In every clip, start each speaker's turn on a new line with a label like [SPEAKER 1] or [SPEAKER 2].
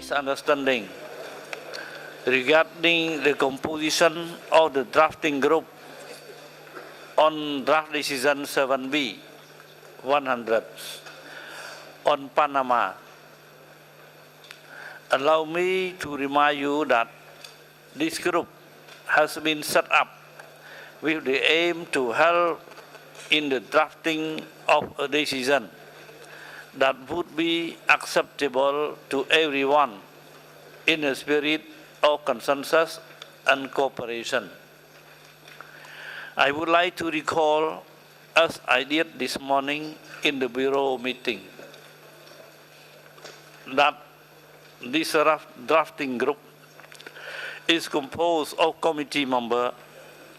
[SPEAKER 1] misunderstanding regarding the composition of the drafting group on draft decision 7B 100 on Panama. Allow me to remind you that this group has been set up with the aim to help in the drafting of a decision that would be acceptable to everyone in a spirit of consensus and cooperation. I would like to recall, as I did this morning in the Bureau meeting, that this drafting group is composed of committee members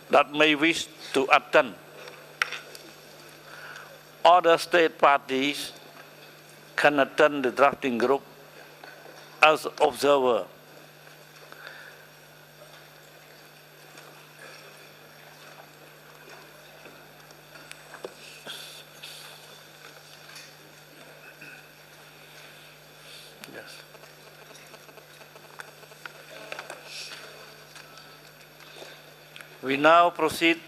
[SPEAKER 1] that may wish to attend. Other state parties can attend the drafting group as observer. Yes. We now proceed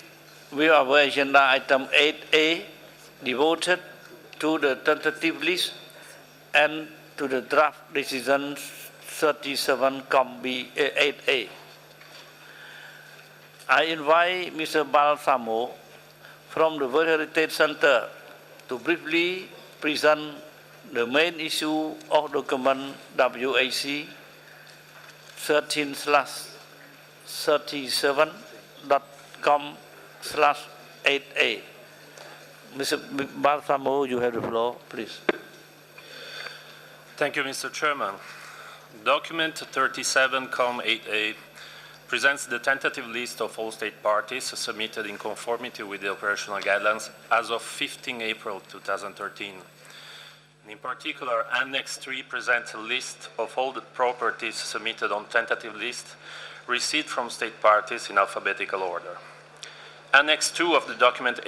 [SPEAKER 1] with our agenda item 8A, devoted to the tentative list and to the draft decision 37-8A. I invite Mr. Balsamo from the World Heritage Center to briefly present the main issue of document WAC 13/37.com/8A. Mr. Balsamo, you have the floor, please.
[SPEAKER 2] Thank you, Mr. Chairman. Document 37-8A presents the tentative list of all state parties submitted in conformity with the operational guidelines as of 15 April 2013. In particular, Annex 3 presents a list of all the properties submitted on tentative list received from state parties in alphabetical order. Annex 2 of the document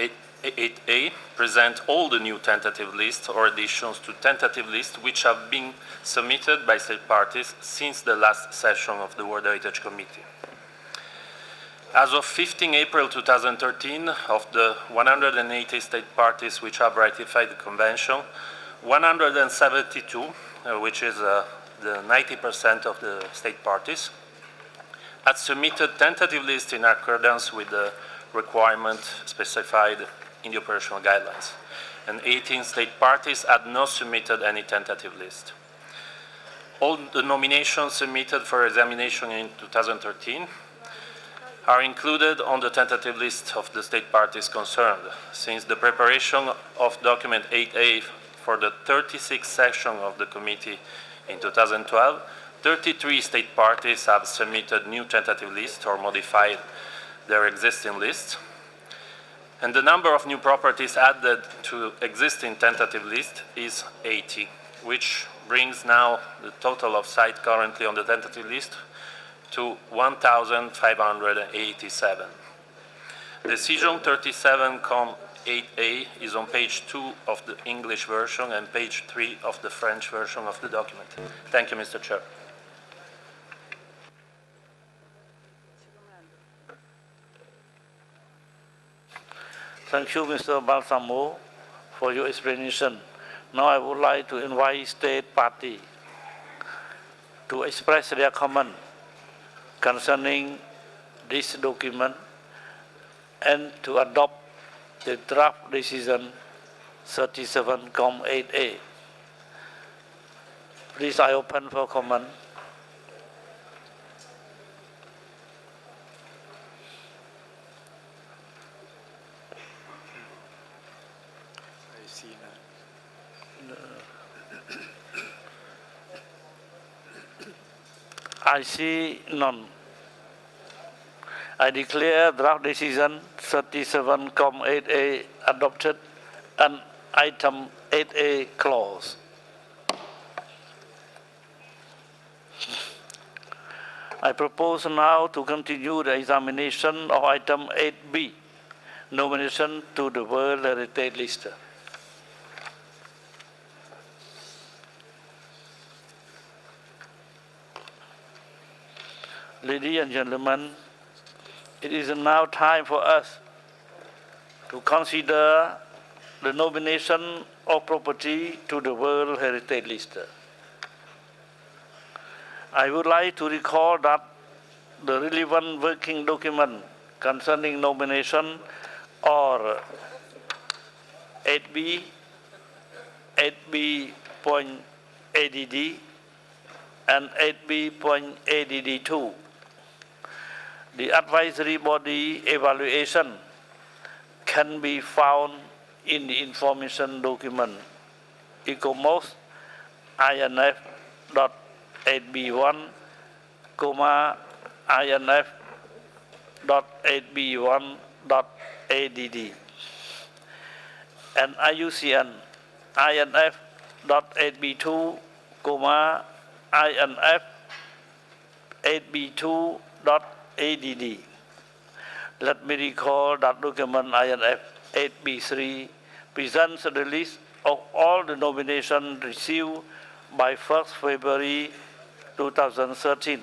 [SPEAKER 2] 8A present all the new tentative lists or additions to tentative lists which have been submitted by state parties since the last session of the World Heritage Committee. As of 15 April 2013, of the 180 state parties which have ratified the convention, 172, which is the 90% of the state parties, had submitted tentative lists in accordance with the requirement specified in the operational guidelines, and 18 state parties had not submitted any tentative list. All the nominations submitted for examination in 2013 are included on the tentative list of the state parties concerned. Since the preparation of document 8A for the 36th session of the committee in 2012, 33 state parties have submitted new tentative lists or modified their existing lists. And the number of new properties added to existing tentative list is 80, which brings now the total of sites currently on the tentative list to 1,587. Decision 37-8A is on page 2 of the English version and page 3 of the French version of the document. Thank you, Mr. Chair.
[SPEAKER 1] Thank you, Mr. Balsamo, for your explanation. Now I would like to invite state party to express their comment concerning this document and to adopt the draft decision 37-8A. Please, I open for comment. I see none. I declare draft decision 37-8A adopted and item 8A closed. I propose now to continue the examination of item 8B, nomination to the World Heritage List. Ladies and gentlemen, it is now time for us to consider the nomination of property to the World Heritage List. I would like to recall that the relevant working document concerning nomination or 8B, 8B.ADD, and 8B.ADD2. The advisory body evaluation can be found in the information document ECOMOS INF.8B1, INF.8B1.ADD, and IUCN INF.8B2, INF.8B2.ADD. Let me recall that document INF 8B3 presents the list of all the nominations received by 1st February 2013,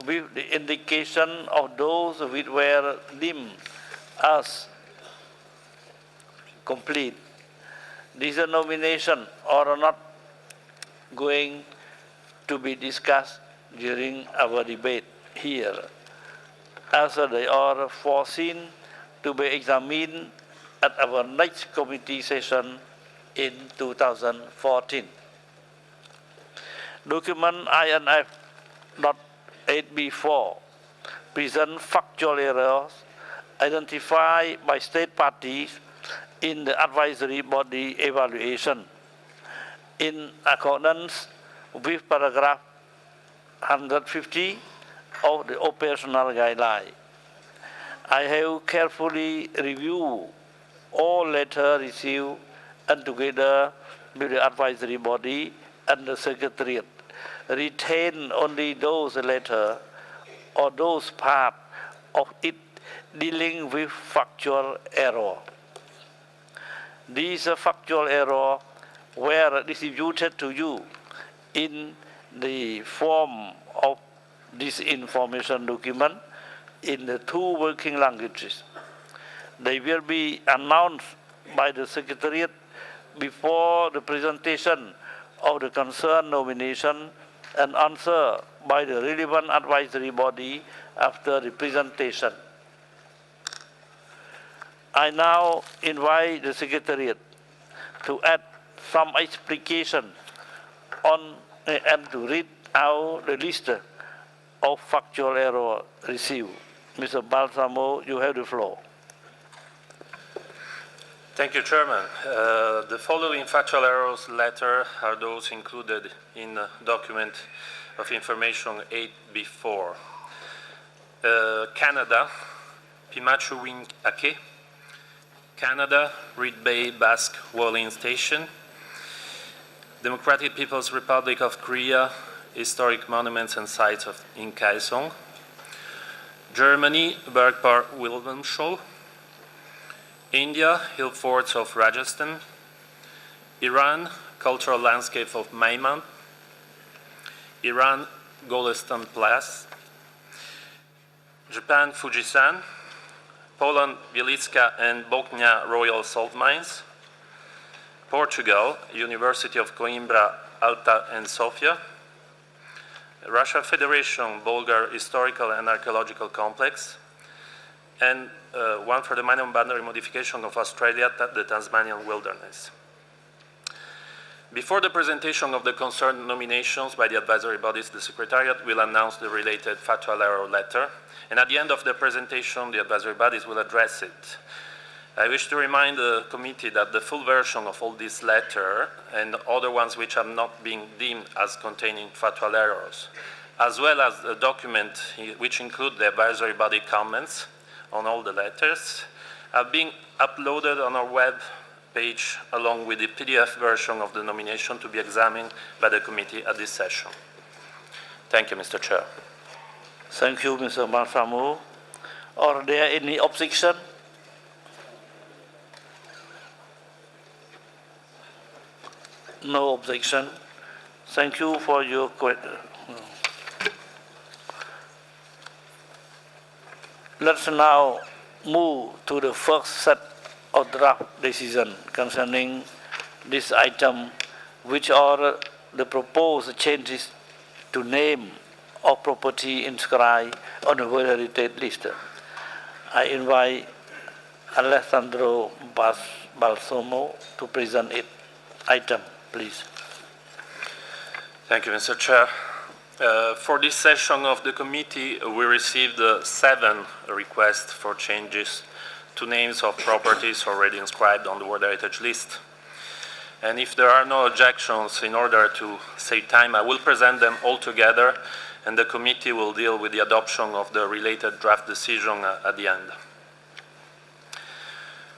[SPEAKER 1] with the indication of those which were deemed as complete. These nominations are not going to be discussed during our debate here, as they are foreseen to be examined at our next committee session in 2014. Document INF.8B4 presents factual errors identified by state parties in the advisory body evaluation in accordance with paragraph 150 of the operational guideline. I have carefully reviewed all letters received and together with the advisory body and the Secretariat, retain only those letters or those parts of it dealing with factual error. These factual errors were distributed to you in the form of this information document in the 2 working languages. They will be announced by the Secretariat before the presentation of the concerned nomination and answered by the relevant advisory body after the presentation. I now invite the Secretariat to add some explication on and to read out the list of factual errors received. Mr. Balsamo, you have the floor.
[SPEAKER 2] Thank you, Chairman. The following factual errors letter are those included in document of information 8B4. Canada, Pimachu Wing Ake. Canada, Reed Bay Basque Whaling Station. Democratic People's Republic of Korea, Historic Monuments and Sites in Kaesong. Germany, Bergpark Wilhelmshöhe. India, Hill Forts of Rajasthan. Iran, Cultural Landscape of Maiman. Iran, Golestan Pass. Japan, Fujisan. Poland, Bielitska and Bochnia Royal Salt Mines. Portugal, University of Coimbra, Alta and Sofia. Russia Federation, Bulgar Historical and Archaeological Complex. And one for the minor boundary modification of Australia, the Tasmanian Wilderness. Before the presentation of the concerned nominations by the advisory bodies, the Secretariat will announce the related factual error letter, and at the end of the presentation, the advisory bodies will address it. I wish to remind the committee that the full version of all this letter and other ones which have not been deemed as containing factual errors, as well as the document which include the advisory body comments on all the letters, have been uploaded on our web page along with the PDF version of the nomination to be examined by the committee at this session. Thank you, Mr. Chair.
[SPEAKER 1] Thank you, Mr. Balsamo. Are there any objection? No objection. Thank you for your question. Let's now move to the first set of draft decision concerning this item, which are the proposed changes to name of property inscribed on the World Heritage List. I invite Alessandro Balsomo to present it. Item, please.
[SPEAKER 2] Thank you, Mr. Chair. For this session of the committee, we received 7 requests for changes to names of properties already inscribed on the World Heritage List. And if there are no objections, in order to save time, I will present them all together, and the committee will deal with the adoption of the related draft decision at the end.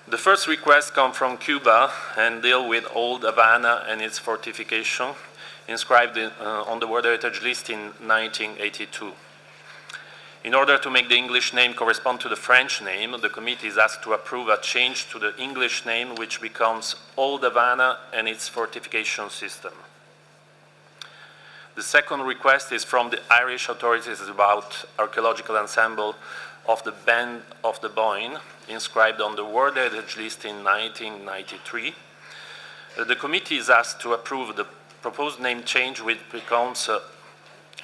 [SPEAKER 2] The first request comes from Cuba and deal with Old Havana and its fortification, inscribed on the World Heritage List in 1982. In order to make the English name correspond to the French name, the committee is asked to approve a change to the English name, which becomes Old Havana and its fortification system. The second request is from the Irish authorities about archaeological ensemble of the Band of the Boyne, inscribed on the World Heritage List in 1993. The committee is asked to approve the proposed name change, which becomes,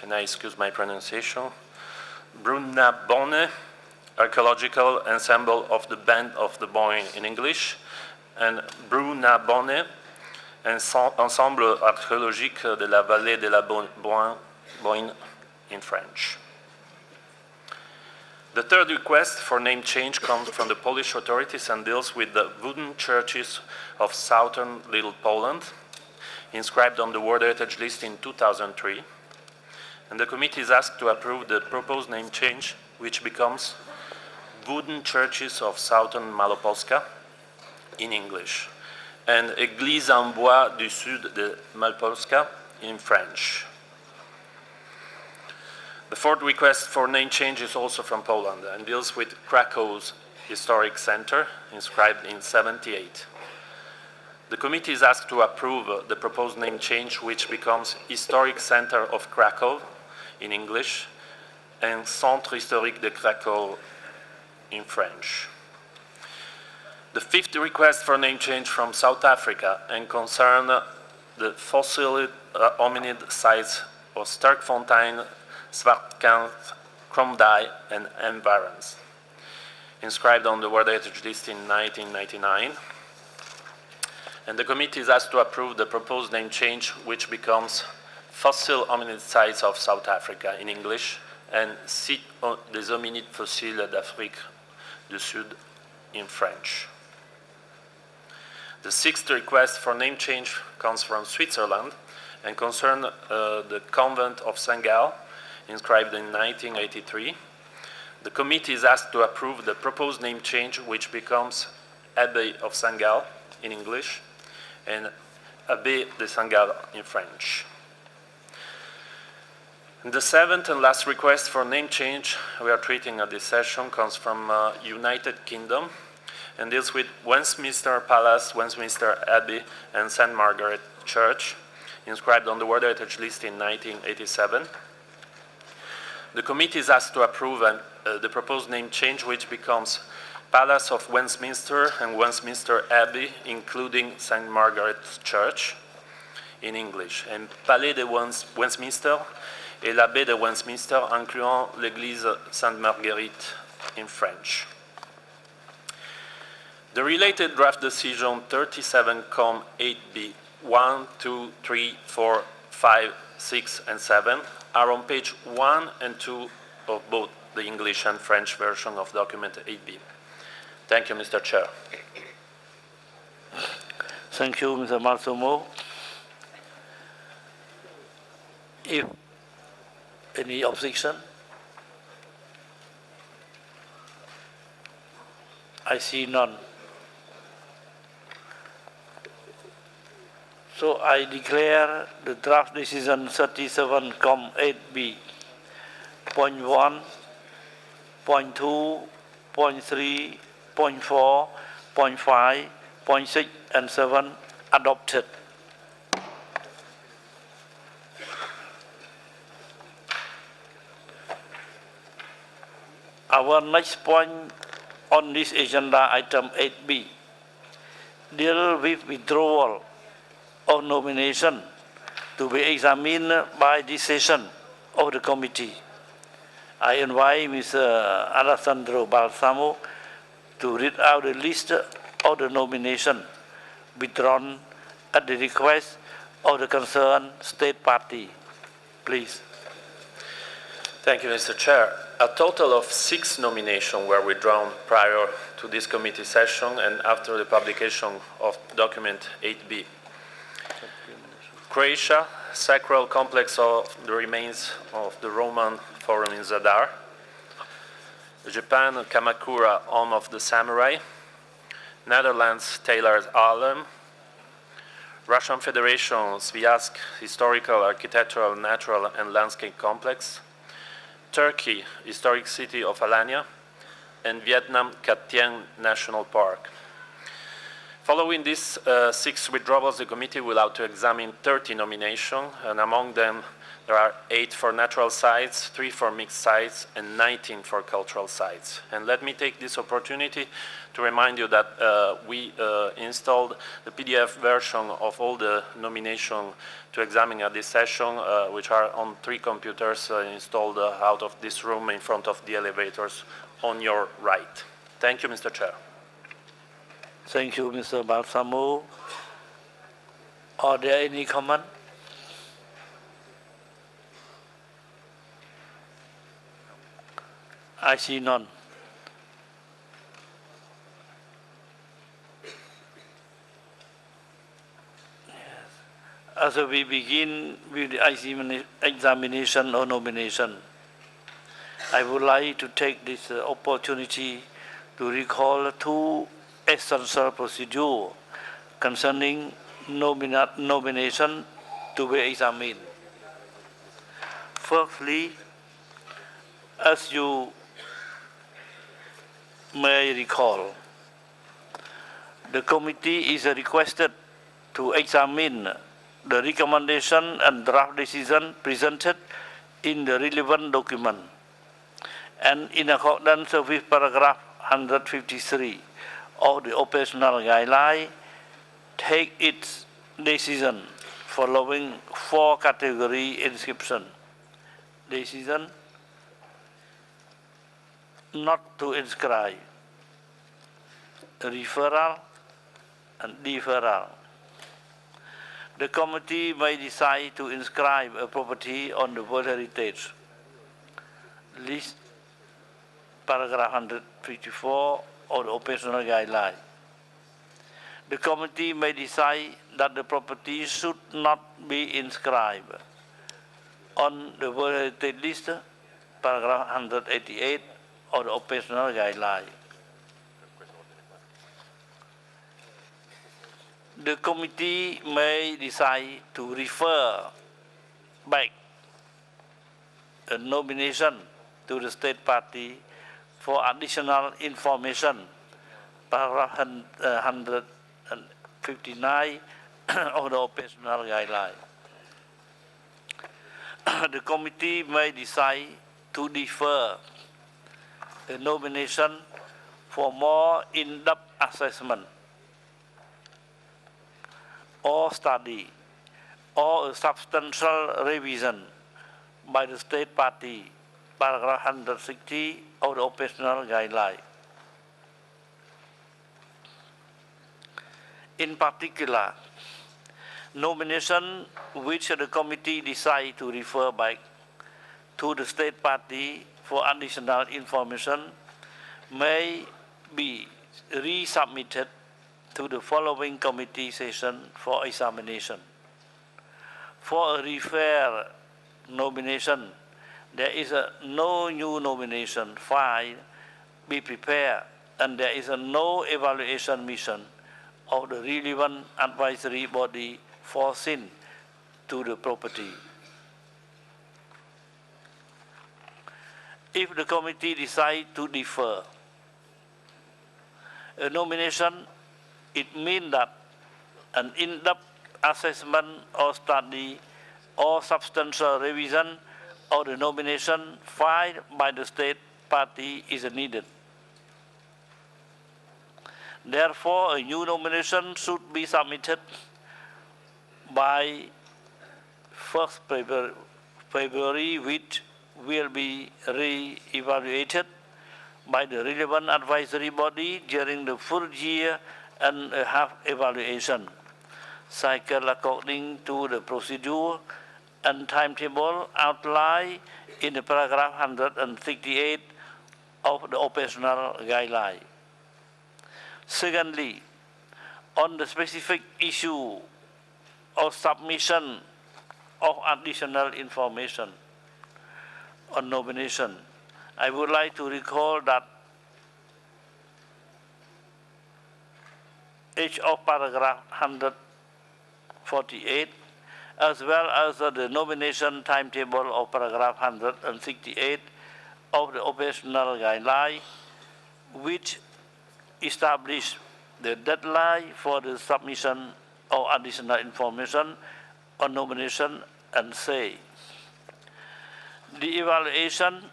[SPEAKER 2] and I excuse my pronunciation, Brunabone, Archaeological Ensemble of the Band of the Boyne in English, and Brunabone, Ensemble archéologique de la Vallée de la Boyne in French. The third request for name change comes from the Polish authorities and deals with the wooden churches of southern Little Poland, inscribed on the World Heritage List in 2003. And the committee is asked to approve the proposed name change, which becomes Wooden Churches of Southern Malopolska in English, and Église en bois du Sud de Malopolska in French. The fourth request for name change is also from Poland and deals with Krakow's Historic Center, inscribed in 1978. The committee is asked to approve the proposed name change, which becomes Historic Center of Krakow in English and Centre Historique de Krakow in French. The fifth request for name change from South Africa and concern the fossil hominid sites of Sterkfontein, Zwartkant, Kromdai, and Environs, inscribed on the World Heritage List in 1999. And the committee is asked to approve the proposed name change, which becomes Fossil Hominid Sites of South Africa in English and Sites des Hominides Fossiles d'Afrique du Sud in French. The sixth request for name change comes from Switzerland and concerns the convent of St. Gall, inscribed in 1983. The committee is asked to approve the proposed name change, which becomes Abbey of St. Gall in English and Abbey de St. Gall in French. And the seventh and last request for name change we are treating at this session comes from United Kingdom and deals with Westminster Palace, Westminster Abbey, and St. Margaret Church, inscribed on the World Heritage List in 1987. The committee is asked to approve the proposed name change, which becomes Palace of Westminster and Westminster Abbey, including St. Margaret's Church in English, and Palais de Westminster et l'Abbey de Westminster, incluant l'église Sainte-Marguerite in French. The related draft decision 37-8B 1, 2, 3, 4, 5, 6, and 7 are on page 1 and 2 of both the English and French version of document 8B. Thank you, Mr. Chair.
[SPEAKER 1] Thank you, Mr. Marsomo. If any objection? I see none. So I declare the draft decision 37-8B, point 1, point 2, point 3, point 4, point 5, point 6, and 7 adopted. Our next point on this agenda, item 8B, deal with withdrawal of nomination to be examined by this session of the committee. I invite Mr. Alessandro Balsamo to read out the list of the nomination withdrawn at the request of the concerned state party. Please.
[SPEAKER 2] Thank you, Mr. Chair. A total of 6 nominations were withdrawn prior to this committee session and after the publication of document 8B. Croatia, sacral complex of the remains of the Roman Forum in Zadar. Japan, Kamakura, home of the samurai. Netherlands, Taylor's Harlem. Russian Federation, Sviazk, historical, architectural, natural and landscape complex. Turkey, historic city of Alanya. And Vietnam, Cat Tien National Park. Following these 6 withdrawals, the committee will have to examine 30 nominations, and among them there are 8 for natural sites, 3 for mixed sites, and 19 for cultural sites. And let me take this opportunity to remind you that we installed the PDF version of all the nominations to examine at this session, which are on 3 computers installed out of this room in front of the elevators on your right. Thank you, Mr. Chair.
[SPEAKER 1] Thank you, Mr. Balsamo. Are there any comments? I see none. As we begin with the examination or nomination, I would like to take this opportunity to recall 2 essential procedures concerning nomination to be examined. Firstly, as you may recall, the committee is requested to examine the recommendation and draft decision presented in the relevant document, and in accordance with paragraph 153 of the operational guideline, take its decision following 4 category inscription. Decision not to inscribe, referral and deferral. The committee may decide to inscribe a property on the World Heritage list, paragraph 154 of the operational guideline. The committee may decide that the property should not be inscribed on the World Heritage list, paragraph 188 of the operational guideline. The committee may decide to refer back a nomination to the state party for additional information, paragraph 159 of the operational guideline. The committee may decide to defer a nomination for more in-depth assessment or study or a substantial revision by the state party, paragraph 160 of the operational guideline. In particular, nomination which the committee decide to refer back to the state party for additional information may be resubmitted to the following committee session for examination. For a refer nomination, there is no new nomination file be prepared, and there is no evaluation mission of the relevant advisory body foreseen to the property. If the committee decides to defer a nomination, it means that an in-depth assessment or study or substantial revision of the nomination filed by the state party is needed. Therefore, a new nomination should be submitted by 1st February, which will be re-evaluated by the relevant advisory body during the full year and a half evaluation cycle according to the procedure and timetable outlined in the paragraph 168 of the operational guideline. Secondly, on the specific issue of submission of additional information on nomination, I would like to recall that each of paragraph 148 as well as the nomination timetable of paragraph 168 of the operational guideline, which establish the deadline for the submission of additional information on nomination, and say the evaluation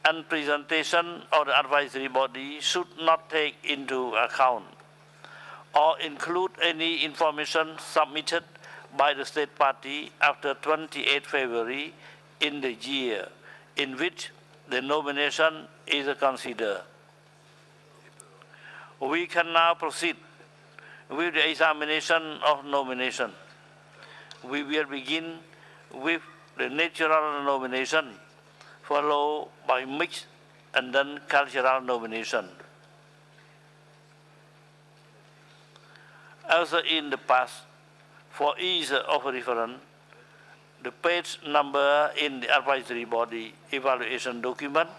[SPEAKER 1] and presentation of the advisory body should not take into account or include any information submitted by the state party after 28 February in the year in which the nomination is considered. We can now proceed with the examination of nomination. We will begin with the natural nomination, followed by mixed and then cultural nomination. As in the past, for ease of reference, the page number in the advisory body evaluation document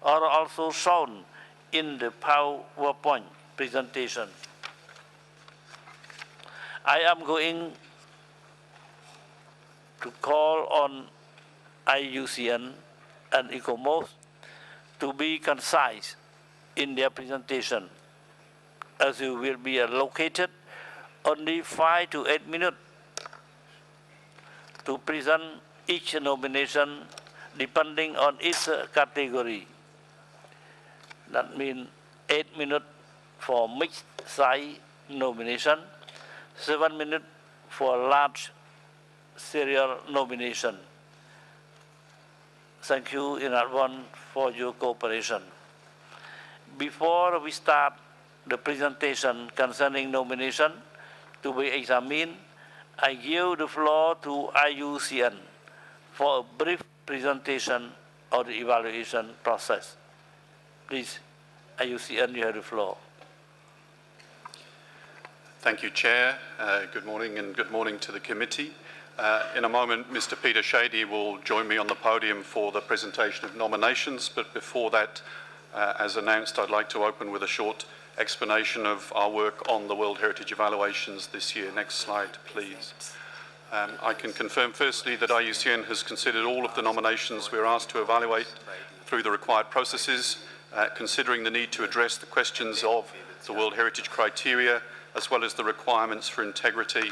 [SPEAKER 1] are also shown in the PowerPoint presentation. I am going to call on IUCN and ECOMOS to be concise in their presentation, as you will be allocated only 5 to 8 minutes to present each nomination depending on its category. That means 8 minutes for mixed size nomination, 7 minutes for large serial nomination. Thank you in advance for your cooperation. Before we start the presentation concerning nomination to be examined, I give the floor to IUCN for a brief presentation of the evaluation process. Please, IUCN, you have the floor.
[SPEAKER 3] Thank you, Chair. Good morning, and good morning to the committee. In a moment, Mr. Peter Shady will join me on the podium for the presentation of nominations, but before that, as announced, I'd like to open with a short explanation of our work on the World Heritage evaluations this year. Next slide, please. I can confirm firstly that IUCN has considered all of the nominations we are asked to evaluate through the required processes, considering the need to address the questions of the World Heritage criteria, as well as the requirements for integrity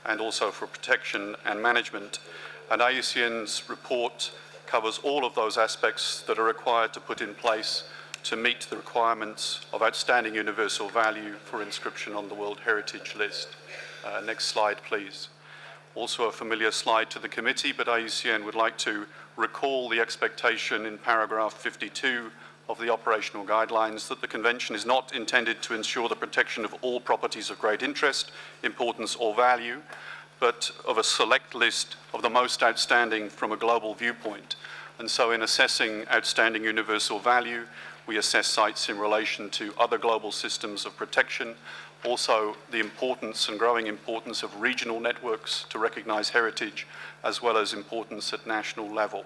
[SPEAKER 3] and also for protection and management. And IUCN's report covers all of those aspects that are required to put in place to meet the requirements of outstanding universal value for inscription on the World Heritage List. Next slide, please. Also a familiar slide to the committee, but IUCN would like to recall the expectation in paragraph 52 of the operational guidelines that the Convention is not intended to ensure the protection of all properties of great interest, importance or value, but of a select list of the most outstanding from a global viewpoint. And so in assessing outstanding universal value, we assess sites in relation to other global systems of protection, also the importance and growing importance of regional networks to recognize heritage, as well as importance at national level.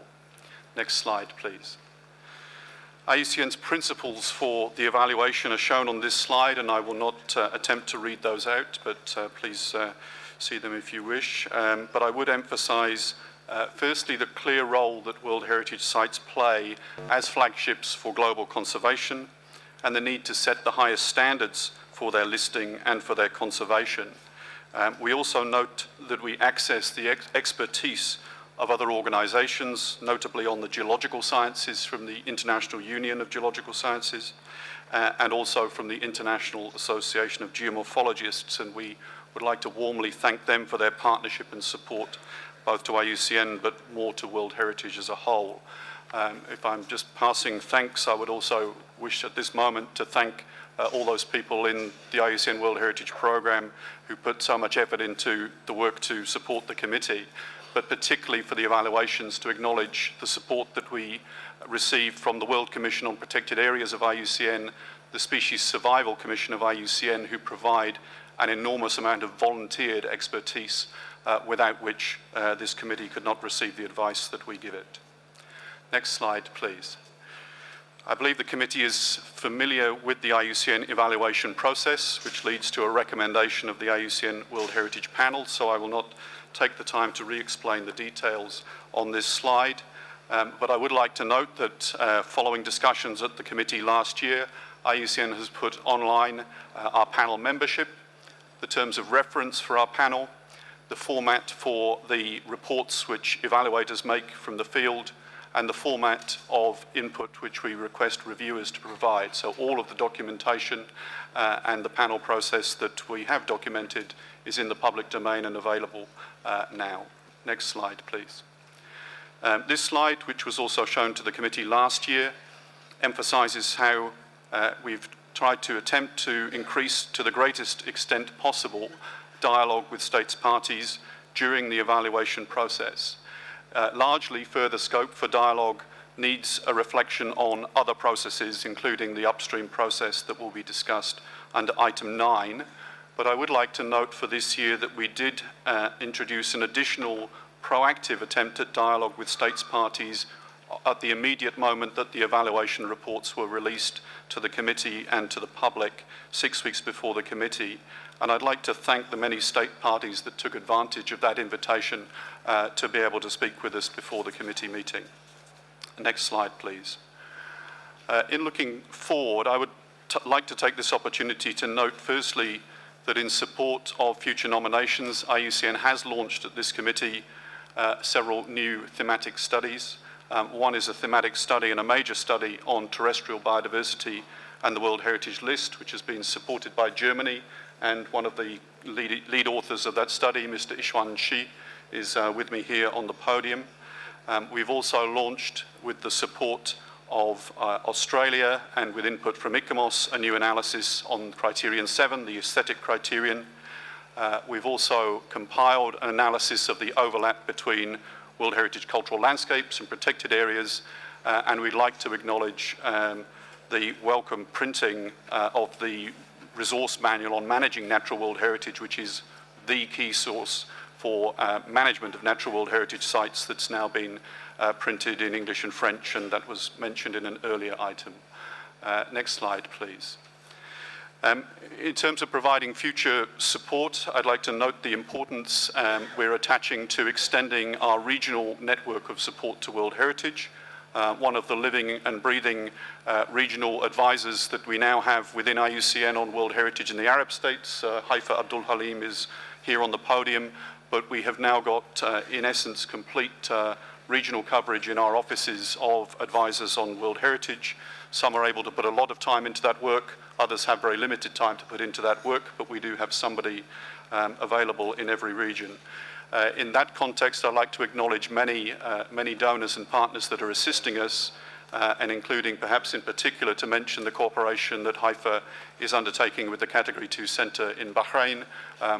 [SPEAKER 3] Next slide, please. IUCN's principles for the evaluation are shown on this slide, and I will not attempt to read those out, but please see them if you wish. But I would emphasize, firstly, the clear role that World Heritage sites play as flagships for global conservation, and the need to set the highest standards for their listing and for their conservation. We also note that we access the expertise of other organisations, notably on the geological sciences from the International Union of Geological Sciences, and also from the International Association of Geomorphologists, and we would like to warmly thank them for their partnership and support, both to IUCN but more to World Heritage as a whole. If I'm just passing thanks, I would also wish at this moment to thank all those people in the IUCN World Heritage Programme who put so much effort into the work to support the committee, but particularly for the evaluations, to acknowledge the support that we received from the World Commission on Protected Areas of IUCN, the Species Survival Commission of IUCN, who provide an enormous amount of volunteered expertise without which this committee could not receive the advice that we give it. Next slide, please. I believe the committee is familiar with the IUCN evaluation process, which leads to a recommendation of the IUCN World Heritage Panel, so I will not take the time to re-explain the details on this slide. But I would like to note that following discussions at the committee last year, IUCN has put online our panel membership, the terms of reference for our panel, the format for the reports which evaluators make from the field, and the format of input which we request reviewers to provide. So all of the documentation and the panel process that we have documented is in the public domain and available now. Next slide, please. This slide, which was also shown to the committee last year, emphasises how we've tried to attempt to increase to the greatest extent possible dialogue with states parties during the evaluation process. Largely, further scope for dialogue needs a reflection on other processes, including the upstream process that will be discussed under item 9. But I would like to note for this year that we did introduce an additional proactive attempt at dialogue with states parties at the immediate moment that the evaluation reports were released to the committee and to the public 6 weeks before the committee. And I'd like to thank the many state parties that took advantage of that invitation to be able to speak with us before the committee meeting. Next slide, please. In looking forward, I would like to take this opportunity to note firstly that in support of future nominations, IUCN has launched at this committee several new thematic studies. One is a thematic study and a major study on terrestrial biodiversity and the World Heritage List, which has been supported by Germany, and one of the lead authors of that study, Mr. Ishwan Shi, is with me here on the podium. We've also launched, with the support of Australia and with input from ICOMOS, a new analysis on criterion 7, the aesthetic criterion. We've also compiled an analysis of the overlap between World Heritage cultural landscapes and protected areas, and we'd like to acknowledge the welcome printing of the resource manual on managing natural world heritage, which is the key source for management of natural world heritage sites that's now been printed in English and French, and that was mentioned in an earlier item. Next slide, please. In terms of providing future support, I'd like to note the importance we're attaching to extending our regional network of support to World Heritage. One of the living and breathing regional advisors that we now have within IUCN on World Heritage in the Arab states, Haifa Abdul Halim, is here on the podium, but we have now got, in essence, complete regional coverage in our offices of advisors on World Heritage. Some are able to put a lot of time into that work, others have very limited time to put into that work, but we do have somebody available in every region. In that context, I'd like to acknowledge many donors and partners that are assisting us, and including perhaps in particular to mention the cooperation that Haifa is undertaking with the Category 2 Centre in Bahrain,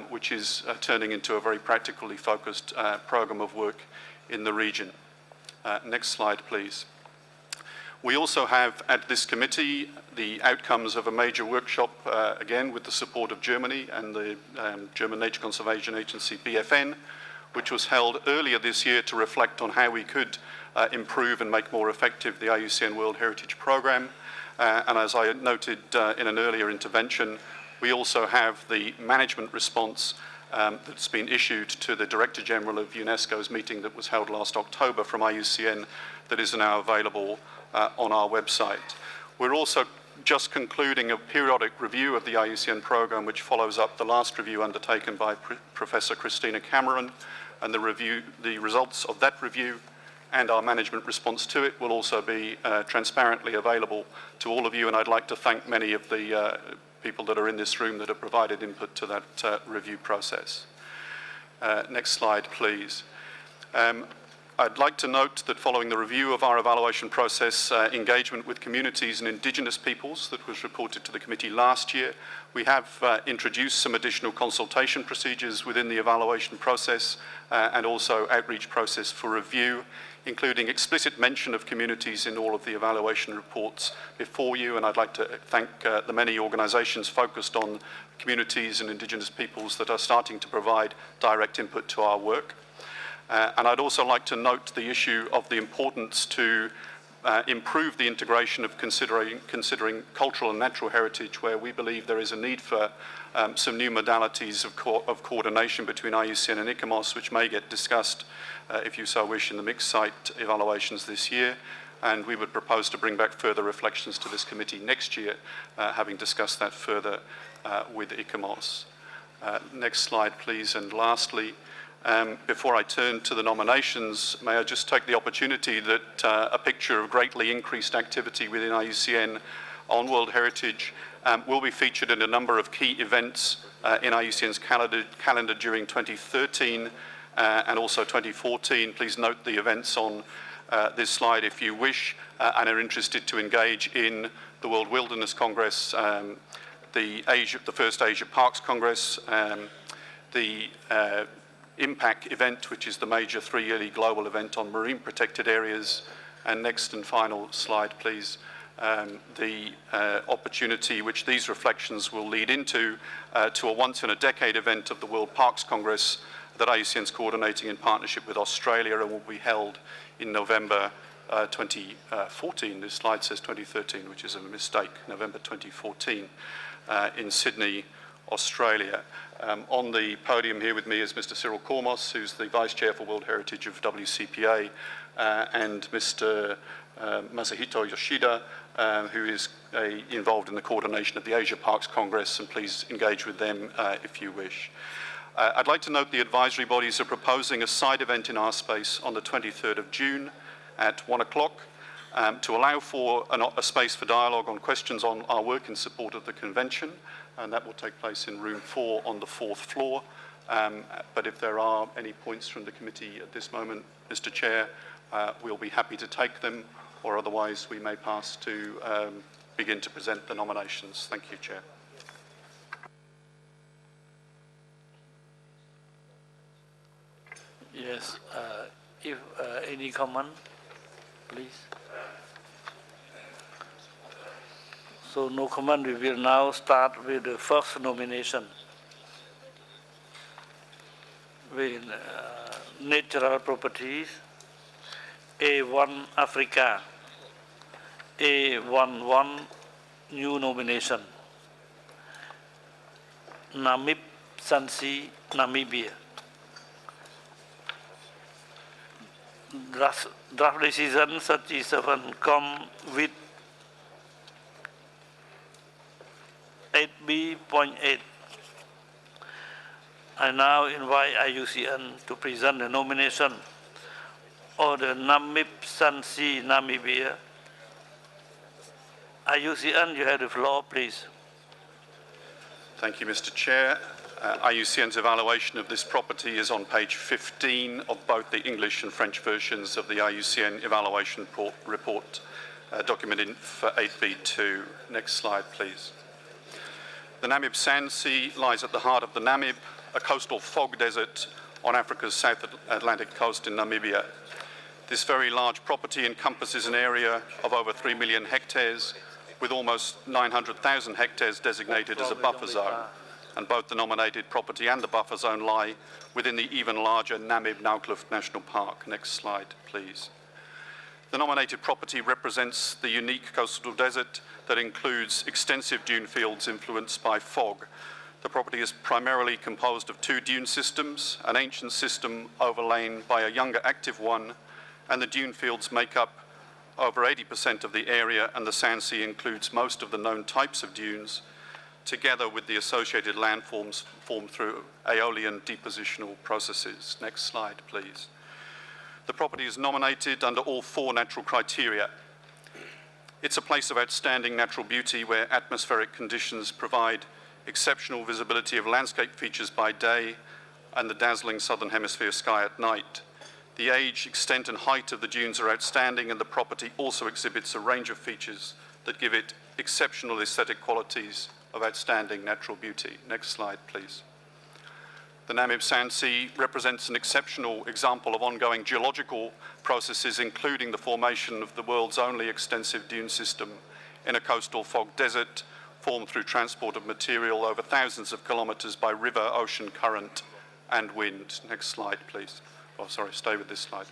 [SPEAKER 3] which is turning into a very practically focused programme of work in the region. Next slide, please. We also have at this committee the outcomes of a major workshop, again with the support of Germany and the German Nature Conservation Agency, BFN, which was held earlier this year to reflect on how we could improve and make more effective the IUCN World Heritage Programme. And as I noted in an earlier intervention, we also have the management response that's been issued to the Director General of UNESCO's meeting that was held last October from IUCN that is now available on our website. We're also just concluding a periodic review of the IUCN programme, which follows up the last review undertaken by Professor Christina Cameron, and the results of that review and our management response to it will also be transparently available to all of you, and I'd like to thank many of the people that are in this room that have provided input to that review process. Next slide, please. I'd like to note that following the review of our evaluation process, engagement with communities and Indigenous peoples that was reported to the committee last year, we have introduced some additional consultation procedures within the evaluation process and also outreach process for review, including explicit mention of communities in all of the evaluation reports before you, and I'd like to thank the many organisations focused on communities and Indigenous peoples that are starting to provide direct input to our work. And I'd also like to note the issue of the importance to improve the integration of considering cultural and natural heritage, where we believe there is a need for some new modalities of coordination between IUCN and ICOMOS, which may get discussed, if you so wish, in the mixed site evaluations this year. And we would propose to bring back further reflections to this committee next year, having discussed that further with ICOMOS. Next slide, please. And lastly, before I turn to the nominations, may I just take the opportunity that a picture of greatly increased activity within IUCN on World Heritage will be featured in a number of key events in IUCN's calendar during 2013 and also 2014. Please note the events on this slide if you wish and are interested to engage in the World Wilderness Congress, the first Asia Parks Congress, the Impact event, which is the major three-yearly global event on marine protected areas. And next and final slide, please. The opportunity which these reflections will lead into to a once-in-a-decade event of the World Parks Congress that IUCN is coordinating in partnership with Australia and will be held in November 2014. This slide says 2013, which is a mistake, November 2014 in Sydney, Australia. On the podium here with me is Mr. Cyril Kormos, who's the Vice Chair for World Heritage of WCPA, and Mr. Masahito Yoshida, who is involved in the coordination of the Asia Parks Congress, and please engage with them if you wish. I'd like to note the advisory bodies are proposing a side event in our space on the 23rd of June at 1 o'clock to allow for a space for dialogue on questions on our work in support of the convention, and that will take place in room 4 on the 4th floor. But if there are any points from the committee at this moment, Mr. Chair, we'll be happy to take them, or otherwise we may pass to begin to present the nominations. Thank you, Chair.
[SPEAKER 1] Yes, if any comment, please. So no comment, we will now start with the first nomination with natural properties, A1 Africa, A11 new nomination, Namib Sansi, Namibia. Draft decision 37 come with 8B.8. I now invite IUCN to present the nomination of the Namib Sansi, Namibia. IUCN, you have the floor, please.
[SPEAKER 3] Thank you, Mr. Chair. IUCN's evaluation of this property is on page 15 of both the English and French versions of the IUCN evaluation report documented for 8B2. Next slide, please. The Namib Sand Sea lies at the heart of the Namib, a coastal fog desert on Africa's South Atlantic coast in Namibia. This very large property encompasses an area of over 3 million hectares, with almost 900,000 hectares designated as a buffer zone. And both the nominated property and the buffer zone lie within the even larger Namib-Naukluft National Park. Next slide, please. The nominated property represents the unique coastal desert that includes extensive dune fields influenced by fog. The property is primarily composed of 2 dune systems, an ancient system overlain by a younger active one, and the dune fields make up over 80% of the area, and the Sand Sea includes most of the known types of dunes. together with the associated landforms formed through aeolian depositional processes. Next slide, please. The property is nominated under all 4 natural criteria. It's a place of outstanding natural beauty where atmospheric conditions provide exceptional visibility of landscape features by day and the dazzling southern hemisphere sky at night. The age, extent and height of the dunes are outstanding, and the property also exhibits a range of features that give it exceptional aesthetic qualities of outstanding natural beauty. Next slide, please. The Namib Sand Sea represents an exceptional example of ongoing geological processes, including the formation of the world's only extensive dune system in a coastal fog desert formed through transport of material over thousands of kilometers by river, ocean current and wind. Next slide, please. Oh, sorry, stay with this slide.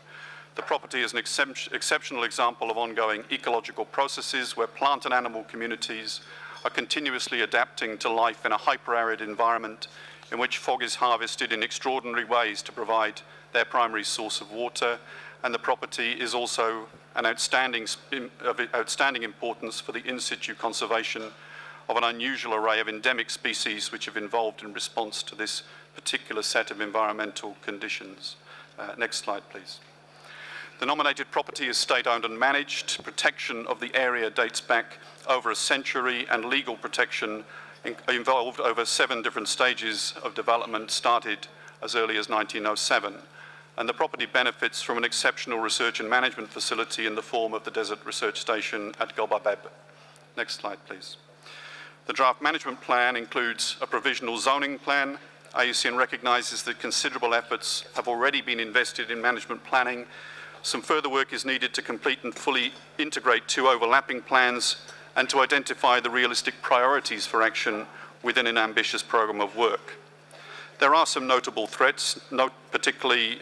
[SPEAKER 3] The property is an exceptional example of ongoing ecological processes where plant and animal communities are continuously adapting to life in a hyper-arid environment in which fog is harvested in extraordinary ways to provide their primary source of water, and the property is also an outstanding importance for the in-situ conservation of an unusual array of endemic species which have evolved in response to this particular set of environmental conditions. Next slide, please. The nominated property is state-owned and managed. Protection of the area dates back over a century, and legal protection involved over 7 different stages of development, started as early as 1907. And the property benefits from an exceptional research and management facility in the form of the Desert Research Station at Gobabeb. Next slide, please. The draft management plan includes a provisional zoning plan. IUCN recognises that considerable efforts have already been invested in management planning. Some further work is needed to complete and fully integrate 2 overlapping plans and to identify the realistic priorities for action within an ambitious programme of work. There are some notable threats, particularly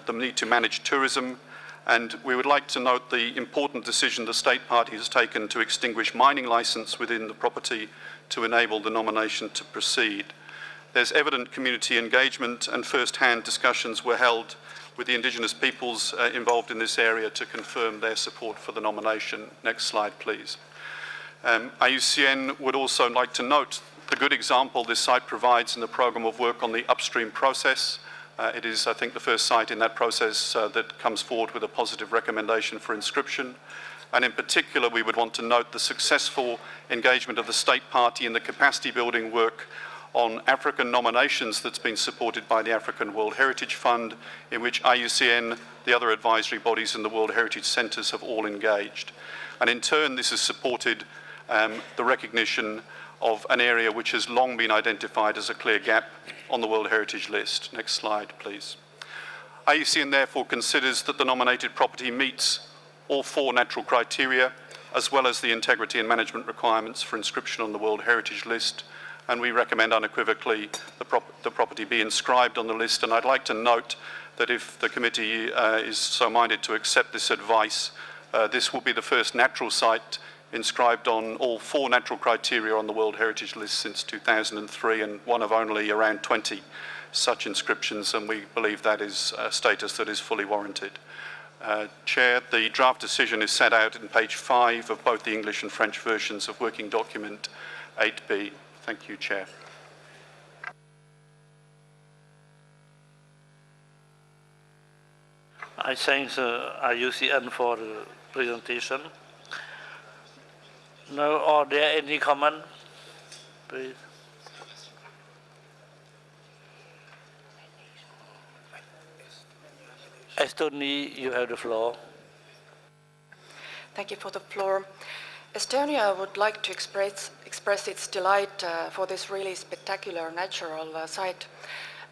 [SPEAKER 3] the need to manage tourism, and we would like to note the important decision the state party has taken to extinguish mining licence within the property to enable the nomination to proceed. There's evident community engagement, and first-hand discussions were held with the Indigenous peoples involved in this area to confirm their support for the nomination. Next slide, please. IUCN would also like to note the good example this site provides in the programme of work on the upstream process. It is, I think, the first site in that process that comes forward with a positive recommendation for inscription. And in particular, we would want to note the successful engagement of the state party in the capacity building work on African nominations that's been supported by the African World Heritage Fund, in which IUCN, the other advisory bodies and the World Heritage Centres have all engaged. And in turn, this has supported the recognition of an area which has long been identified as a clear gap on the World Heritage List. Next slide, please. IUCN therefore considers that the nominated property meets all 4 natural criteria, as well as the integrity and management requirements for inscription on the World Heritage List, and we recommend unequivocally the property be inscribed on the list. And I'd like to note that if the committee is so minded to accept this advice, this will be the first natural site inscribed on all 4 natural criteria on the World Heritage List since 2003, and one of only around 20 such inscriptions, and we believe that is a status that is fully warranted. Chair, the draft decision is set out in page 5 of both the English and French versions of Working Document 8B. Thank you, Chair.
[SPEAKER 1] I thank IUCN for the presentation. Now, are there any comment? Please. Estonia, you have the floor.
[SPEAKER 4] Thank you for the floor. Estonia would like to express its delight for this really spectacular natural site.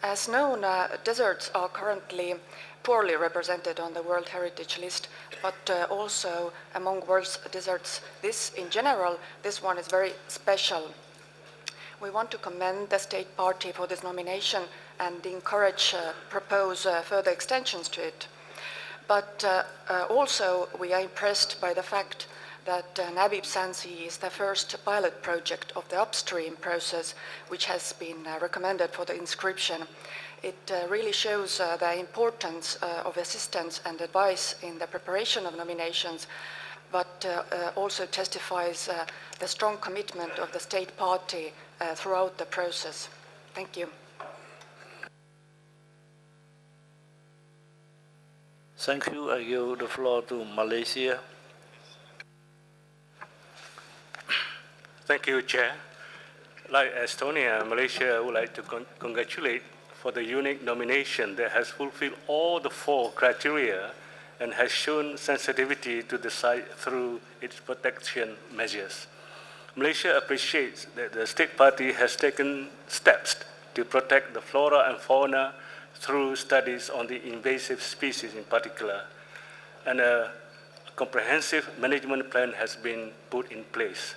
[SPEAKER 4] As known, deserts are currently poorly represented on the World Heritage List, but also among world's deserts, in general, this one is very special. We want to commend the state party for this nomination and propose further extensions to it. But also we are impressed by the fact that Namib Sand Sea is the first pilot project of the upstream process, which has been recommended for the inscription. It really shows the importance of assistance and advice in the preparation of nominations, but also testifies the strong commitment of the state party throughout the process. Thank you.
[SPEAKER 1] Thank you. I give the floor to Malaysia.
[SPEAKER 5] Thank you, Chair. Like Estonia, Malaysia would like to congratulate for the unique nomination that has fulfilled all the 4 criteria and has shown sensitivity to the site through its protection measures. Malaysia appreciates that the state party has taken steps to protect the flora and fauna through studies on the invasive species in particular, and a comprehensive management plan has been put in place.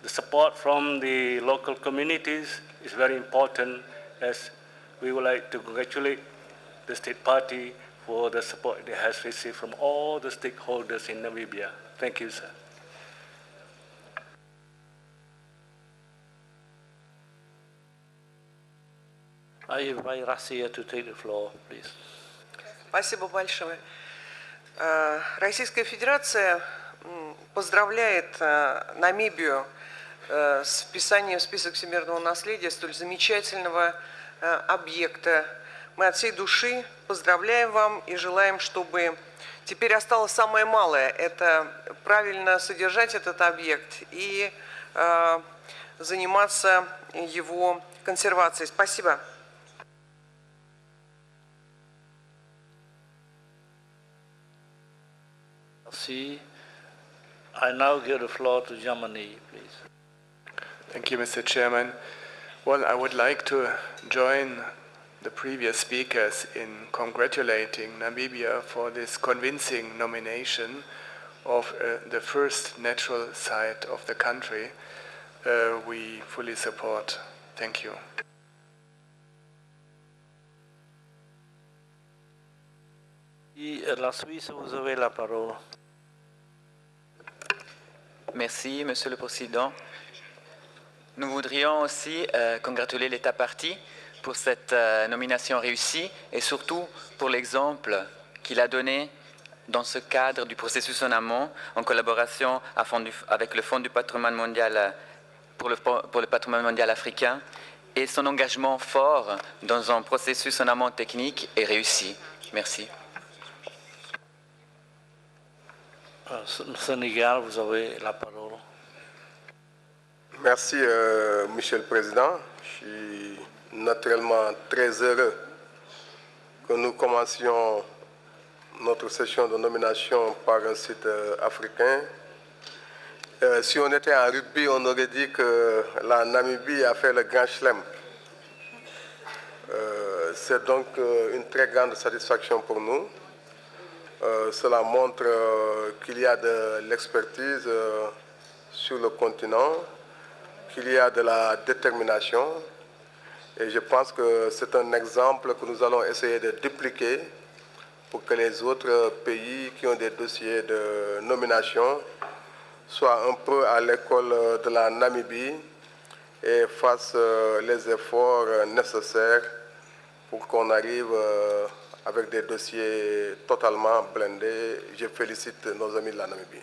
[SPEAKER 5] The support from the local communities is very important, as we would like to congratulate the state party for the support it has received from all the stakeholders in Namibia. Thank you, sir.
[SPEAKER 1] I invite Russia to take the floor, please.
[SPEAKER 6] Спасибо большое. Российская Федерация поздравляет Намибию с вписанием в список всемирного наследия столь замечательного объекта. Мы от всей души поздравляем вам и желаем, чтобы теперь осталось самое малое – это правильно содержать этот объект и заниматься его консервацией. Спасибо.
[SPEAKER 1] See, I now give the floor to Germany, please.
[SPEAKER 7] Thank you, Mr. Chairman. Well, I would like to join the previous speakers in congratulating Namibia for this convincing nomination of the first natural site of the country. We fully support. Thank you.
[SPEAKER 1] La Suisse, vous avez la parole.
[SPEAKER 8] Merci, Monsieur le Président. Nous voudrions aussi congratuler l'État parti pour cette nomination réussie et surtout pour l'exemple qu'il a donné dans ce cadre du processus en amont en collaboration avec le Fonds du patrimoine mondial pour le patrimoine mondial africain et son engagement fort dans un processus en amont technique et réussi. Merci.
[SPEAKER 1] Sénégal, vous avez la parole.
[SPEAKER 9] Merci, Monsieur le Président. Je suis naturellement très heureux que nous commencions notre session de nomination par un site africain. Si on était en rugby, on aurait dit que la Namibie a fait le grand chelem. C'est donc une très grande satisfaction pour nous. Cela montre qu'il y a de l'expertise sur le continent, qu'il y a de la détermination. Et je pense que c'est un exemple que nous allons essayer de dupliquer pour que les autres pays qui ont des dossiers de nomination soient un peu à l'école de la Namibie et fassent les efforts nécessaires pour qu'on arrive avec des dossiers totalement blindés. Je félicite nos amis de la Namibie.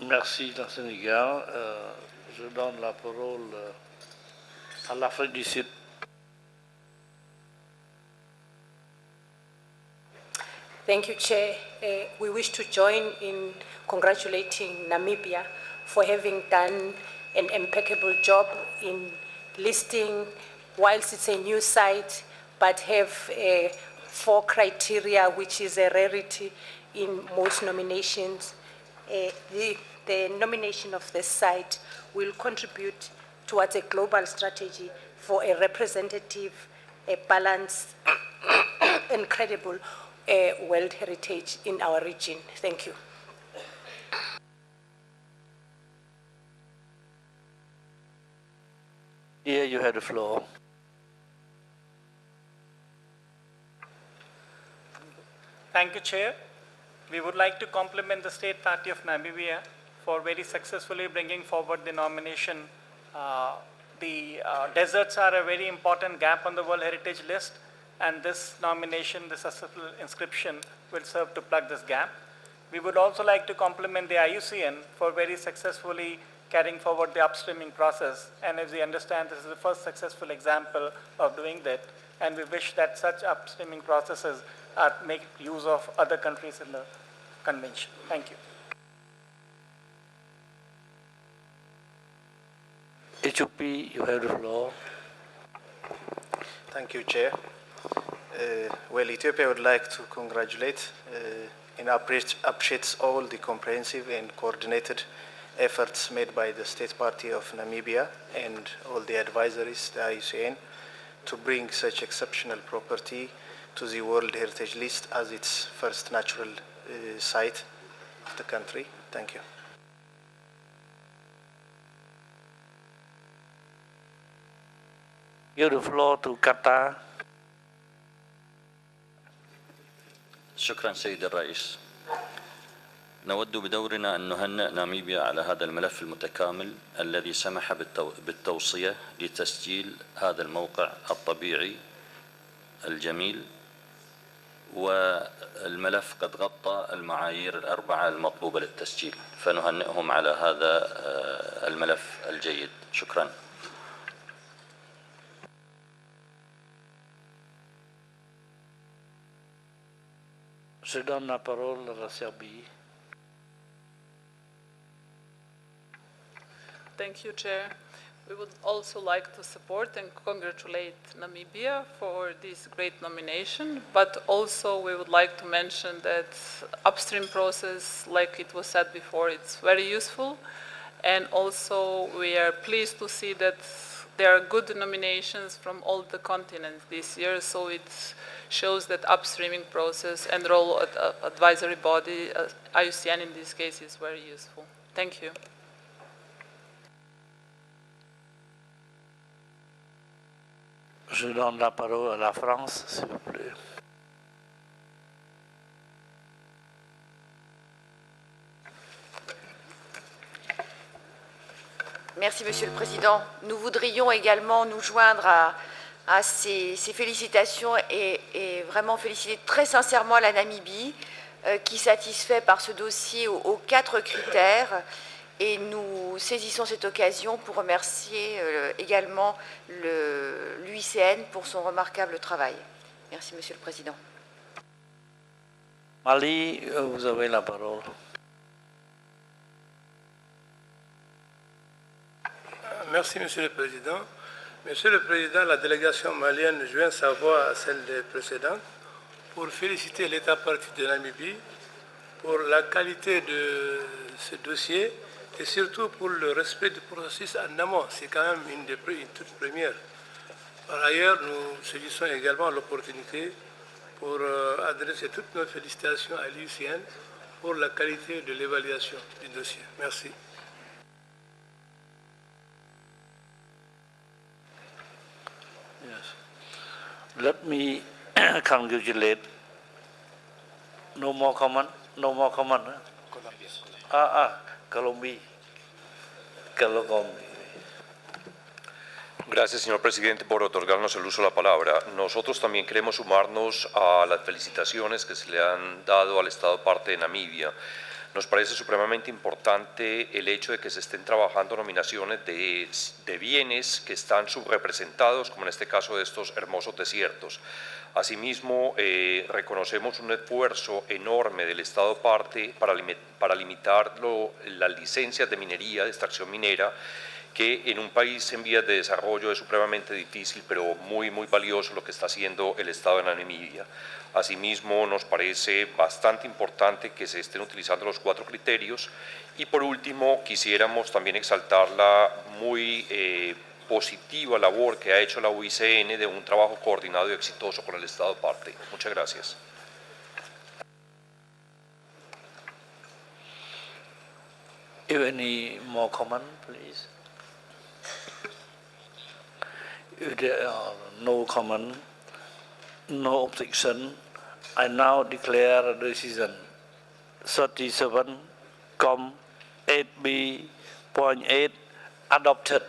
[SPEAKER 1] Merci, le Sénégal. Je donne la parole à l'Afrique du Sud.
[SPEAKER 10] Thank you, Chair. We wish to join in congratulating Namibia for having done an impeccable job in listing, whilst it's a new site, but have 4 criteria, which is a rarity in most nominations. The nomination of this site will contribute towards a global strategy for a representative, a balanced and credible world heritage in our region. Thank you.
[SPEAKER 1] Here you have the floor.
[SPEAKER 11] Thank you, Chair. We would like to compliment the State Party of Namibia for very successfully bringing forward the nomination. The deserts are a very important gap on the World Heritage List, and this nomination, this successful inscription, will serve to plug this gap. We would also like to compliment the IUCN for very successfully carrying forward the upstreaming process. And as we understand, this is the first successful example of doing that. And we wish that such upstreaming processes are make use of other countries in the convention. Thank you.
[SPEAKER 1] HOP, you have the floor.
[SPEAKER 12] Thank you, Chair. Well, Ethiopia would like to congratulate and appreciates all the comprehensive and coordinated efforts made by the State Party of Namibia and all the advisories, the IUCN, to bring such exceptional property to the World Heritage List as its first natural site of the country. Thank you.
[SPEAKER 1] Give the floor to Qatar.
[SPEAKER 13] شكرا سيد الرئيس. نود بدورنا أن نهنئ ناميبيا على هذا الملف المتكامل الذي سمح بالتوصية لتسجيل هذا الموقع الطبيعي الجميل، والملف قد غطى المعايير الأربعة المطلوبة للتسجيل، فنهنئهم على هذا الملف الجيد. شكرا.
[SPEAKER 1] Je donne la parole à la Serbie.
[SPEAKER 14] Thank you, Chair. We would also like to support and congratulate Namibia for this great nomination, but also we would like to mention that upstream process, like it was said before, it's very useful. And also we are pleased to see that there are good nominations from all the continents this year, so it shows that upstreaming process and role of advisory body, IUCN in this case, is very useful. Thank you.
[SPEAKER 1] Je donne la parole à la France, s'il vous plaît.
[SPEAKER 15] Merci, Monsieur le Président. Nous voudrions également nous joindre à ces félicitations et vraiment féliciter très sincèrement la Namibie qui satisfait par ce dossier aux 4 critères. Et nous saisissons cette occasion pour remercier également l'UICN pour son remarquable travail. Merci, Monsieur le Président.
[SPEAKER 1] Mali, vous avez la parole.
[SPEAKER 16] Merci, Monsieur le Président. Monsieur le Président, la délégation malienne joint sa voix à celle des précédentes pour féliciter l'État parti de Namibie pour la qualité de ce dossier et surtout pour le respect du processus en amont. C'est quand même une toute première. Par ailleurs, nous saisissons également l'opportunité pour adresser toutes nos félicitations à l'IUCN pour la qualité de l'évaluation du dossier. Merci.
[SPEAKER 1] Let me congratulate. No more comment? No more comment? Huh? Colombia.
[SPEAKER 17] Gracias, señor presidente, por otorgarnos el uso de la palabra. Nosotros también queremos sumarnos a las felicitaciones que se le han dado al Estado parte de Namibia. Nos parece supremamente importante el hecho de que se estén trabajando nominaciones de bienes que están subrepresentados, como en este caso de estos hermosos desiertos. Asimismo, reconocemos un esfuerzo enorme del Estado parte para limitar las licencias de minería, de extracción minera, que en un país en vías de desarrollo es supremamente difícil, pero muy valioso lo que está haciendo el Estado de Namibia. Asimismo, nos parece bastante importante que se estén utilizando los 4 criterios. Y por último, quisiéramos también exaltar la muy positiva labor que ha hecho la UICN de un trabajo coordinado y exitoso con el Estado parte. Muchas gracias.
[SPEAKER 1] Any more comment, please? If there are no comment, no objection, I now declare the decision 37,8b.8 adopted.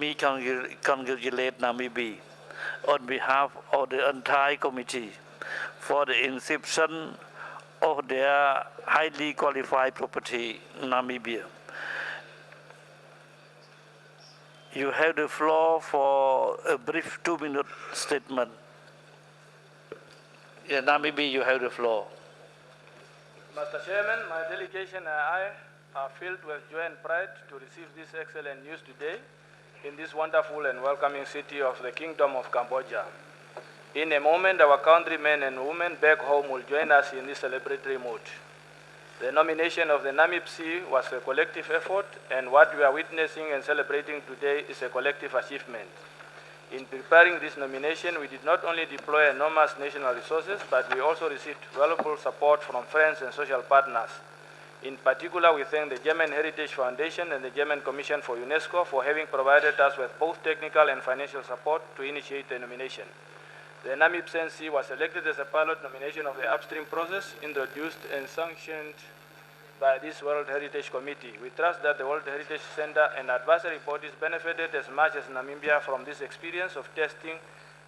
[SPEAKER 1] me congratulate Namibia on behalf of the entire committee for the inception of their highly qualified property in Namibia. You have the floor for a brief 2-minute statement. Yeah, Namibia, you have the floor.
[SPEAKER 18] Mr. Chairman, my delegation and I are filled with joy and pride to receive this excellent news today in this wonderful and welcoming city of the Kingdom of Cambodia. In a moment, our countrymen and women back home will join us in this celebratory mood. The nomination of the NAMIBC was a collective effort, and what we are witnessing and celebrating today is a collective achievement. In preparing this nomination, we did not only deploy enormous national resources, but we also received valuable support from friends and social partners. In particular, we thank the German Heritage Foundation and the German Commission for UNESCO for having provided us with both technical and financial support to initiate the nomination. The NAMIBC was selected as a pilot nomination of the upstream process introduced and sanctioned by this World Heritage Committee. We trust that the World Heritage Center and advisory bodies benefited as much as Namibia from this experience of testing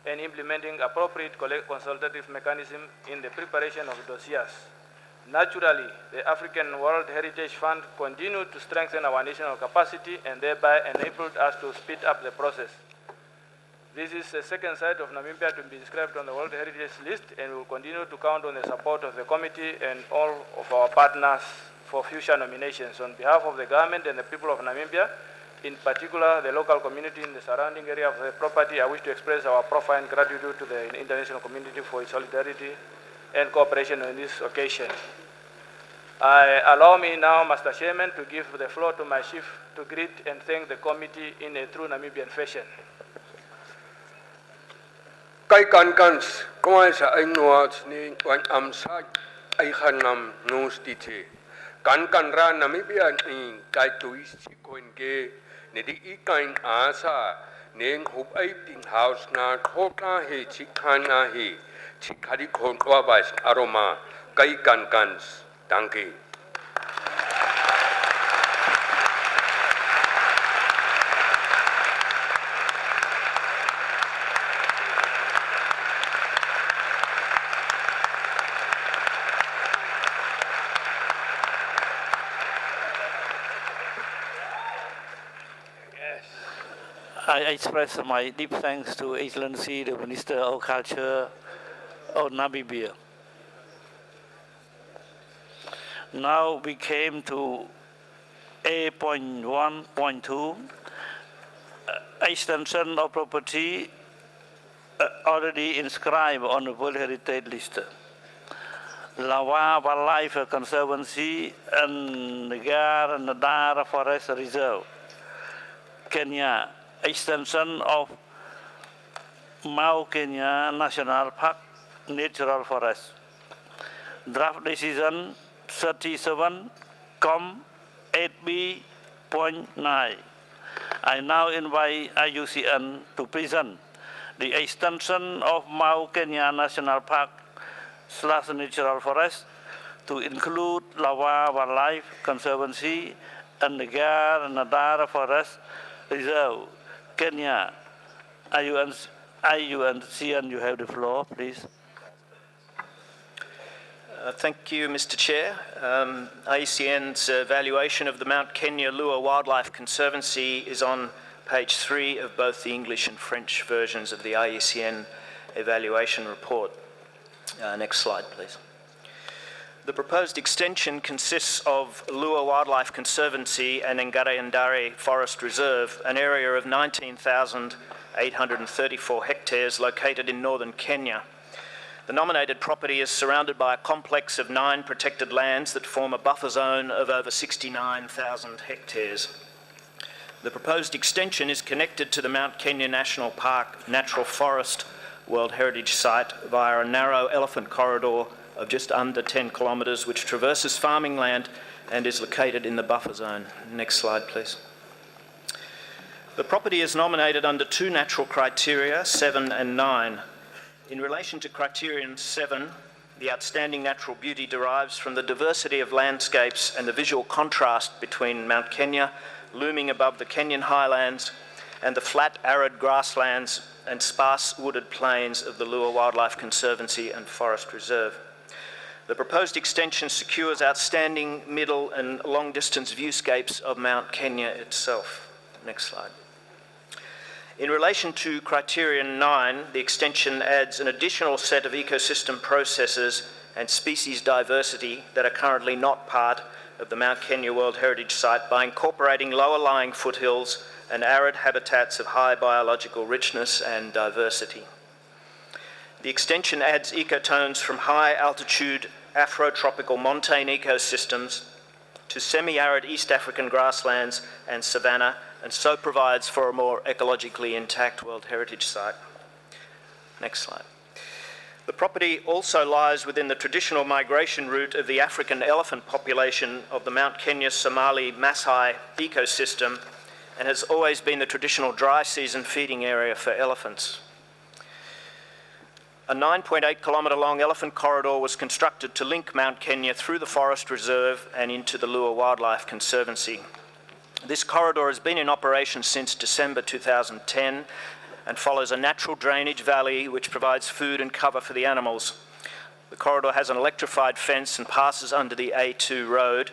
[SPEAKER 18] and implementing appropriate consultative mechanism in the preparation of dossiers. Naturally, the African World Heritage Fund continued to strengthen our national capacity and thereby enabled us to speed up the process. This is the second site of Namibia to be inscribed on the World Heritage List, and we will continue to count on the support of the committee and all of our partners for future nominations. On behalf of the government and the people of Namibia, in particular the local community in the surrounding area of the property, I wish to express our profound gratitude to the international community for its solidarity and cooperation on this occasion. Allow me now, Mr. Chairman, to give the floor to my chief to greet and thank the committee in a true Namibian fashion.
[SPEAKER 19] Kai kankans, kau sa ainuat ni wan amsa ai khanam nustite. Kan ra Namibia ni kai tuis koinge ne di ikain asa neng hup ai ting house na khota he chikhana he chikhari khotwa bas aroma kai kankans. Thank you.
[SPEAKER 1] I express my deep thanks to Excellency the Minister of Culture of Namibia. Now we came to A.1.2, extension of property already inscribed on the World Heritage List. Lawa Wildlife Conservancy and Nagar and Nadar Forest Reserve, Kenya, extension of Mau Kenya National Park Natural Forest. Draft decision 37,8B.9. I now invite IUCN to present the extension of Mau Kenya National Park / Natural Forest to include Lawa Wildlife Conservancy and Nagar and Nadar Forest Reserve, Kenya. IUCN, you have the floor, please.
[SPEAKER 20] Thank you, Mr. Chair. IUCN's evaluation of the Mount Kenya Lua Wildlife Conservancy is on page 3 of both the English and French versions of the IUCN evaluation report. Next slide, please. The proposed extension consists of Lua Wildlife Conservancy and Ngare Forest Reserve, an area of 19,834 hectares located in northern Kenya. The nominated property is surrounded by a complex of 9 protected lands that form a buffer zone of over 69,000 hectares. The proposed extension is connected to the Mount Kenya National Park Natural Forest World Heritage Site via a narrow elephant corridor of just under 10 kilometres, which traverses farming land and is located in the buffer zone. Next slide, please. The property is nominated under 2 natural criteria, 7 and 9. In relation to criterion 7, the outstanding natural beauty derives from the diversity of landscapes and the visual contrast between Mount Kenya looming above the Kenyan highlands and the flat arid grasslands and sparse wooded plains of the Lua Wildlife Conservancy and Forest Reserve. The proposed extension secures outstanding middle and long distance viewscapes of Mount Kenya itself. Next slide. In relation to criterion 9, the extension adds an additional set of ecosystem processes and species diversity that are currently not part of the Mount Kenya World Heritage Site by incorporating lower lying foothills and arid habitats of high biological richness and diversity. The extension adds ecotones from high altitude afrotropical montane ecosystems to semi-arid East African grasslands and savanna, and so provides for a more ecologically intact World Heritage Site. Next slide. The property also lies within the traditional migration route of the African elephant population of the Mount Kenya Somali Maasai ecosystem and has always been the traditional dry season feeding area for elephants. A 9.8 kilometre long elephant corridor was constructed to link Mount Kenya through the Forest Reserve and into the Lua Wildlife Conservancy. This corridor has been in operation since December 2010 and follows a natural drainage valley which provides food and cover for the animals. The corridor has an electrified fence and passes under the A2 road.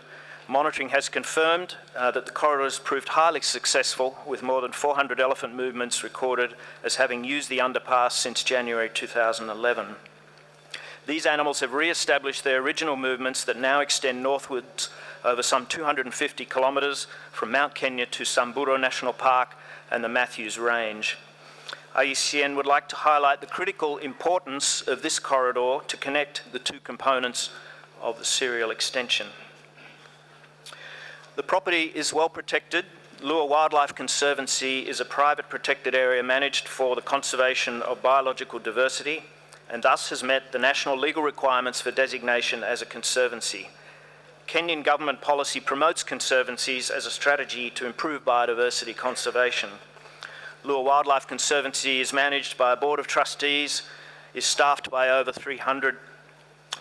[SPEAKER 20] Monitoring has confirmed that the corridor has proved highly successful, with more than 400 elephant movements recorded as having used the underpass since January 2011. These animals have re-established their original movements that now extend northwards over some 250 kilometres from Mount Kenya to Samburu National Park and the Matthews Range. IUCN would like to highlight the critical importance of this corridor to connect the two components of the serial extension. The property is well protected. Lua Wildlife Conservancy is a private protected area managed for the conservation of biological diversity and thus has met the national legal requirements for designation as a conservancy. Kenyan government policy promotes conservancies as a strategy to improve biodiversity conservation. Lua Wildlife Conservancy is managed by a board of trustees, is staffed by over 300.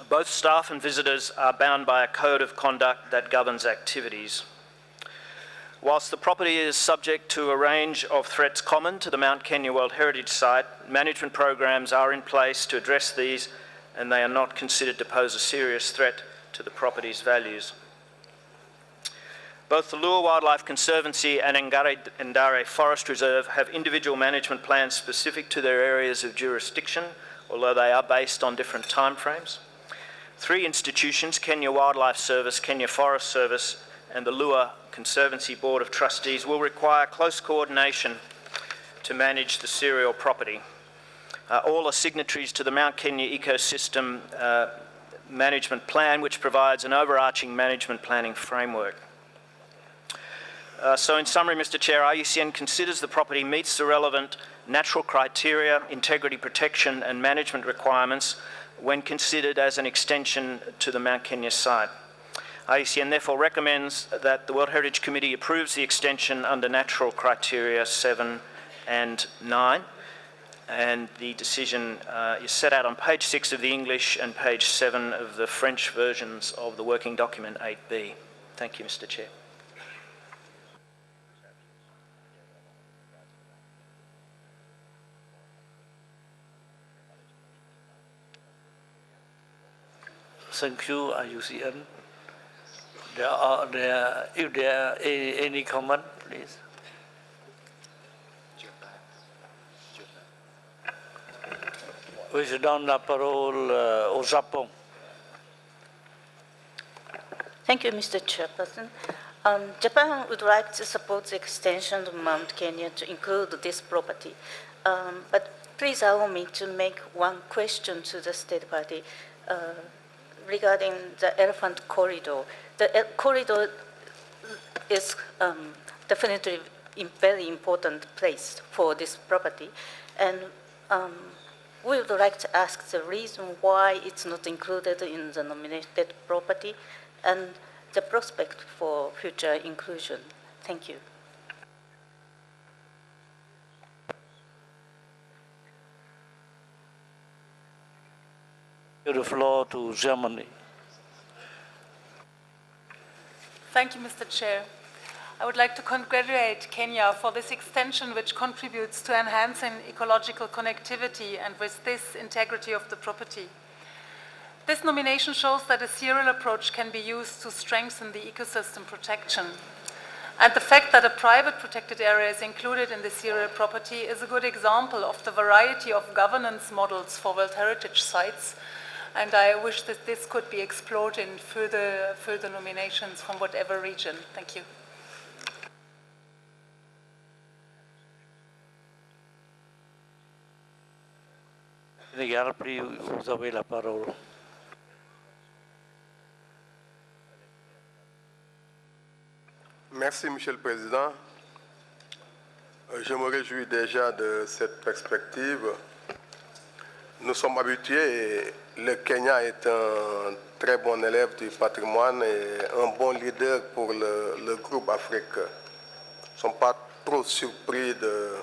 [SPEAKER 20] Both staff and visitors are bound by a code of conduct that governs activities. Whilst the property is subject to a range of threats common to the Mount Kenya World Heritage Site, management programs are in place to address these, and they are not considered to pose a serious threat to the property's values. Both the Lua Wildlife Conservancy and Ndare Forest Reserve have individual management plans specific to their areas of jurisdiction, although they are based on different timeframes. 3 institutions, Kenya Wildlife Service, Kenya Forest Service, and the Lua Conservancy Board of Trustees, will require close coordination to manage the serial property. All are signatories to the Mount Kenya Ecosystem Management Plan, which provides an overarching management planning framework. So in summary, Mr. Chair, IUCN considers the property meets the relevant natural criteria, integrity protection and management requirements when considered as an extension to the Mount Kenya site. IUCN therefore recommends that the World Heritage Committee approves the extension under natural criteria 7 and 9, and the decision is set out on page 6 of the English and page 7 of the French versions of the working document 8B. Thank you, Mr. Chair.
[SPEAKER 1] Thank you, IUCN. If there are any comment, please. Je donne la parole au Japon.
[SPEAKER 21] Thank you, Mr. Chairperson. Japan would like to support the extension of Mount Kenya to include this property. But please allow me to make one question to the State Party regarding the elephant corridor. The corridor is definitely a very important place for this property. And we would like to ask the reason why it's not included in the nominated property and the prospect for future inclusion. Thank you.
[SPEAKER 1] The floor to Germany.
[SPEAKER 14] Thank you, Mr. Chair. I would like to congratulate Kenya for this extension which contributes to enhancing ecological connectivity and with this integrity of the property. This nomination shows that a serial approach can be used to strengthen the ecosystem protection. And the fact that a private protected area is included in the serial property is a good example of the variety of governance models for World Heritage Sites. And I wish that this could be explored in further nominations from whatever region. Thank you.
[SPEAKER 1] Vous avez la parole.
[SPEAKER 9] Merci, Monsieur le Président. Je me réjouis déjà de cette perspective. Nous sommes habitués, et le Kenya est un très bon élève du patrimoine et un bon leader pour le groupe Afrique. Nous ne sommes pas trop surpris de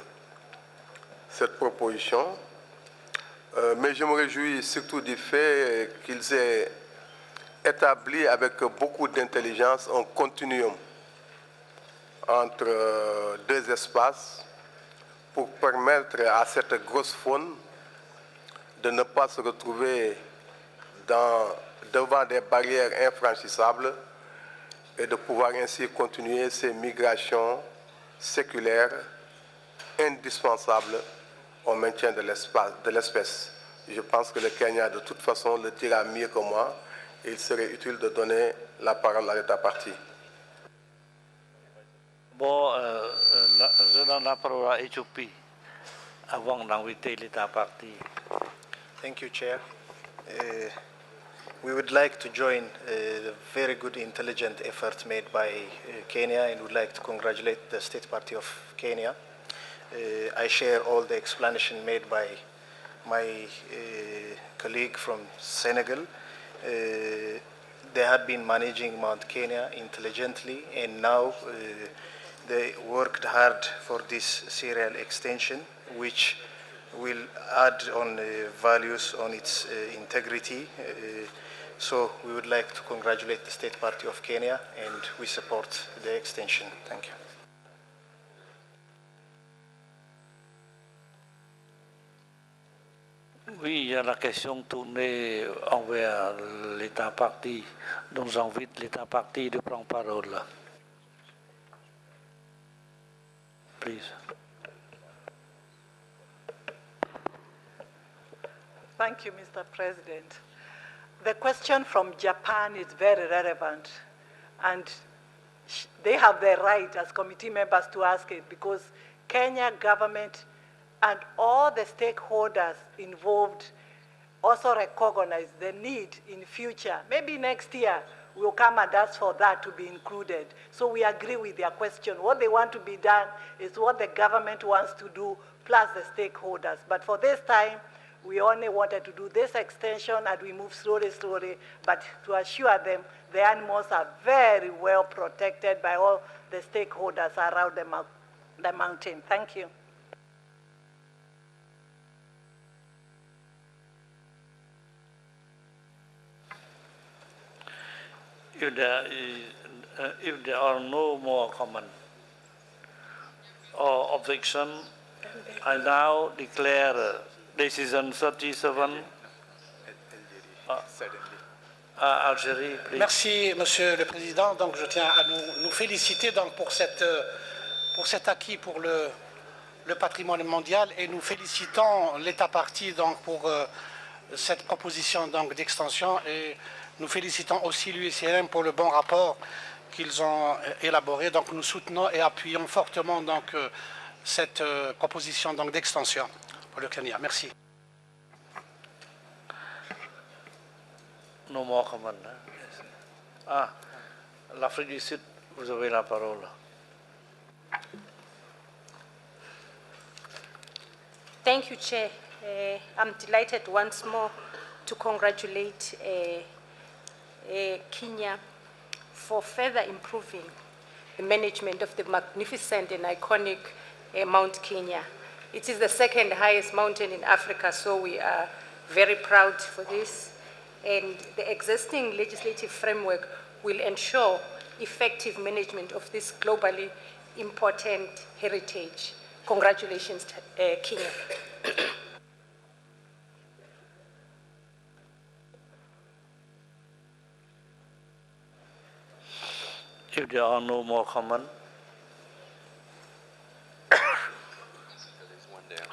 [SPEAKER 9] cette proposition, mais je me réjouis surtout du fait qu'ils aient établi avec beaucoup d'intelligence un continuum entre deux espaces pour permettre à cette grosse faune de ne pas se retrouver devant des barrières infranchissables et de pouvoir ainsi continuer ces migrations séculaires indispensables au maintien de l'espèce. Je pense que le Kenya, de toute façon, le dira mieux que moi et il serait utile de donner la parole à l'État partie.
[SPEAKER 1] Bon, je donne la parole à Éthiopie avant d'inviter l'État parti.
[SPEAKER 12] Thank you, Chair. We would like to join the very good, intelligent effort made by Kenya and would like to congratulate the State Party of Kenya. I share all the explanation made by my colleague from Senegal. They had been managing Mount Kenya intelligently, and now they worked hard for this serial extension, which will add on values on its integrity. So we would like to congratulate the State Party of Kenya, and we support the extension. Thank you.
[SPEAKER 1] Oui, il y a la question tournée envers l'État parti, donc j'invite l'État parti de prendre parole. Please.
[SPEAKER 2] Thank you, Mr. President. The question from Japan is very relevant, and they have the right as committee members to ask it because Kenya government and all the stakeholders involved also recognize the need in future. Maybe next year we'll come and ask for that to be included. So we agree with their question. What they want to be done is what the government wants to do plus the stakeholders. But for this time, we only wanted to do this extension and we move slowly, but to assure them the animals are very well protected by all the stakeholders around the mountain. Thank you.
[SPEAKER 1] If there are no more comment or objection, I now declare decision 37. Algérie, please.
[SPEAKER 22] Merci, Monsieur le Président. Donc, je tiens à nous féliciter donc, pour cet acquis pour le patrimoine mondial et nous félicitons l'État parti donc, pour cette proposition d'extension et nous félicitons aussi l'UICN pour le bon rapport qu'ils ont élaboré. Donc, nous soutenons et appuyons fortement donc, cette proposition d'extension pour le Kenya. Merci.
[SPEAKER 1] No more comment. Ah, l'Afrique du Sud, vous avez la parole.
[SPEAKER 10] Thank you, Chair. I'm delighted once more to congratulate Kenya for further improving the management of the magnificent and iconic Mount Kenya. It is the second highest mountain in Africa, so we are very proud for this. And the existing legislative framework will ensure effective management of this globally important heritage. Congratulations, Kenya.
[SPEAKER 1] If there are no more comments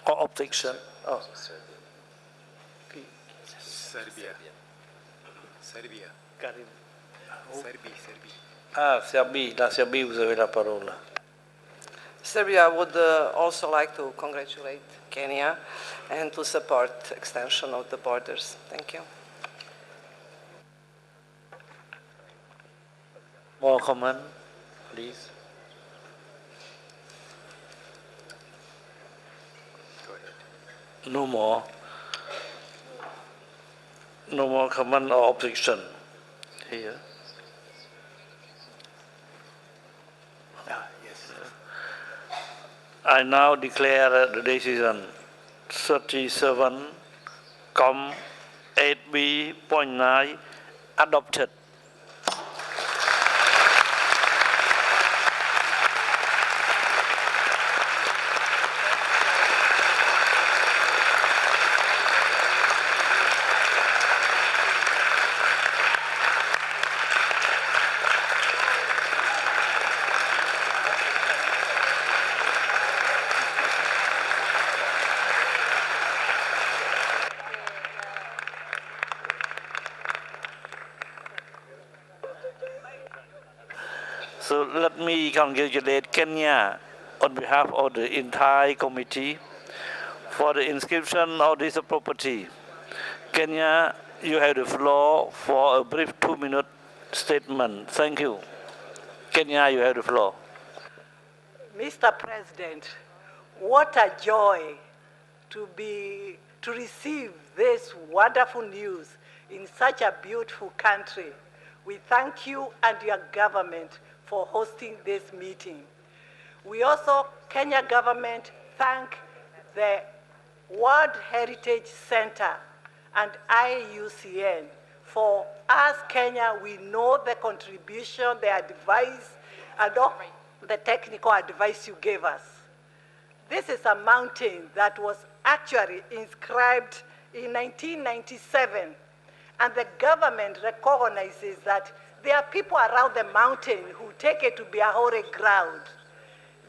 [SPEAKER 1] or objection,
[SPEAKER 3] Serbia. Serbia.
[SPEAKER 1] Karim.
[SPEAKER 3] Serbie.
[SPEAKER 1] Serbie, vous avez la parole.
[SPEAKER 6] Serbia would also like to congratulate Kenya and to support extension of the borders. Thank you.
[SPEAKER 1] More comment, please. No more. No more comment or objection here. I now declare the decision 37,8B.9 adopted. So let me congratulate Kenya on behalf of the entire committee for the inscription of this property. Kenya, you have the floor for a brief 2-minute statement. Thank you. Kenya, you have the floor.
[SPEAKER 2] Mr. President, what a joy to receive this wonderful news in such a beautiful country. We thank you and your government for hosting this meeting. We also, Kenya government, thank the World Heritage Center and IUCN. For us, Kenya, we know the contribution, the advice, and all the technical advice you gave us. This is a mountain that was actually inscribed in 1997, and the government recognizes that there are people around the mountain who take it to be a holy ground.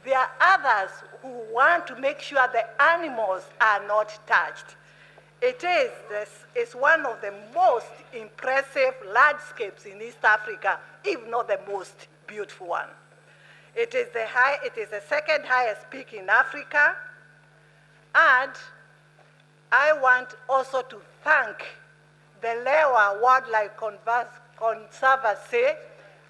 [SPEAKER 2] There are others who want to make sure the animals are not touched. It's one of the most impressive landscapes in East Africa, if not the most beautiful one. It is the second highest peak in Africa, and I want also to thank the Lewa Wildlife Conservancy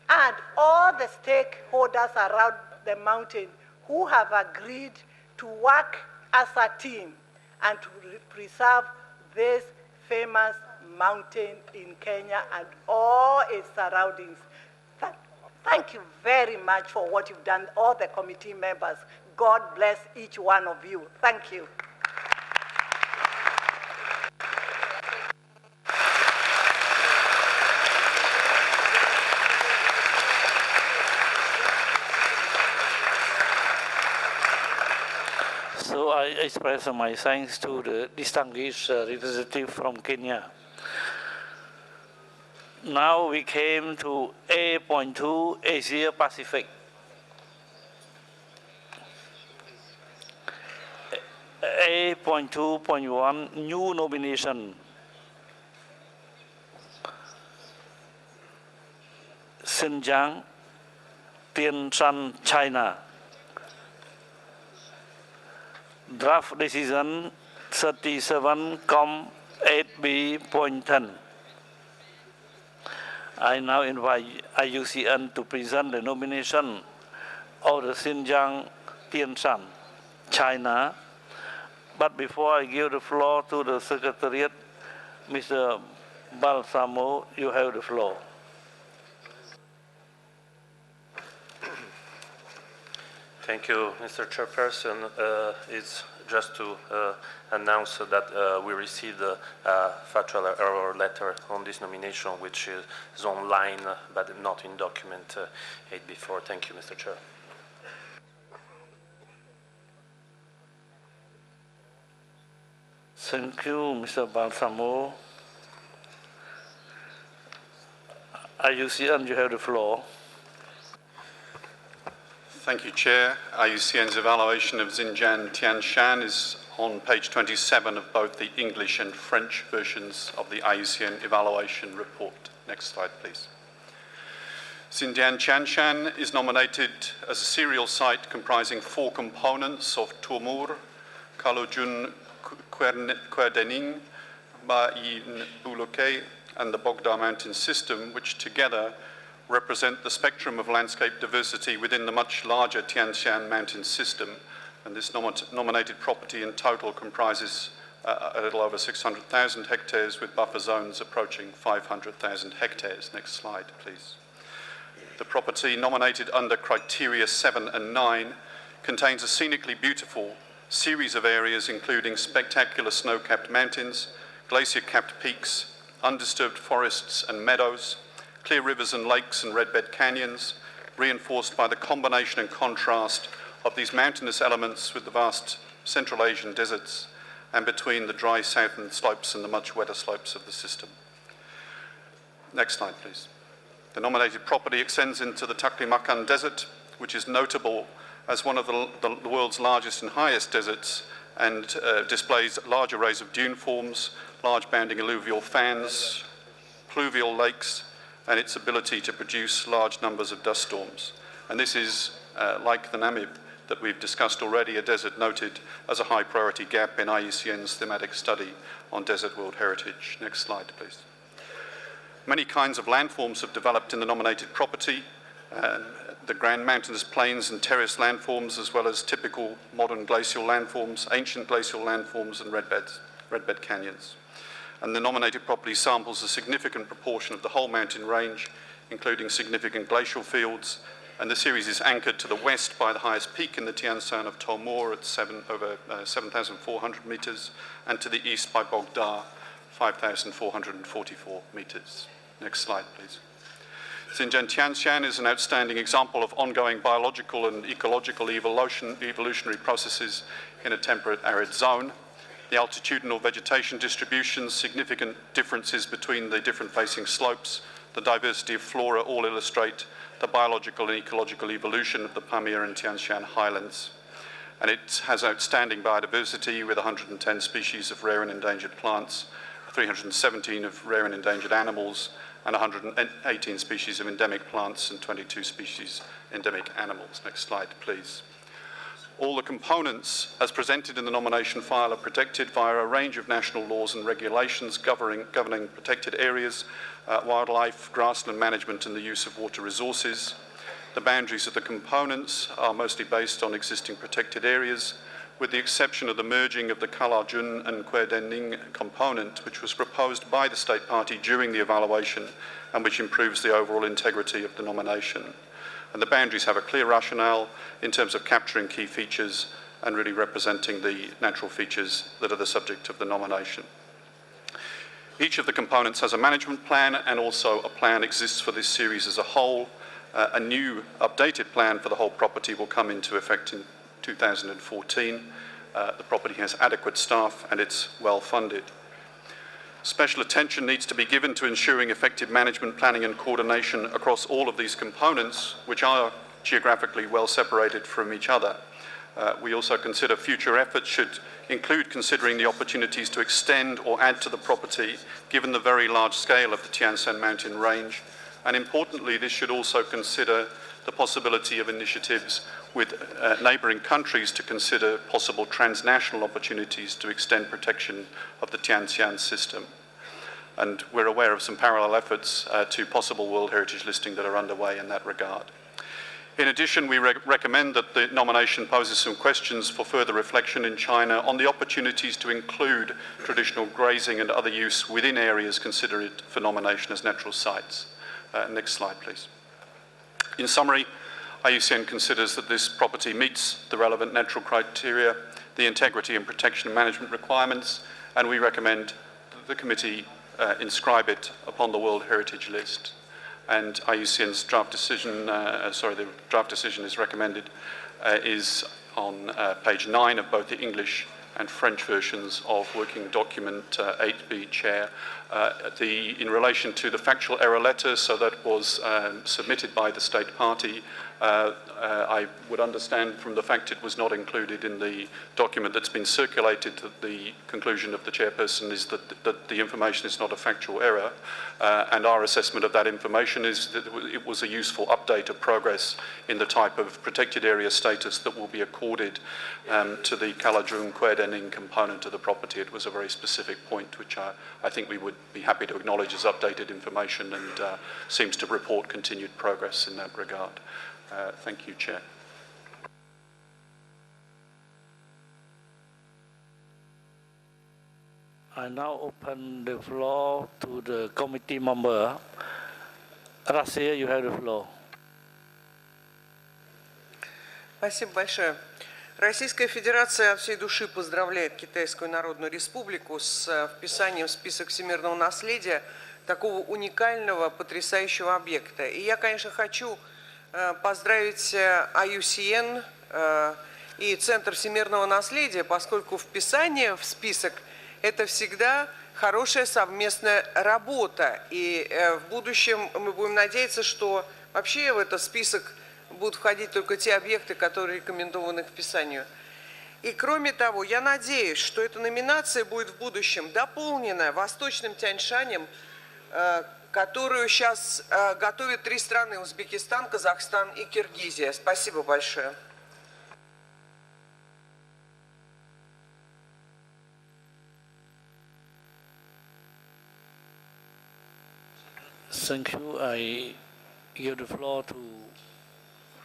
[SPEAKER 2] and all the stakeholders around the mountain who have agreed to work as a team and to preserve this famous mountain in Kenya and all its surroundings. Thank you very much for what you've done, all the committee members. God bless each one of you. Thank you.
[SPEAKER 1] So I express my thanks to the distinguished representative from Kenya. Now we came to A.2 Asia Pacific. A.2.1 new nomination. Xinjiang, Tianshan, China. Draft decision 37,8B.10. I now invite IUCN to present the nomination of the Xinjiang, Tianshan, China. But before I give the floor to the Secretariat, Mr. Balsamo, you have the floor.
[SPEAKER 5] Thank you, Mr. Chairperson. It's
[SPEAKER 4] just to announce that we received a factual error letter on this nomination, which is online but not in document 8 before. Thank you, Mr. Chair.
[SPEAKER 1] Thank you, Mr. Balsamo. IUCN, you have the floor.
[SPEAKER 7] Thank you, Chair. IUCN's evaluation of Xinjiang Tianshan is on page 27 of both the English and French versions of the IUCN evaluation report. Next slide, please. Xinjiang Tianshan is nominated as a serial site comprising 4 components of Tumur, Kalojun Kwerdening, Ba-Yin Buluke, and the Bogda Mountain System, which together represent the spectrum of landscape diversity within the much larger Tianshan Mountain System. And this nominated property in total comprises a little over 600,000 hectares, with buffer zones approaching 500,000 hectares. Next slide, please. The property nominated under criteria 7 and 9 contains a scenically beautiful series of areas including spectacular snow-capped mountains, glacier-capped peaks, undisturbed forests and meadows, clear rivers and lakes and red-bed canyons, reinforced by the combination and contrast of these mountainous elements with the vast Central Asian deserts and between the dry southern slopes and the much wetter slopes of the system. Next slide, please. The nominated property extends into the Taklimakan Desert, which is notable as one of the world's largest and highest deserts, and displays large arrays of dune forms, large bounding alluvial fans, pluvial lakes, and its ability to produce large numbers of dust storms. And this is, like the Namib that we've discussed already, a desert noted as a high priority gap in IUCN's thematic study on desert world heritage. Next slide, please. Many kinds of landforms have developed in the nominated property, the grand mountainous plains and terrace landforms, as well as typical modern glacial landforms, ancient glacial landforms, and redbed canyons. And the nominated property samples a significant proportion of the whole mountain range, including significant glacial fields, and the series is anchored to the west by the highest peak in the Tian Shan of Tomor at over 7,400 meters, and to the east by Bogda, 5,444 meters. Next slide, please. Xinjiang Tianshan is an outstanding example of ongoing biological and ecological evolutionary processes in a temperate arid zone. The altitudinal vegetation distributions, significant differences between the different facing slopes, the diversity of flora all illustrate the biological and ecological evolution of the Pamir and Tianshan highlands. And it has outstanding biodiversity with 110 species of rare and endangered plants, 317 of rare and endangered animals, and 118 species of endemic plants and 22 species endemic animals. Next slide, please. All the components, as presented in the nomination file, are protected via a range of national laws and regulations governing protected areas, wildlife, grassland management, and the use of water resources. The boundaries of the components are mostly based on existing protected areas, with the exception of the merging of the Kalajun and Kwerdening component, which was proposed by the state party during the evaluation and which improves the overall integrity of the nomination. And the boundaries have a clear rationale in terms of capturing key features and really representing the natural features that are the subject of the nomination. Each of the components has a management plan, and also a plan exists for this series as a whole. A new updated plan for the whole property will come into effect in 2014. The property has adequate staff and it's well funded. Special attention needs to be given to ensuring effective management, planning and coordination across all of these components, which are geographically well separated from each other. We also consider future efforts should include considering the opportunities to extend or add to the property, given the very large scale of the Tian Shan mountain range. And importantly, this should also consider the possibility of initiatives with neighbouring countries to consider possible transnational opportunities to extend protection of the Tian Shan system. And we're aware of some parallel efforts to possible World Heritage listing that are underway in that regard. In addition, we recommend that the nomination poses some questions for further reflection in China on the opportunities to include traditional grazing and other use within areas considered for nomination as natural sites. Next slide, please. In summary, IUCN considers that this property meets the relevant natural criteria the integrity and protection and management requirements, and we recommend that the committee inscribe it upon the World Heritage List. And IUCN's draft decision, the draft decision is recommended, is on page 9 of both the English and French versions of Working Document 8B, Chair. In relation to the factual error letter, so that was submitted by the State Party, I would understand from the fact it was not included in the document that's been circulated that the conclusion of the chairperson is that the information is not a factual error, and our assessment of that information is that it was a useful update of progress in the type of protected area status that will be accorded to the Kalajung Kwedening component of the property. It was a very specific point which I think we would be happy to acknowledge as updated information, and seems to report continued progress in that regard. Thank you, Chair.
[SPEAKER 1] I now open the floor to the committee member. Russia, you have the floor.
[SPEAKER 6] Спасибо большое. Российская Федерация от всей души поздравляет Китайскую Народную Республику с вписанием в список всемирного наследия такого уникального, потрясающего объекта. И я, конечно, хочу поздравить IUCN и Центр всемирного наследия, поскольку вписание в список – это всегда хорошая совместная работа. И в будущем мы будем надеяться, что вообще в этот список будут входить только те объекты, которые рекомендованы к вписанию. И кроме того, я надеюсь, что эта номинация будет в будущем дополнена Восточным Тяньшанем, которую сейчас готовят 3 страны – Узбекистан, Казахстан и Киргизия. Спасибо большое.
[SPEAKER 1] Thank you. I give the floor to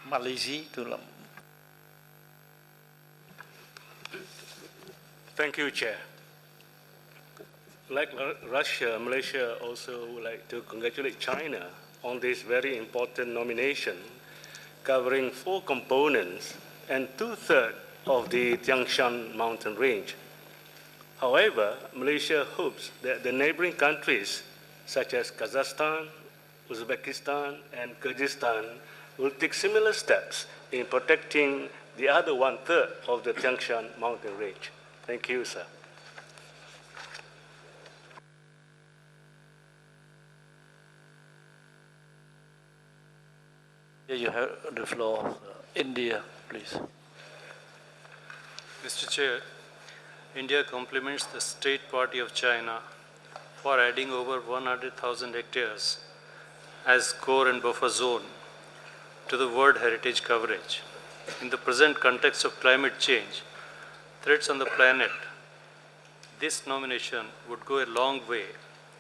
[SPEAKER 1] Malaysia.
[SPEAKER 5] Thank you, Chair. Like Russia, Malaysia also would like to congratulate China on this very important nomination, covering 4 components and 2/3 of the Tian Shan mountain range. However, Malaysia hopes that the neighboring countries, such as Kazakhstan, Uzbekistan, and Kyrgyzstan, will take similar steps in protecting the other 1/3 of the Tian Shan mountain range. Thank you, sir.
[SPEAKER 1] You have the floor. India, please.
[SPEAKER 8] Mr. Chair, India compliments the State Party of China for adding over 100,000 hectares as core and buffer zone to the World Heritage coverage. In the present context of climate change, threats on the planet, this nomination would go a long way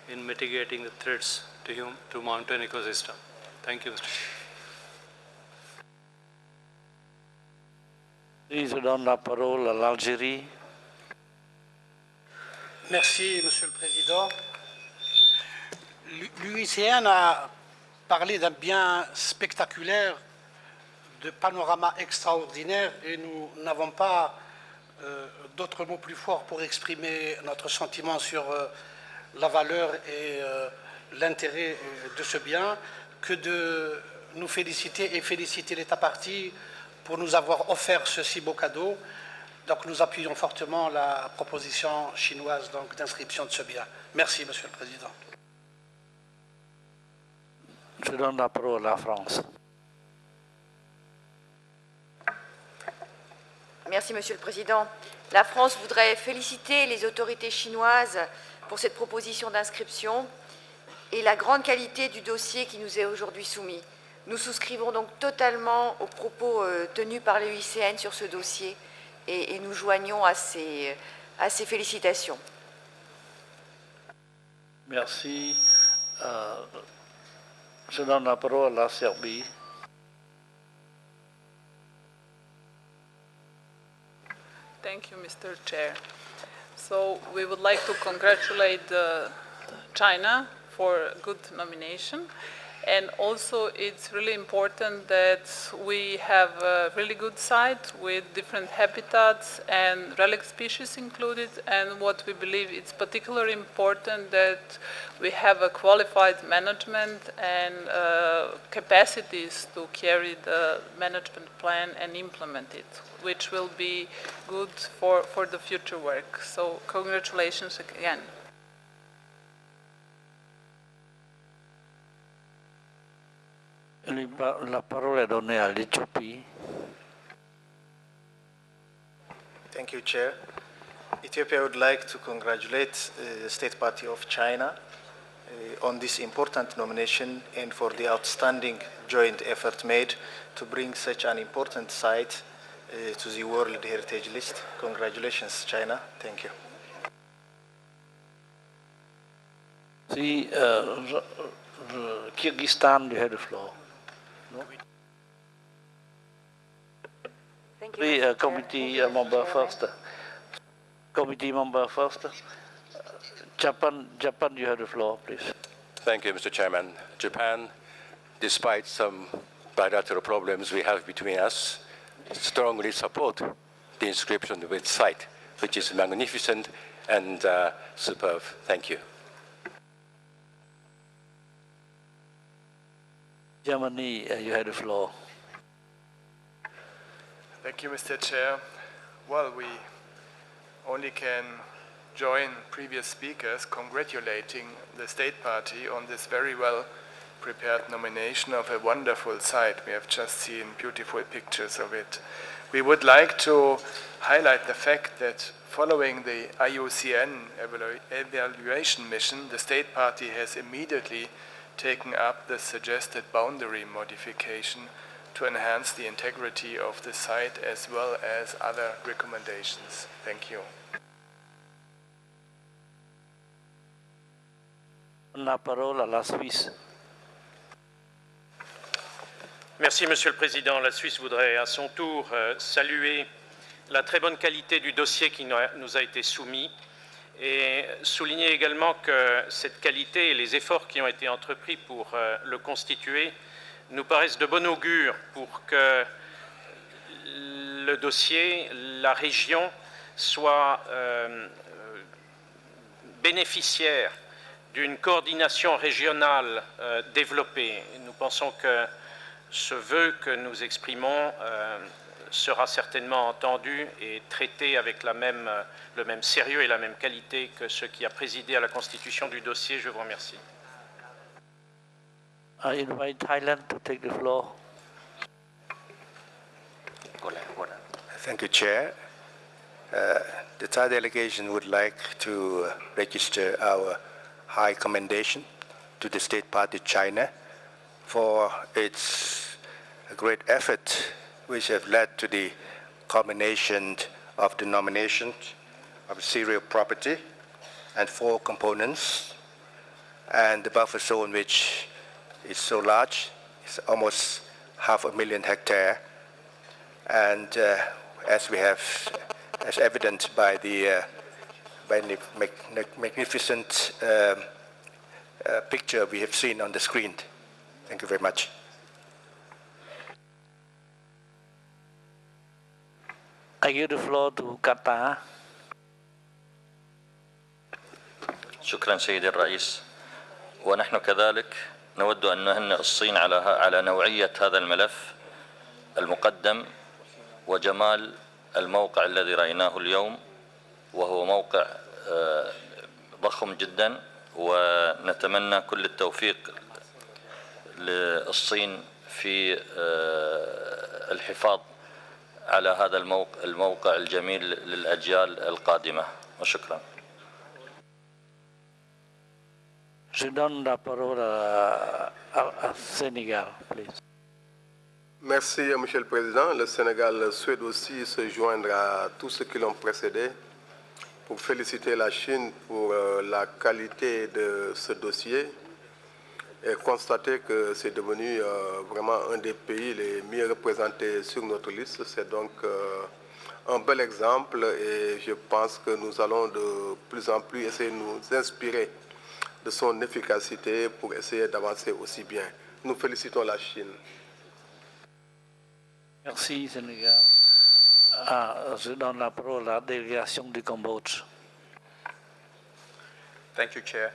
[SPEAKER 8] in mitigating the threats to mountain ecosystem. Thank you, Mr. Chair.
[SPEAKER 1] Please donne la parole à l'Algérie.
[SPEAKER 22] Merci, Monsieur le Président. L'UICN a parlé d'un bien spectaculaire, de panorama extraordinaire, et nous n'avons pas d'autres mots plus forts pour exprimer notre sentiment sur la valeur et l'intérêt de ce bien que de nous féliciter et féliciter l'État partie pour nous avoir offert ce si beau cadeau. Donc nous appuyons fortement la proposition chinoise d'inscription de ce bien. Merci, Monsieur le Président.
[SPEAKER 1] Je donne la parole à la France.
[SPEAKER 15] Merci, Monsieur le Président. La France voudrait féliciter les autorités chinoises pour cette proposition d'inscription et la grande qualité du dossier qui nous est aujourd'hui soumis. Nous souscrivons donc totalement aux propos tenus par l'UICN sur ce dossier et nous joignons à ces félicitations.
[SPEAKER 1] Merci. Je donne la parole à la Serbie.
[SPEAKER 14] Thank you, Mr. Chair. So we would like to congratulate China for a good nomination. And also, it's really important that we have a really good site with different habitats and relic species included. And what we believe it's particularly important that we have a qualified management and capacities to carry the management plan and implement it, which will be good for the future work. So congratulations again.
[SPEAKER 1] La parola è donnée à l'Éthiopie.
[SPEAKER 12] Thank you, Chair. Ethiopia would like to congratulate the State Party of China on this important nomination and for the outstanding joint effort made to bring such an important site to the World Heritage List. Congratulations, China. Thank you.
[SPEAKER 1] See, Kyrgyzstan, you have the floor. No?
[SPEAKER 15] Thank you.
[SPEAKER 1] The committee member first. Committee member first. Japan, you have the floor, please.
[SPEAKER 11] Thank you, Mr. Chairman. Japan, despite some bilateral problems we have between us, strongly support the inscription with site, which is magnificent and superb. Thank you.
[SPEAKER 1] Germany, you have the floor.
[SPEAKER 13] Thank you, Mr. Chair. Well, we only can join previous speakers congratulating the State Party on this very well prepared nomination of a wonderful site. We have just seen beautiful pictures of it. We would like to highlight the fact that following the IUCN evaluation mission, the State Party has immediately taken up the suggested boundary modification to enhance the integrity of the site as well as other recommendations. Thank you.
[SPEAKER 1] La parole à la Suisse.
[SPEAKER 4] Merci, Monsieur le Président. La Suisse voudrait à son tour saluer la très bonne qualité du dossier qui nous a été soumis et souligner également que cette qualité et les efforts qui ont été entrepris pour le constituer nous paraissent de bon augure pour que le dossier, la région, soit bénéficiaire d'une coordination régionale développée. Nous pensons que ce vœu que nous exprimons sera certainement entendu et traité avec le même sérieux et la même qualité que ce qui a présidé à la constitution du dossier. Je vous remercie.
[SPEAKER 1] I invite Thailand to take the floor.
[SPEAKER 23] Thank you, Chair. The Thai delegation would like to register our high commendation to the State Party China for its great effort which have led to the culmination of the nomination of serial property and 4 components, and the buffer zone, which is so large, it's almost 500,000 hectares, and as evident by the magnificent picture we have seen on the screen. Thank you very much.
[SPEAKER 1] I give the floor to Qatar.
[SPEAKER 24] شكرا سيدي الرئيس. ونحن كذلك نود أن نهنئ الصين على نوعية هذا الملف المقدم وجمال الموقع الذي رأيناه اليوم، وهو موقع ضخم جدا، ونتمنى كل التوفيق للصين في الحفاظ على هذا الموقع الجميل للأجيال القادمة، وشكرا.
[SPEAKER 1] Je donne la parole à Sénégal, please.
[SPEAKER 9] Merci, Monsieur le Président. Le Sénégal souhaite aussi se joindre à tous ceux qui l'ont précédé pour féliciter la Chine pour la qualité de ce dossier et constater que c'est devenu vraiment un des pays les mieux représentés sur notre liste. C'est donc un bel exemple et je pense que nous allons de plus en plus essayer de nous inspirer de son efficacité pour essayer d'avancer aussi bien. Nous félicitons la Chine.
[SPEAKER 1] Merci Sénégal. Je donne la parole à la délégation du Cambodge.
[SPEAKER 3] Thank you, Chair.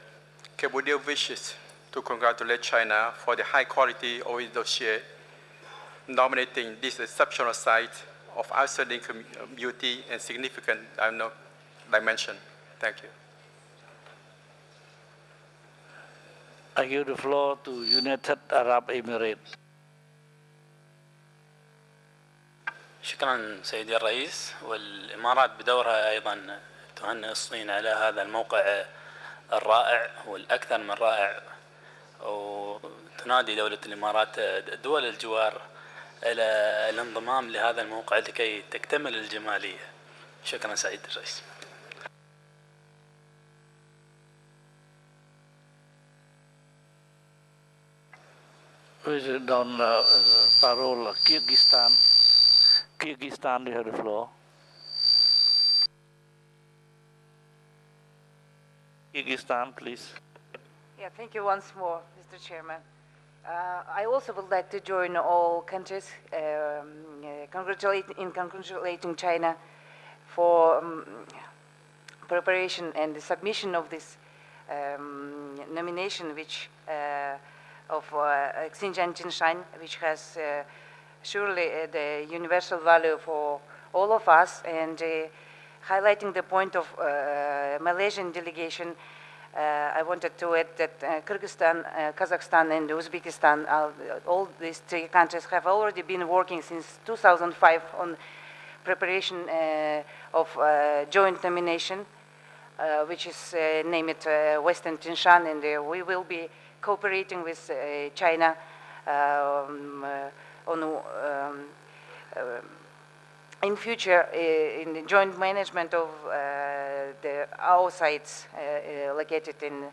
[SPEAKER 3] Cambodia wishes to congratulate China for the high quality of its dossier, nominating this exceptional site of outstanding beauty and significant dimension. Thank you.
[SPEAKER 1] I give the floor to United Arab Emirates.
[SPEAKER 16] شكرا سيدي الرئيس. والإمارات بدورها أيضا تهنئ الصين على هذا الموقع الرائع والأكثر من رائع، وتنادي دولة الإمارات دول الجوار إلى الانضمام لهذا الموقع لكي تكتمل الجمالية. شكرا سيدي الرئيس.
[SPEAKER 1] We don parole Kyrgyzstan. Kyrgyzstan, you have the floor. Kyrgyzstan, please.
[SPEAKER 17] Yeah, thank you once more, Mr. Chairman. I also would like to join all countries congratulating China for preparation and the submission of this nomination, which of Xinjiang Jinshan, which has surely the universal value for all of us, and highlighting the point of Malaysian delegation. I wanted to add that Kyrgyzstan, Kazakhstan, and Uzbekistan, all these three countries have already been working since 2005 on preparation of joint nomination, which is named Western Tingshan, and we will be cooperating with China in future in the joint management of our sites located in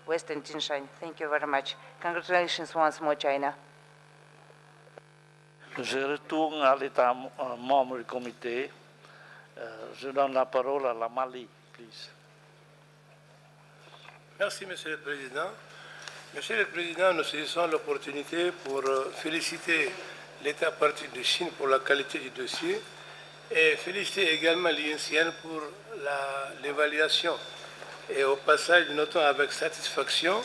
[SPEAKER 17] Western Tingshan. Thank you very much. Congratulations once more, China.
[SPEAKER 1] Je retourne à l'État membre du comité. Je donne la parole à la Mali, please.
[SPEAKER 18] Merci, Monsieur le Président. Monsieur le Président, nous saisissons l'opportunité pour féliciter l'État parti de Chine pour la qualité du dossier et féliciter également l'INCN pour l'évaluation. Et au passage, nous notons avec satisfaction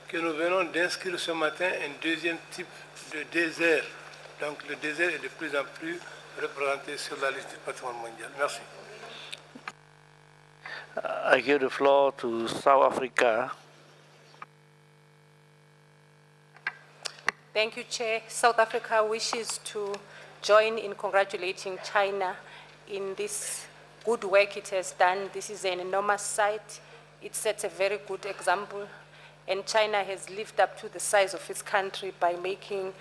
[SPEAKER 18] que nous venons d'inscrire ce matin un deuxième type de désert. Donc le désert est de plus en plus représenté sur la liste du patrimoine mondial. Merci.
[SPEAKER 1] I give the floor to South Africa.
[SPEAKER 10] Thank you, Chair. South Africa wishes to join in congratulating China in this good work it has done. This is an enormous site. It sets a very good example, and China has lived up to the size of its country by making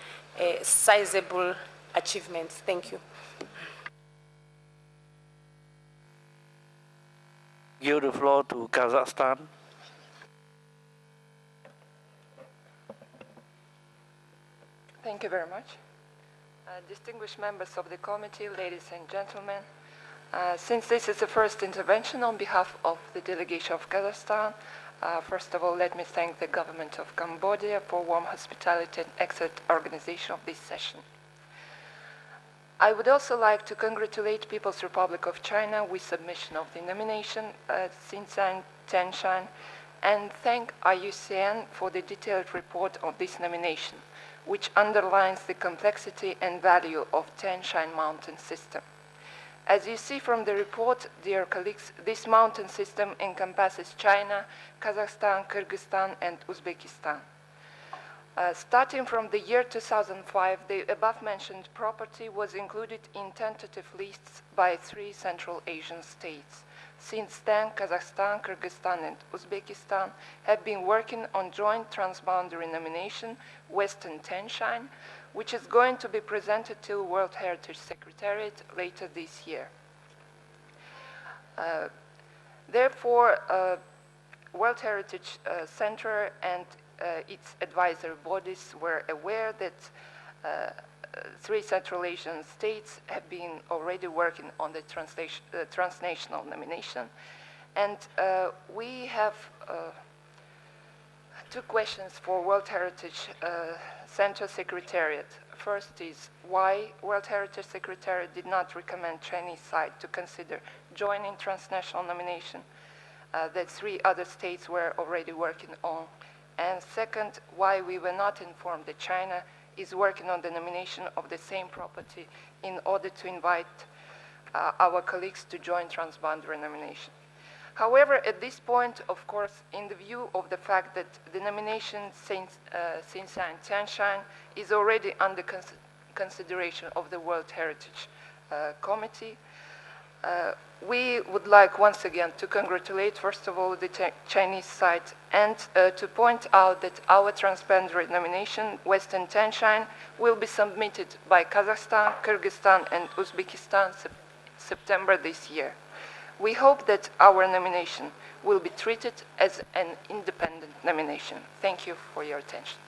[SPEAKER 10] sizable achievements. Thank you.
[SPEAKER 1] Give the floor to Kazakhstan.
[SPEAKER 19] Thank you very much. Distinguished members of the committee, ladies and gentlemen, since this is the first intervention on behalf of the delegation of Kazakhstan, first of all, let me thank the government of Cambodia for warm hospitality and excellent organization of this session. I would also like to congratulate People's Republic of China with submission of the nomination, Xinjiang Tianshan, and thank IUCN for the detailed report on this nomination, which underlines the complexity and value of Tianshan mountain system. As you see from the report, dear colleagues, this mountain system encompasses China, Kazakhstan, Kyrgyzstan, and Uzbekistan. Starting from the year 2005, the above-mentioned property was included in tentative lists by 3 Central Asian states. Since then, Kazakhstan, Kyrgyzstan, and Uzbekistan have been working on joint transboundary nomination, Western Tingshan, which is going to be presented to World Heritage Secretariat later this year. Therefore, World Heritage Center and its advisory bodies were aware that 3 Central Asian states have been already working on the transnational nomination, And we have 2 questions for World Heritage Center Secretariat. First is why World Heritage Secretariat did not recommend Chinese side to consider joining transnational nomination that 3 other states were already working on. And second, why we were not informed that China is working on the nomination of the same property in order to invite our colleagues to join transboundary nomination. However, at this point, of course, in the view of the fact that the nomination Xinjiang Tianshan is already under consideration of the World Heritage Committee, we would like once again to congratulate, first of all, the Chinese side and to point out that our transboundary nomination, Western Tianshan, will be submitted by Kazakhstan, Kyrgyzstan, and Uzbekistan September this year. We hope that our nomination will be treated as an independent nomination. Thank you for your attention.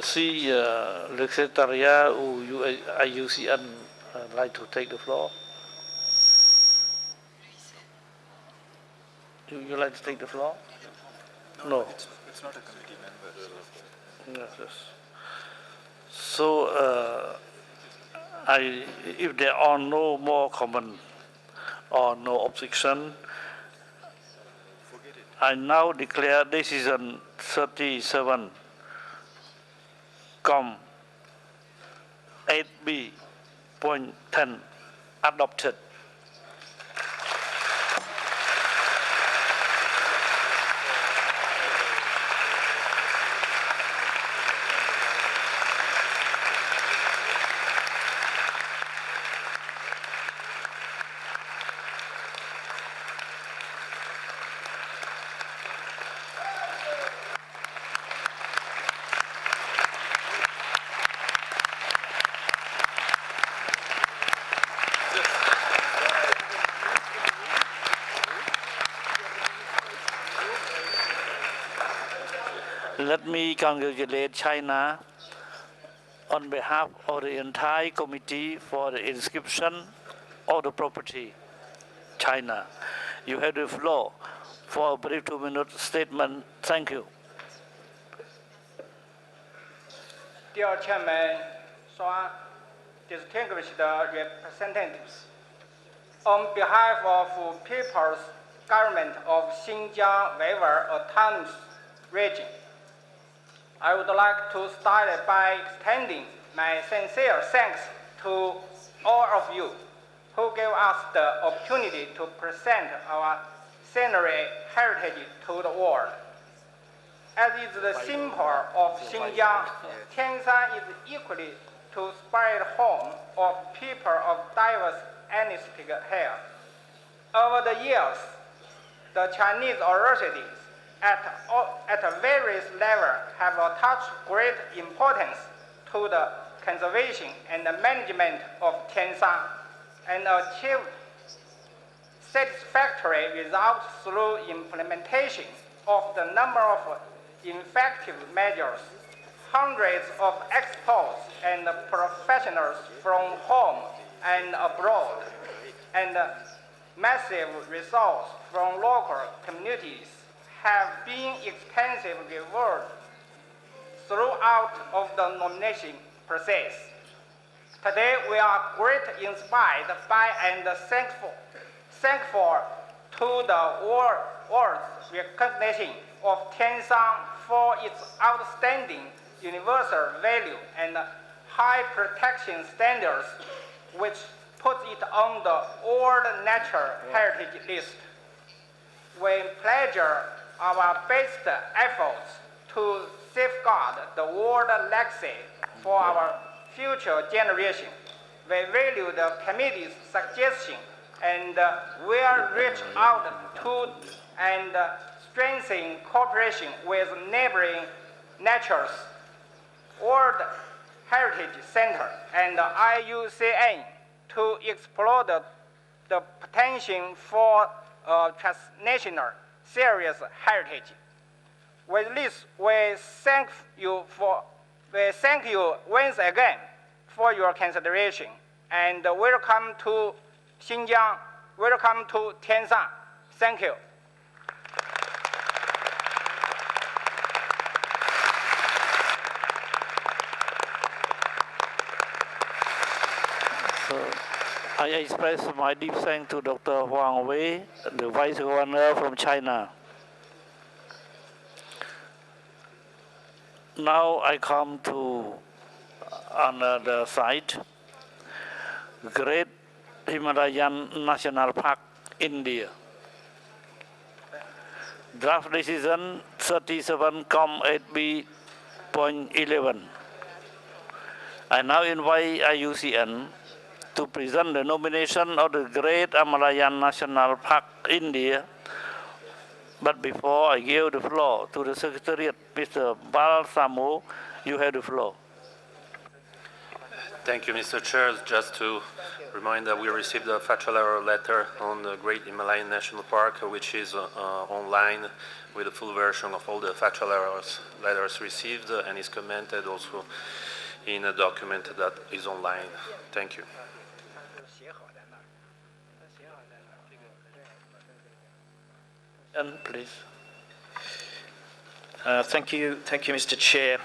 [SPEAKER 1] See, the Secretariat or IUCN like to take the floor. You like to take the floor? No.
[SPEAKER 2] It's not a committee member.
[SPEAKER 1] Yes, yes. So, if there are no more comment or no objection, I now declare decision 37 com 8B.10 adopted. Let me congratulate China on behalf of the entire committee for the inscription of the property. China, you have the floor for a brief 2-minute statement. Thank you.
[SPEAKER 7] Dear Chairman Swan, distinguished representatives, on behalf of People's Government of Xinjiang Uyghur Autonomous Region, I would like to start by extending my sincere thanks to all of you who gave us the opportunity to present our scenery heritage to the world. As is the symbol of Xinjiang, Tianshan is equally to spread home of people of diverse ethnic here. Over the years, the Chinese authorities at various levels have attached great importance to the conservation and the management of Tianshan and achieved satisfactory results through implementation of the number of effective measures. Hundreds of experts and professionals from home and abroad, and massive resources from local communities have been extensively worked throughout of the nomination process. Today, we are greatly inspired by and thankful to the world's recognition of Tianshan for its outstanding universal value and high protection standards, which puts it on the World Natural Heritage List. We pledge our best efforts to safeguard the world legacy for our future generation. We value the committee's suggestion and will reach out to and strengthen cooperation with neighboring natures, World Heritage Center, and IUCN to explore the potential for transnational serious heritage. With this, we thank you once again for your consideration and welcome to Xinjiang, welcome to Tianshan. Thank you.
[SPEAKER 1] So I express my deep thanks to Dr. Huang Wei, the Vice Governor from China. Now I come to another site, Great Himalayan National Park, India. Draft decision 37-8B.11. I now invite IUCN to present the nomination of the Great Himalayan National Park, India. But before I give the floor to the Secretariat, Mr. Balsamo, you have the floor.
[SPEAKER 4] Thank you, Mr. Chair. Just to remind that we received a factual error letter on the Great Himalayan National Park, which is online with a full version of all the factual letters received and is commented also in a document that is online. Thank you.
[SPEAKER 1] And please.
[SPEAKER 5] Thank you, Mr. Chair.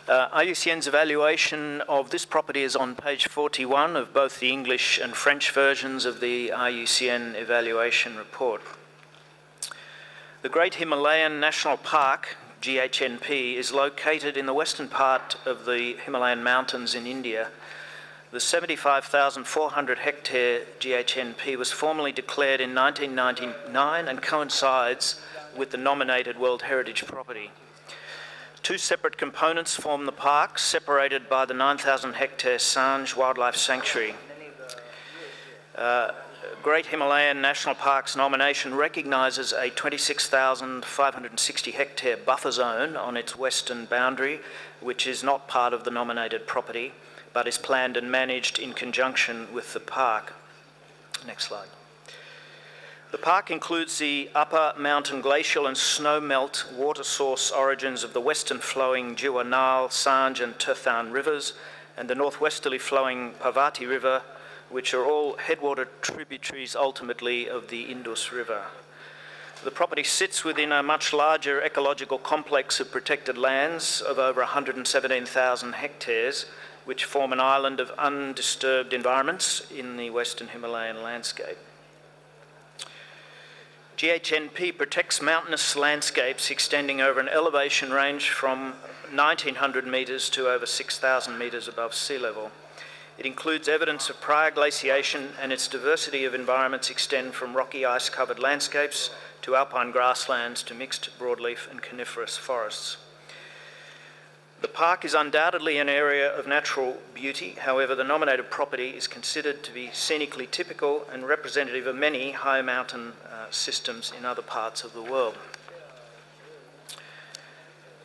[SPEAKER 5] IUCN's evaluation of this property is on page 41 of both the English and French versions of the IUCN evaluation report. The Great Himalayan National Park, GHNP, is located in the western part of the Himalayan mountains in India. The 75,400 hectare GHNP was formally declared in 1999 and coincides with the nominated World Heritage Property. Two separate components form the park, separated by the 9,000 hectare Sanj Wildlife Sanctuary. Great Himalayan National Park's nomination recognises a 26,560 hectare buffer zone on its western boundary, which is not part of the nominated property, but is planned and managed in conjunction with the park. Next slide. The park includes the upper mountain glacial and snowmelt water source origins of the western flowing Jiwa Nal, Sanj and Turthan rivers and the northwesterly flowing Parvati River, which are all headwater tributaries ultimately of the Indus River. The property sits within a much larger ecological complex of protected lands of over 117,000 hectares, which form an island of undisturbed environments in the western Himalayan landscape. GHNP protects mountainous landscapes extending over an elevation range from 1,900 metres to over 6,000 metres above sea level. It includes evidence of prior glaciation, and its diversity of environments extend from rocky ice-covered landscapes to alpine grasslands to mixed broadleaf and coniferous forests. The park is undoubtedly an area of natural beauty. However, the nominated property is considered to be scenically typical and representative of many high mountain systems in other parts of the world.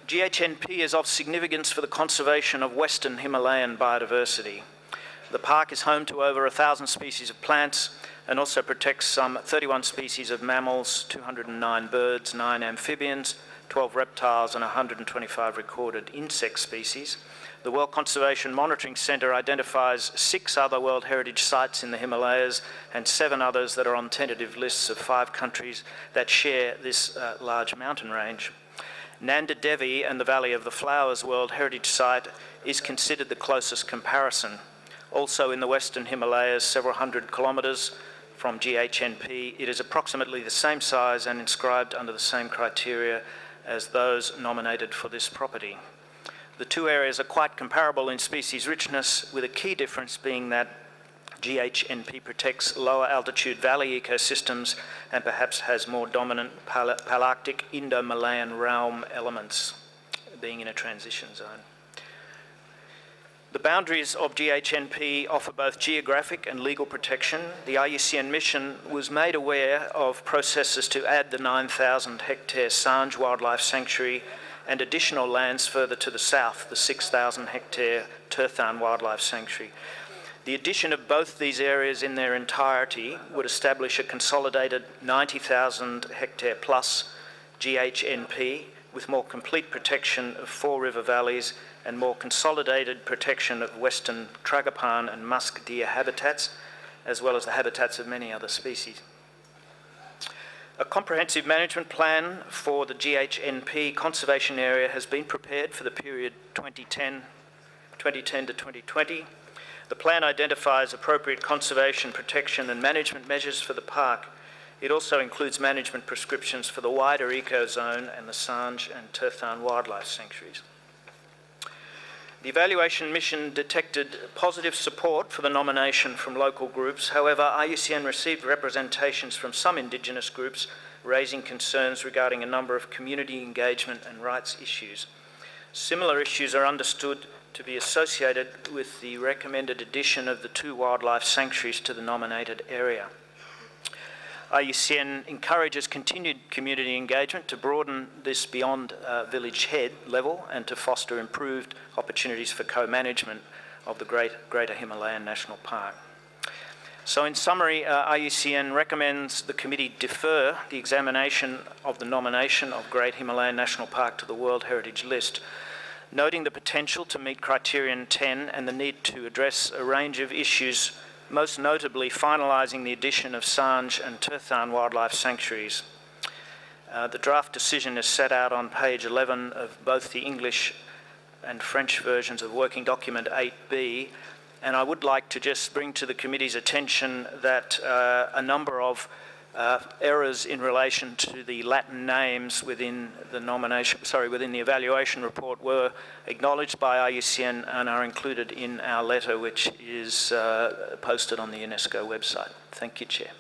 [SPEAKER 5] GHNP is of significance for the conservation of western Himalayan biodiversity. The park is home to over 1,000 species of plants and also protects some 31 species of mammals, 209 birds, 9 amphibians, 12 reptiles and 125 recorded insect species. The World Conservation Monitoring Centre identifies 6 other World Heritage Sites in the Himalayas and 7 others that are on tentative lists of 5 countries that share this large mountain range. Nanda Devi and the Valley of the Flowers World Heritage Site is considered the closest comparison. Also in the Western Himalayas, several hundred kilometres from GHNP, it is approximately the same size and inscribed under the same criteria as those nominated for this property. The two areas are quite comparable in species richness, with a key difference being that GHNP protects lower altitude valley ecosystems and perhaps has more dominant Palarctic Indo-Malayan realm elements, being in a transition zone. The boundaries of GHNP offer both geographic and legal protection. The IUCN mission was made aware of processes to add the 9,000 hectare Sanj Wildlife Sanctuary and additional lands further to the south, the 6,000 hectare Turthan Wildlife Sanctuary. The addition of both these areas in their entirety would establish a consolidated 90,000 hectare plus GHNP with more complete protection of 4 river valleys and more consolidated protection of western tragopan and musk deer habitats, as well as the habitats of many other species. A comprehensive management plan for the GHNP conservation area has been prepared for the period 2010 to 2020. The plan identifies appropriate conservation, protection and management measures for the park. It also includes management prescriptions for the wider ecozone and the Sanj and Turthan wildlife sanctuaries. The evaluation mission detected positive support for the nomination from local groups. However, IUCN received representations from some Indigenous groups raising concerns regarding a number of community engagement and rights issues. Similar issues are understood to be associated with the recommended addition of the 2 wildlife sanctuaries to the nominated area. IUCN encourages continued community engagement to broaden this beyond village head level and to foster improved opportunities for co-management of the Greater Himalayan National Park. So in summary, IUCN recommends the committee defer the examination of the nomination of Great Himalayan National Park to the World Heritage List, noting the potential to meet Criterion 10 and the need to address a range of issues, most notably finalising the addition of Sanj and Turthan wildlife sanctuaries. The draft decision is set out on page 11 of both the English and French versions of Working Document 8B, and I would like to just bring to the committee's attention that a number of errors in relation to the Latin names within the within the evaluation report were acknowledged by IUCN and are included in our letter, which is posted on the UNESCO website. Thank you, Chair.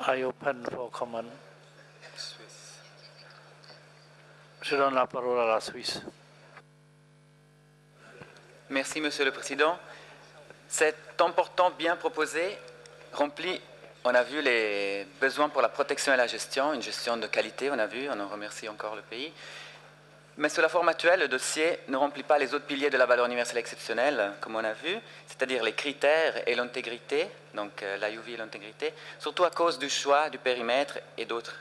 [SPEAKER 1] I open for comment. Je donne la parole à la Suisse.
[SPEAKER 6] Merci, Monsieur le Président. Cet important bien proposé remplit, on a vu les besoins pour la protection et la gestion, une gestion de qualité, on a vu, on en remercie encore le pays. Mais sous la forme actuelle, le dossier ne remplit pas les autres piliers de la valeur universelle exceptionnelle, comme on a vu, c'est-à-dire les critères et l'intégrité, donc l'IUV et l'intégrité, surtout à cause du choix du périmètre et d'autres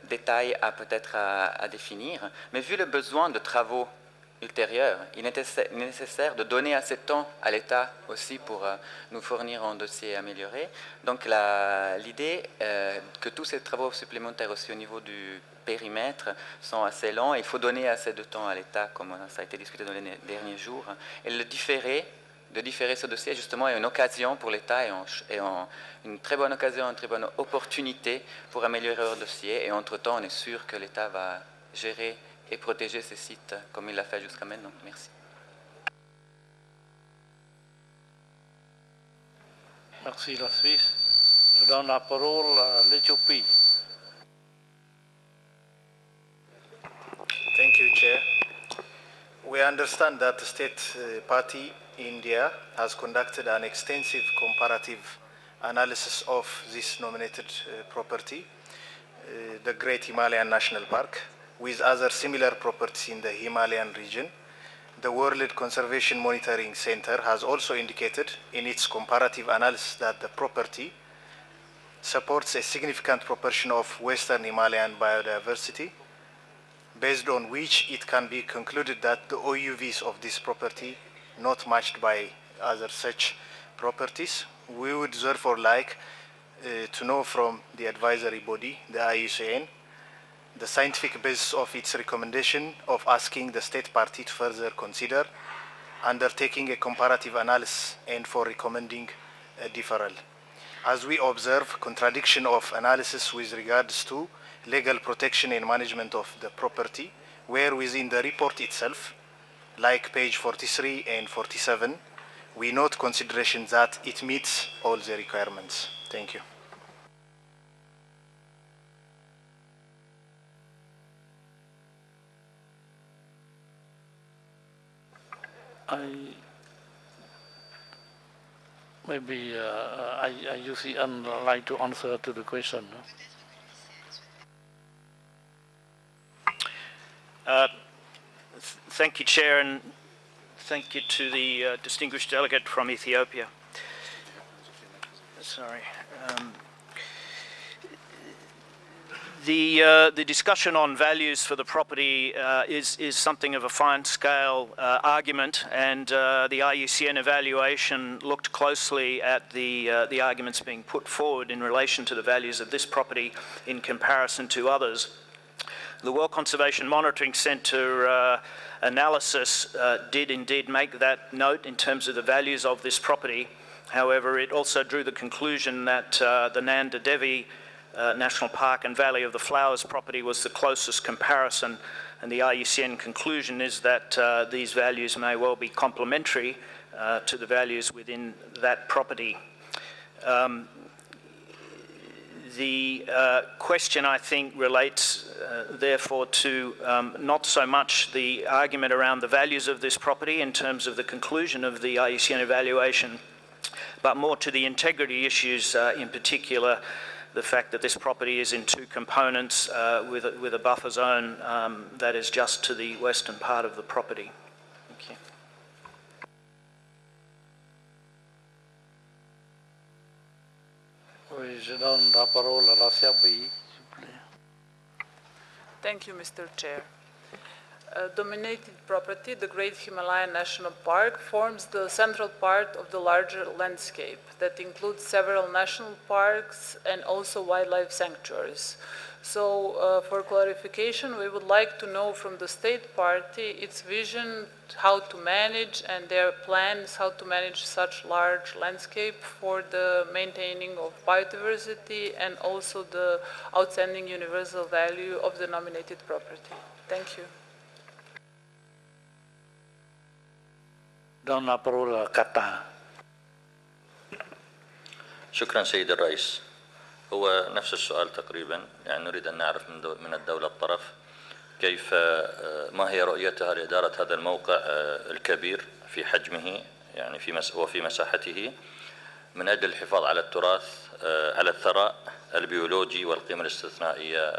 [SPEAKER 6] détails à peut-être à définir. Mais vu le besoin de travaux ultérieurs, il est nécessaire de donner assez de temps à l'État aussi pour nous fournir un dossier amélioré. Donc l'idée que tous ces travaux supplémentaires aussi au niveau du périmètre sont assez longs, il faut donner assez de temps à l'État, comme ça a été discuté dans les derniers jours, et de différer ce dossier justement est une occasion pour l'État et une très bonne occasion, une très bonne opportunité pour améliorer leur dossier, et entre-temps on est sûr que l'État va gérer et protéger ces sites comme il l'a fait jusqu'à maintenant. Merci.
[SPEAKER 1] Merci la Suisse. Je donne la parole à l'Éthiopie.
[SPEAKER 12] Thank you, Chair. We understand that the state party, India, has conducted an extensive comparative analysis of this nominated property, the Great Himalayan National Park, with other similar properties in the Himalayan region. The World Conservation Monitoring Center has also indicated in its comparative analysis that the property supports a significant proportion of Western Himalayan biodiversity, based on which it can be concluded that the OUVs of this property not matched by other such properties. We would therefore like to know from the advisory body, the IUCN, the scientific basis of its recommendation of asking the state party to further consider undertaking a comparative analysis and for recommending a deferral. As we observe contradiction of analysis with regards to legal protection and management of the property, where within the report itself, like page 43 and 47, we note consideration that it meets all the requirements. Thank you.
[SPEAKER 1] I usually like to answer to the question.
[SPEAKER 5] Thank you, Chair, and thank you to the distinguished delegate from Ethiopia. Sorry. The discussion on values for the property is something of a fine-scale argument, and the IUCN evaluation looked closely at the arguments being put forward in relation to the values of this property in comparison to others. The World Conservation Monitoring Centre analysis did indeed make that note in terms of the values of this property. However, it also drew the conclusion that the Nanda Devi National Park and Valley of the Flowers property was the closest comparison, and the IUCN conclusion is that these values may well be complementary to the values within that property. The question, I think, relates therefore to not so much the argument around the values of this property in terms of the conclusion of the IUCN evaluation, but more to the integrity issues, in particular the fact that this property is in two components with a buffer zone that is just to the western part of the property. Thank you.
[SPEAKER 14] Thank you, Mr. Chair. Dominated property, the Great Himalayan National Park, forms the central part of the larger landscape that includes several national parks and also wildlife sanctuaries. So for clarification, we would like to know from the state party its vision how to manage and their plans how to manage such large landscape for the maintaining of biodiversity and also the outstanding universal value of the nominated property. Thank you.
[SPEAKER 1] Donna Parola Kata.
[SPEAKER 24] شكرا سيد الرئيس. هو نفس السؤال تقريبا، يعني نريد أن نعرف من الدولة الطرف كيف ما هي رؤيتها لإدارة هذا الموقع الكبير في حجمه يعني وفي مساحته من أجل الحفاظ على التراث على الثراء البيولوجي والقيمة الاستثنائية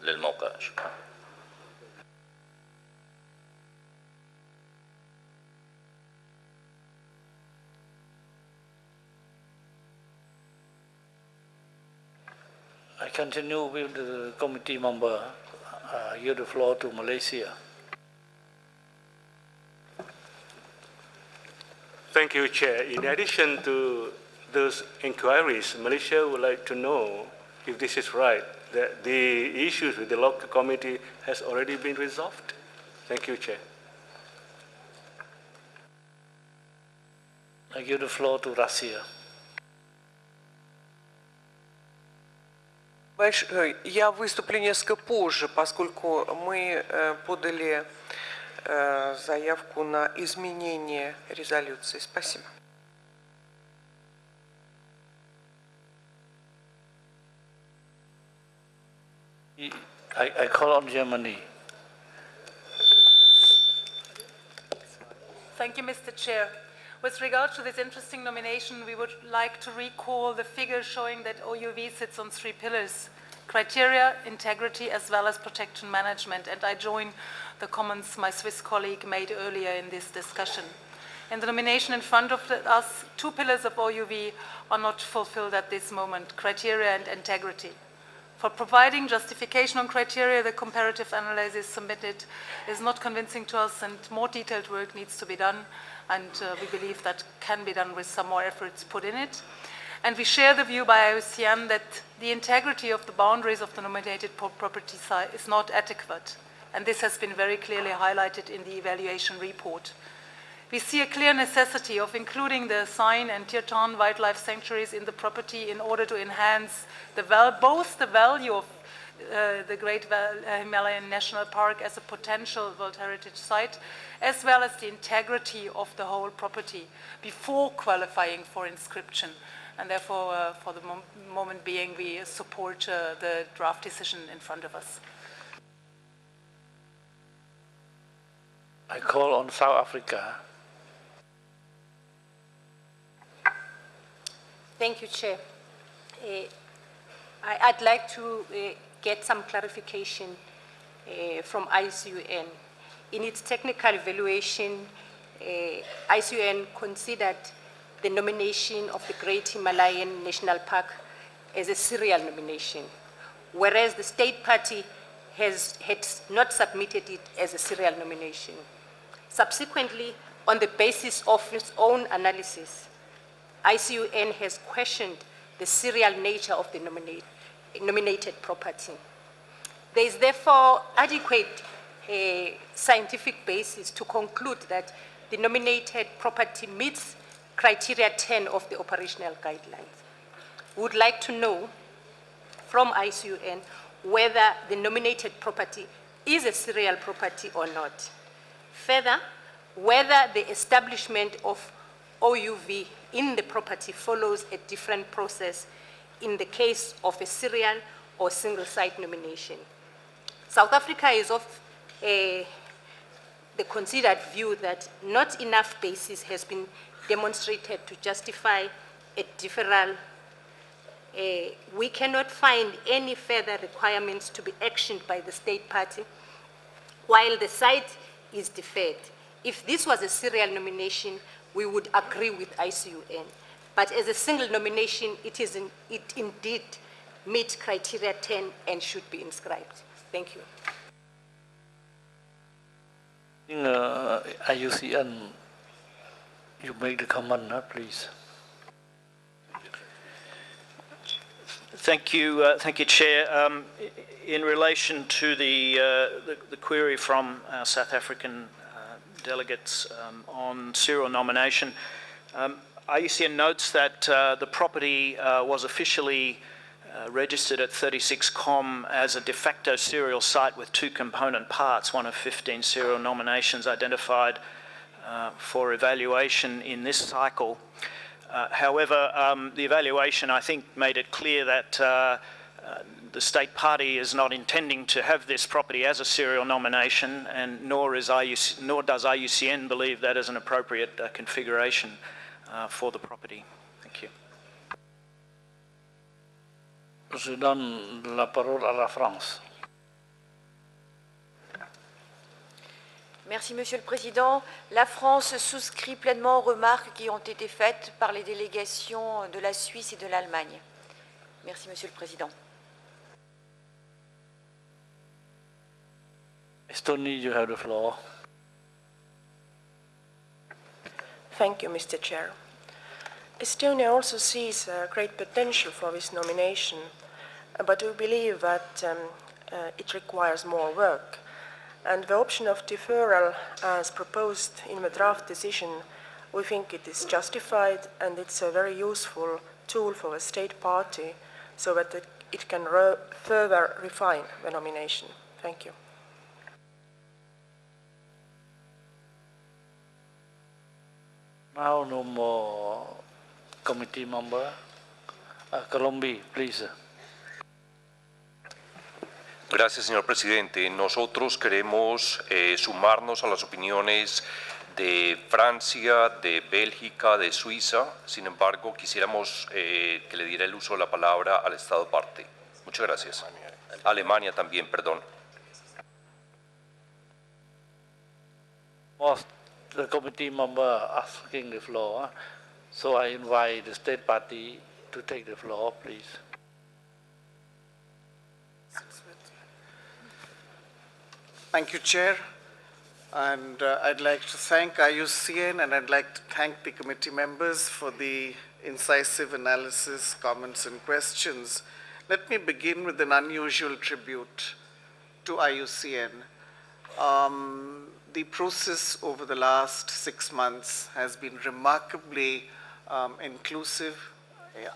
[SPEAKER 24] للموقع. شكرا.
[SPEAKER 1] I continue with the committee member. Yield the floor to Malaysia.
[SPEAKER 8] Thank you, Chair. In addition to those inquiries, Malaysia would like to know if this is right, that the issues with the local committee has already been resolved. Thank you, Chair.
[SPEAKER 1] I give the floor to Russia.
[SPEAKER 20] Я выступлю несколько позже, поскольку мы подали заявку на изменение резолюции. Спасибо.
[SPEAKER 1] I call on Germany.
[SPEAKER 21] Thank you, Mr. Chair. With regard to this interesting nomination, we would like to recall the figure showing that OUV sits on three pillars: criteria, integrity, as well as protection management. And I join the comments my Swiss colleague made earlier in this discussion. In the nomination in front of us, two pillars of OUV are not fulfilled at this moment: criteria and integrity. For providing justification on criteria, the comparative analysis submitted is not convincing to us, and more detailed work needs to be done. And we believe that can be done with some more efforts put in it. And we share the view by IUCN that the integrity of the boundaries of the nominated property site is not adequate. And this has been very clearly highlighted in the evaluation report. We see a clear necessity of including the Sine and Tirtan wildlife sanctuaries in the property in order to enhance both the value of the Great Himalayan National Park as a potential World Heritage Site, as well as the integrity of the whole property before qualifying for inscription. And therefore, for the moment being, we support the draft decision in front of us.
[SPEAKER 1] I call on South Africa.
[SPEAKER 10] Thank you, Chair. I'd like to get some clarification from IUCN. In its technical evaluation, IUCN considered the nomination of the Great Himalayan National Park as a serial nomination, whereas the state party had not submitted it as a serial nomination. Subsequently, on the basis of its own analysis, ICUN has questioned the serial nature of the nominated property. There is therefore adequate scientific basis to conclude that the nominated property meets criteria 10 of the operational guidelines. We would like to know from ICUN whether the nominated property is a serial property or not. Further, whether the establishment of OUV in the property follows a different process in the case of a serial or single site nomination. South Africa is of the considered view that not enough basis has been demonstrated to justify a deferral. We cannot find any further requirements to be actioned by the state party while the site is deferred. If this was a serial nomination, we would agree with ICUN. But as a single nomination, it indeed meets criteria 10 and should be inscribed. Thank you.
[SPEAKER 1] IUCN, you make the comment, please.
[SPEAKER 5] Thank you, Chair. In relation to the query from our South African delegates on serial nomination, IUCN notes that the property was officially registered at 36 Com as a de facto serial site with 2 component parts, one of 15 serial nominations identified for evaluation in this cycle. However, the evaluation, I think, made it clear that the state party is not intending to have this property as a serial nomination, and nor does IUCN believe that is an appropriate configuration for the property. Thank you.
[SPEAKER 1] Je donne la parole à la France.
[SPEAKER 11] Merci, Monsieur le Président. La France souscrit pleinement aux remarques qui ont été faites par les délégations de la Suisse et de l'Allemagne. Merci, Monsieur le Président.
[SPEAKER 1] Estonia, you have the floor.
[SPEAKER 13] Thank you, Mr. Chair. Estonia also sees great potential for this nomination, but we believe that it requires more work. And the option of deferral, as proposed in the draft decision, we think it is justified, and it's a very useful tool for the state party so that it can further refine the nomination. Thank you.
[SPEAKER 1] Now no more committee member. Colombia, please.
[SPEAKER 15] Gracias, señor presidente. Nosotros queremos sumarnos a las opiniones de Francia, de Bélgica, de Suiza. Sin embargo, quisiéramos que le diera el uso de la palabra al Estado parte. Muchas gracias. Alemania también, perdón.
[SPEAKER 1] Most the committee member asking the floor, so I invite the state party to take the floor, please.
[SPEAKER 22] Thank you, Chair. And I'd like to thank IUCN, and I'd like to thank the committee members for the incisive analysis, comments, and questions. Let me begin with an unusual tribute to IUCN. The process over the last 6 months has been remarkably inclusive.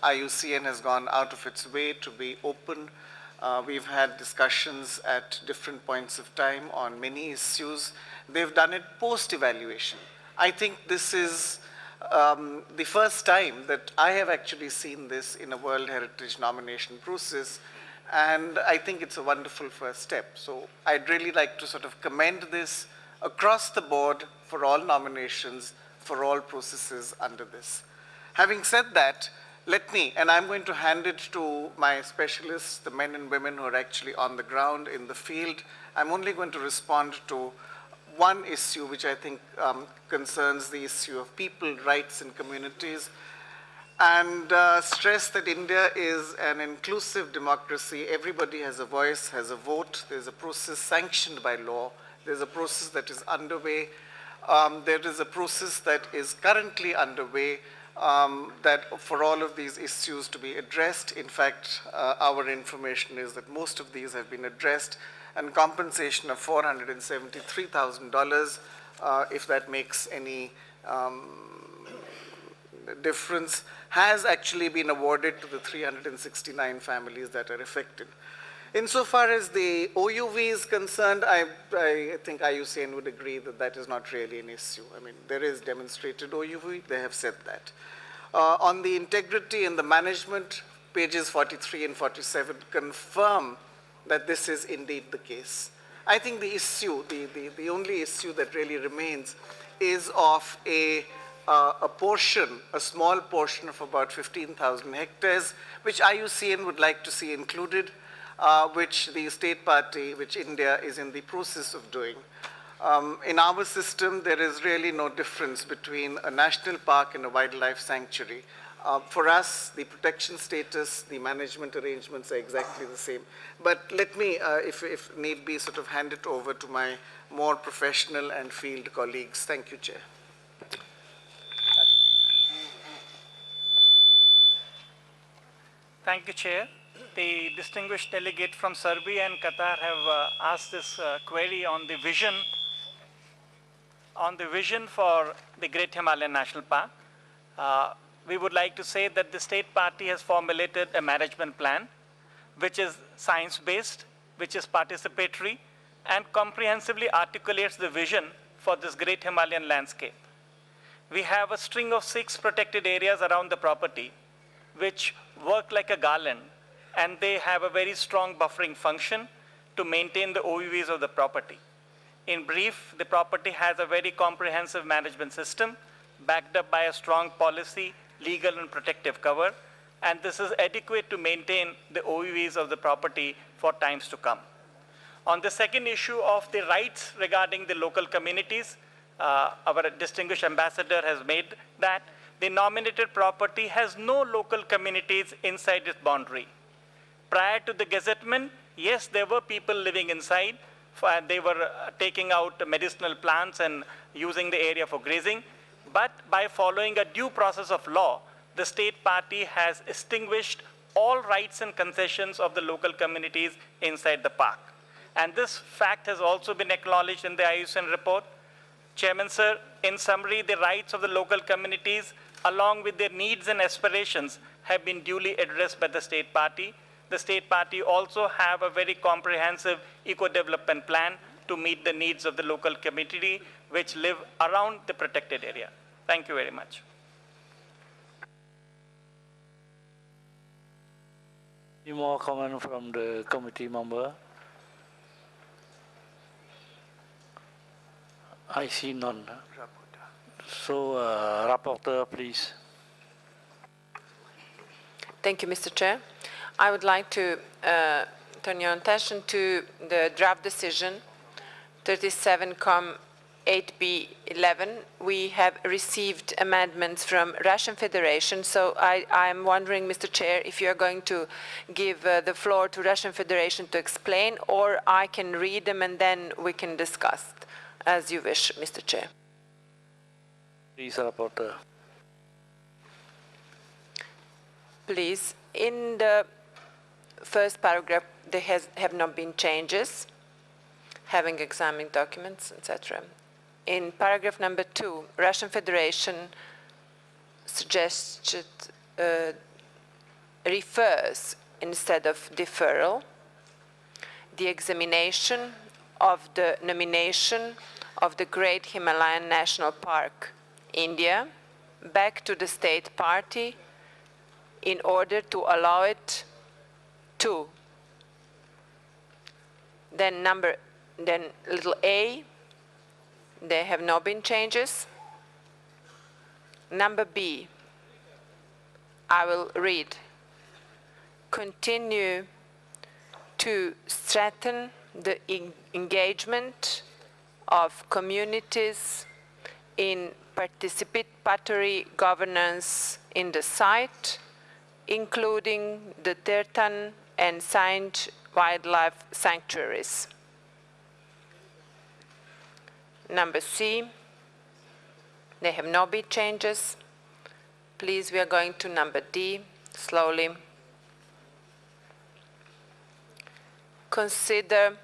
[SPEAKER 22] IUCN has gone out of its way to be open. We've had discussions at different points of time on many issues. They've done it post-evaluation. I think this is the first time that I have actually seen this in a World Heritage nomination process, and I think it's a wonderful first step. So I'd really like to sort of commend this across the board for all nominations, for all processes under this. Having said that, let me, and I'm going to hand it to my specialists, the men and women who are actually on the ground in the field. I'm only going to respond to one issue which I think concerns the issue of people, rights, and communities. and stress that India is an inclusive democracy. Everybody has a voice, has a vote. There's a process sanctioned by law. There's a process that is underway. There is a process that is currently underway that for all of these issues to be addressed. In fact, our information is that most of these have been addressed, and compensation of $473,000, if that makes any difference, has actually been awarded to the 369 families that are affected. Insofar as the OUV is concerned, I think IUCN would agree that that is not really an issue. I mean, there is demonstrated OUV, they have said that. On the integrity and the management, pages 43 and 47 confirm that this is indeed the case. I think the issue, the only issue that really remains is of a portion, a small portion of about 15,000 hectares, which IUCN would like to see included, which the state party, which India is in the process of doing. In our system, there is really no difference between a national park and a wildlife sanctuary. For us, the protection status, the management arrangements are exactly the same. But let me, if need be, sort of hand it over to my more professional and field colleagues. Thank you, Chair.
[SPEAKER 3] Thank you, Chair. The distinguished delegate from Serbia and Qatar have asked this query on the vision for the Great Himalayan National Park. We would like to say that the state party has formulated a management plan, which is science-based, which is participatory, and comprehensively articulates the vision for this Great Himalayan landscape. We have a string of 6 protected areas around the property, which work like a garland, and they have a very strong buffering function to maintain the OUVs of the property. In brief, the property has a very comprehensive management system backed up by a strong policy, legal and protective cover, and this is adequate to maintain the OUVs of the property for times to come. On the second issue of the rights regarding the local communities, our distinguished ambassador has made that the nominated property has no local communities inside its boundary. Prior to the gazettement, yes, there were people living inside. They were taking out medicinal plants and using the area for grazing. But by following a due process of law, the state party has extinguished all rights and concessions of the local communities inside the park. And this fact has also been acknowledged in the IUCN report. Chairman, sir, in summary, the rights of the local communities, along with their needs and aspirations, have been duly addressed by the state party. The state party also have a very comprehensive eco-development plan to meet the needs of the local community which live around the protected area. Thank you very much.
[SPEAKER 1] Any more comment from the committee member? I see none. So, Rapporteur, please.
[SPEAKER 10] Thank you, Mr. Chair. I would like to turn your attention to the draft decision 37-8B11. We have received amendments from Russian Federation, so I'm wondering, Mr. Chair, if you are going to give the floor to Russian Federation to explain, or I can read them and then we can discuss as you wish, Mr. Chair.
[SPEAKER 1] Please, Rapporteur.
[SPEAKER 10] Please, in the first paragraph, there have not been changes, having examined documents, etc. In paragraph number 2, Russian Federation suggested refers instead of deferral the examination of the nomination of the Great Himalayan National Park, India, back to the state party in order to allow it to. Then little a, there have not been changes. Number B, I will read. Continue to strengthen the engagement of communities in participatory governance
[SPEAKER 9] in the site, including the Tertan and Saint wildlife sanctuaries. Number C, there have not been changes. Please, we are going to number D, slowly. Consider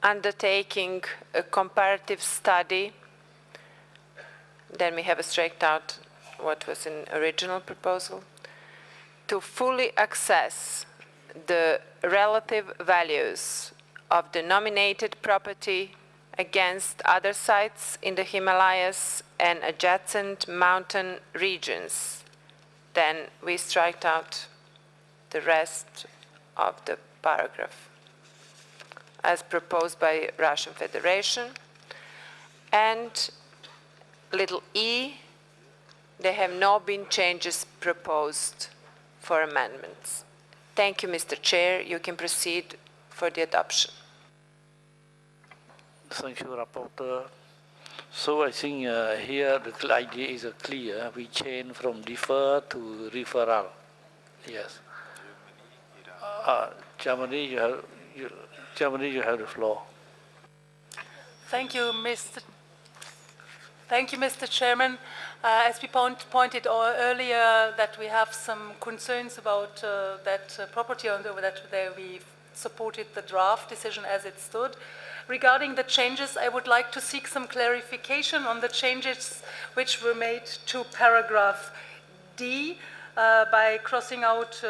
[SPEAKER 9] undertaking a comparative study. Then we have straight out what was in original proposal, to fully assess the relative values of the nominated property against other sites in the Himalayas and adjacent mountain regions. Then we strike out the rest of the paragraph as proposed by Russian Federation. And little e, there have not been changes proposed for amendments. Thank you, Mr. Chair. You can proceed for the adoption.
[SPEAKER 1] Thank you, Rapporteur. So I think here the idea is clear. We change from defer to referral. Yes. Germany, you have the floor.
[SPEAKER 21] Thank you, Mr. Chairman. As we pointed out earlier, that we have some concerns about that property owner, that we supported the draft decision as it stood. Regarding the changes, I would like to seek some clarification on the changes which were made to paragraph D by crossing out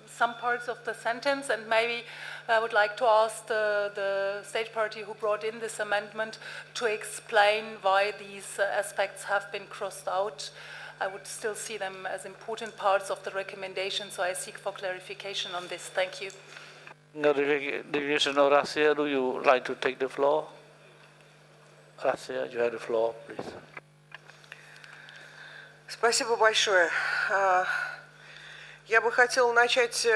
[SPEAKER 21] some parts of the sentence, and maybe I would like to ask the state party who brought in this amendment to explain why these aspects have been crossed out. I would still see them as important parts of the recommendation, so I seek for clarification on this. Thank you.
[SPEAKER 1] Delegation of Russia, do you like to take the floor? Russia, you have the floor, please.
[SPEAKER 20] Спасибо большое. Я бы хотела начать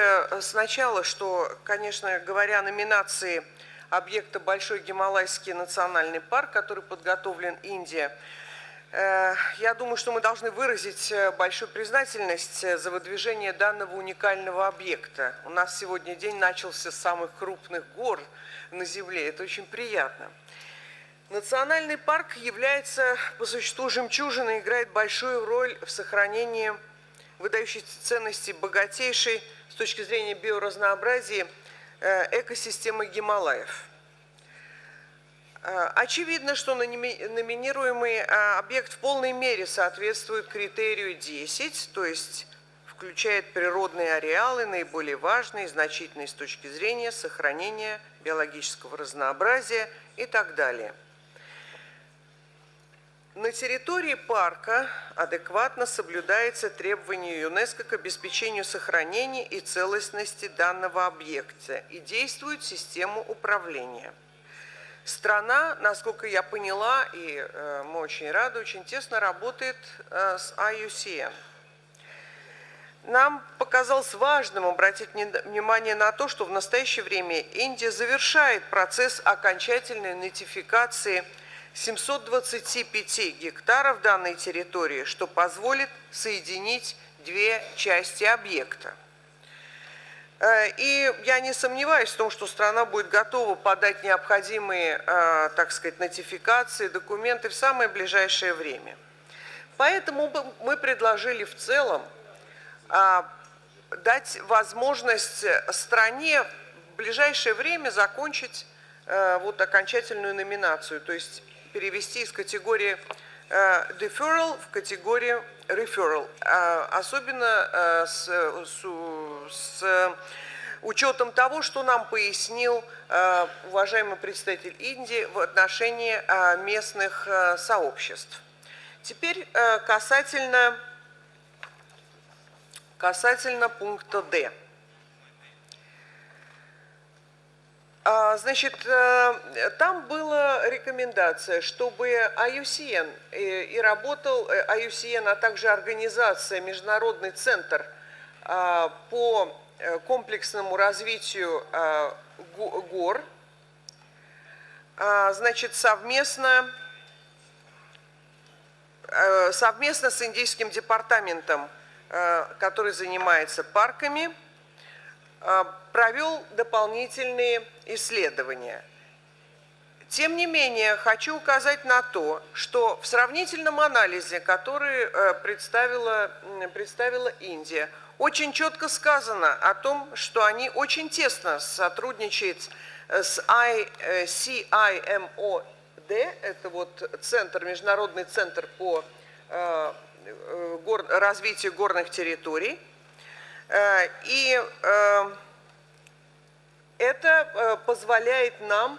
[SPEAKER 20] сначала, что, конечно, говоря о номинации объекта Большой Гималайский национальный парк, который подготовлен Индией, я думаю, что мы должны выразить большую признательность за выдвижение данного уникального объекта. У нас сегодня день начался с самых крупных гор на Земле. Это очень приятно. Национальный парк является по существу жемчужиной, играет большую роль в сохранении выдающейся ценности богатейшей с точки зрения биоразнообразия экосистемы Гималаев. Очевидно, что номинируемый объект в полной мере соответствует критерию 10, то есть включает природные ареалы, наиболее важные и значительные с точки зрения сохранения биологического разнообразия и так далее. На территории парка адекватно соблюдается требование ЮНЕСКО к обеспечению сохранения и целостности данного объекта и действует система управления. Страна, насколько я поняла, и мы очень рады, очень тесно работает с IUCN. Нам показалось важным обратить внимание на то, что в настоящее время Индия завершает процесс окончательной нотификации 725 гектаров данной территории, что позволит соединить две части объекта. И я не сомневаюсь в том, что страна будет готова подать необходимые, так сказать, нотификации, документы в самое ближайшее время. Поэтому мы предложили в целом дать возможность стране в ближайшее время закончить вот окончательную номинацию, то есть перевести из категории deferral в категорию referral, особенно с учетом того, что нам пояснил уважаемый представитель Индии в отношении местных сообществ. Теперь касательно пункта D. Значит, там была рекомендация, чтобы IUCN и работал IUCN, а также организация Международный центр по комплексному развитию гор, значит, совместно совместно с Индийским департаментом, который занимается парками, провел дополнительные исследования. Тем не менее, хочу указать на то, что в сравнительном анализе, который представила Индия, очень четко сказано о том, что они очень тесно сотрудничают с CIMOD, это вот центр, международный центр по развитию горных территорий. И это позволяет нам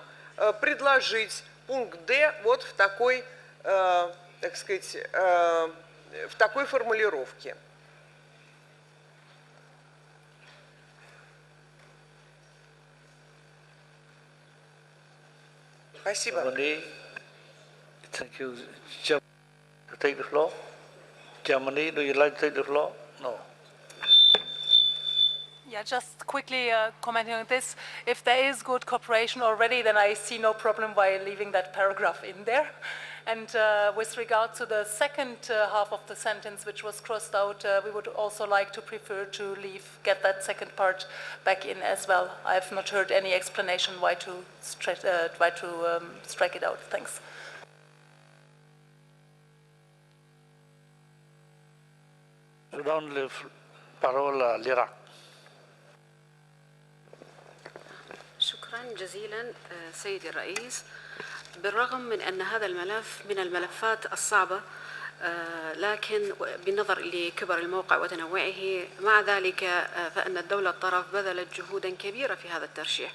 [SPEAKER 20] предложить пункт Д вот в такой, так сказать, в такой формулировке. Спасибо.
[SPEAKER 1] Thank you. To take the floor? Germany, do you like to take the floor? No.
[SPEAKER 21] Yeah, just quickly commenting on this. If there is good cooperation already, then I see no problem by leaving that paragraph in there. And with regard to the second half of the sentence, which was crossed out, we would also like to prefer to get that second part back in as well. I have not heard any explanation why to strike it out. Thanks.
[SPEAKER 1] Je donne la parole à l'Irak.
[SPEAKER 16] شكرا جزيلا سيدي الرئيس. بالرغم من أن هذا الملف من الملفات الصعبة، لكن بالنظر لكبر الموقع وتنوعه، مع ذلك فإن الدولة الطرف بذلت جهودا كبيرة في هذا الترشيح.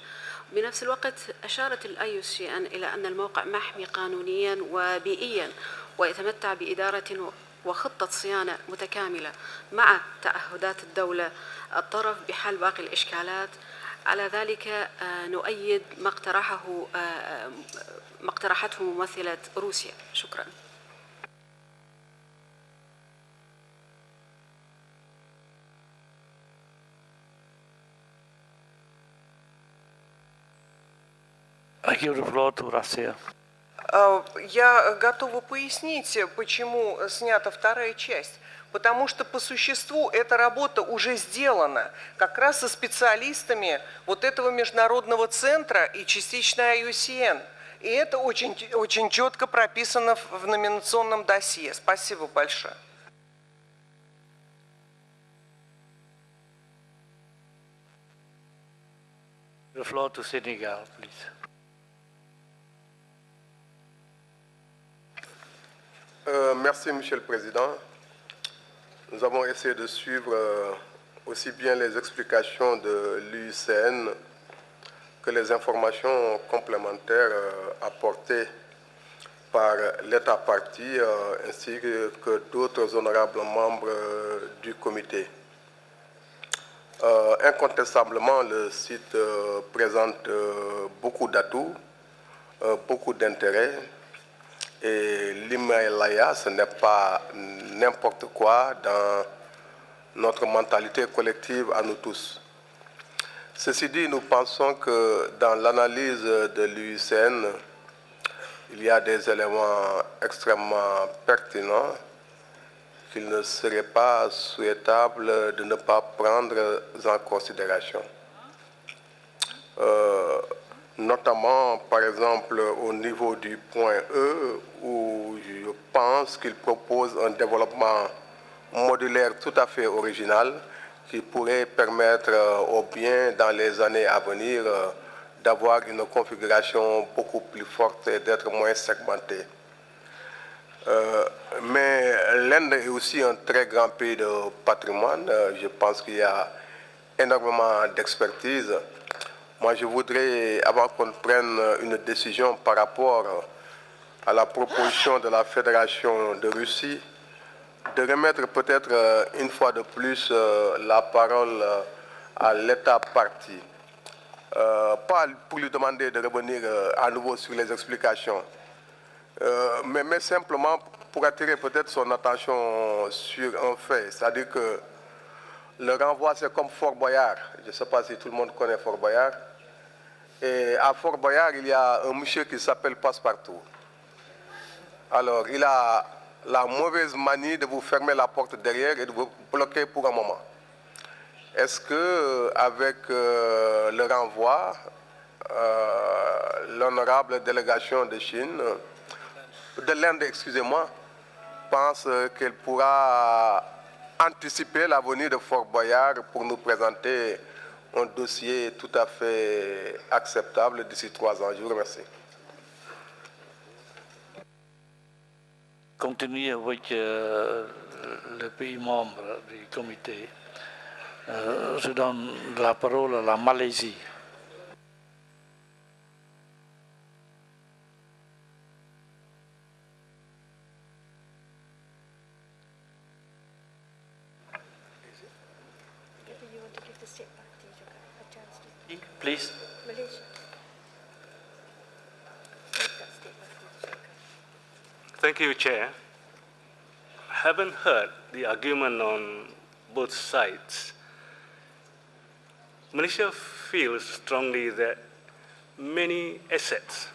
[SPEAKER 16] بنفس الوقت أشارت IUCN إلى أن الموقع محمي قانونيا وبيئيا ويتمتع بإدارة وخطة صيانة متكاملة مع تعهدات الدولة الطرف بحل باقي الإشكالات. على ذلك نؤيد ما اقترحته ممثلة روسيا. شكرا.
[SPEAKER 1] I give the floor to Russia.
[SPEAKER 20] Я готова пояснить, почему снята вторая часть. Потому что по существу эта работа уже сделана как раз со специалистами вот этого международного центра и частично IUCN. И это очень четко прописано в номинационном досье. Спасибо большое.
[SPEAKER 1] The floor to Senegal, please.
[SPEAKER 17] Merci, Monsieur le Président. Nous avons essayé de suivre aussi bien les explications de l'UICN que les informations complémentaires apportées par l'État partie ainsi que d'autres honorables membres du comité. Incontestablement, le site présente beaucoup d'atouts, beaucoup d'intérêts. Et l'Himalaya, ce n'est pas n'importe quoi dans notre mentalité collective à nous tous. Ceci dit, nous pensons que dans l'analyse de l'UICN, il y a des éléments extrêmement pertinents qu'il ne serait pas souhaitable de ne pas prendre en considération. Notamment, par exemple, au niveau du point E, où je pense qu'il propose un développement modulaire tout à fait original qui pourrait permettre aux biens dans les années à venir d'avoir une configuration beaucoup plus forte et d'être moins segmentée. Mais l'Inde est aussi un très grand pays de patrimoine. Je pense qu'il y a énormément d'expertise. Moi, je voudrais, avant qu'on prenne une décision par rapport à la proposition de la Fédération de Russie, de remettre peut-être une fois de plus la parole à l'État partie. Pas pour lui demander de revenir à nouveau sur les explications, mais simplement pour attirer peut-être son attention sur un fait, c'est-à-dire que le renvoi, c'est comme Fort Boyard. Je ne sais pas si tout le monde connaît Fort Boyard. Et à Fort Boyard, il y a un monsieur qui s'appelle Passepartout. Alors, il a la mauvaise manie de vous fermer la porte derrière et de vous bloquer pour un moment. Est-ce que avec le renvoi, l'honorable délégation de Chine, de l'Inde, excusez-moi, pense qu'elle pourra anticiper la venue de Fort Boyard pour nous présenter un dossier tout à fait acceptable d'ici 3 ans? Je vous remercie.
[SPEAKER 1] Continuer avec le pays membre du comité. Je donne la parole à la Malaisie.
[SPEAKER 2] Please.
[SPEAKER 8] Thank you, Chair. I haven't heard the argument on both sides. Malaysia feels strongly that many assets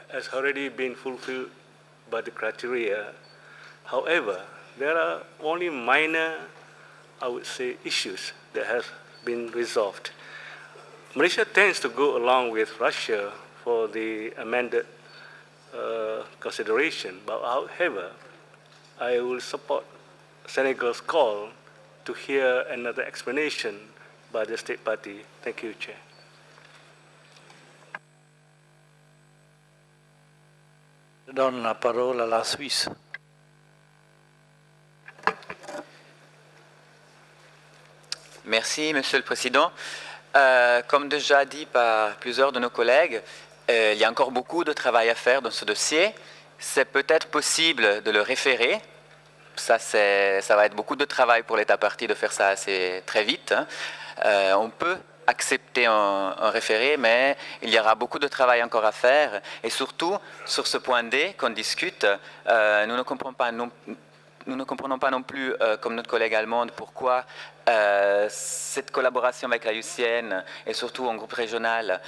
[SPEAKER 8] has already been fulfilled by the criteria. However, there are only minor, I would say, issues that have been resolved. Malaysia tends to go along with Russia for the amended consideration, but however, I will support Senegal's call to hear another explanation by the state party. Thank you, Chair.
[SPEAKER 1] Je donne la parole à la Suisse.
[SPEAKER 6] Merci, Monsieur le Président. Comme déjà dit par plusieurs de nos collègues, il y a encore beaucoup de travail à faire dans ce dossier. C'est peut-être possible de le référer. Ça va être beaucoup de travail pour l'État partie de faire ça assez très vite. On peut accepter un référé, mais il y aura beaucoup de travail encore à faire. Et surtout, sur ce point D qu'on discute, nous ne comprenons pas non plus, comme notre collègue allemande, pourquoi cette collaboration avec la UCN et surtout en groupe régional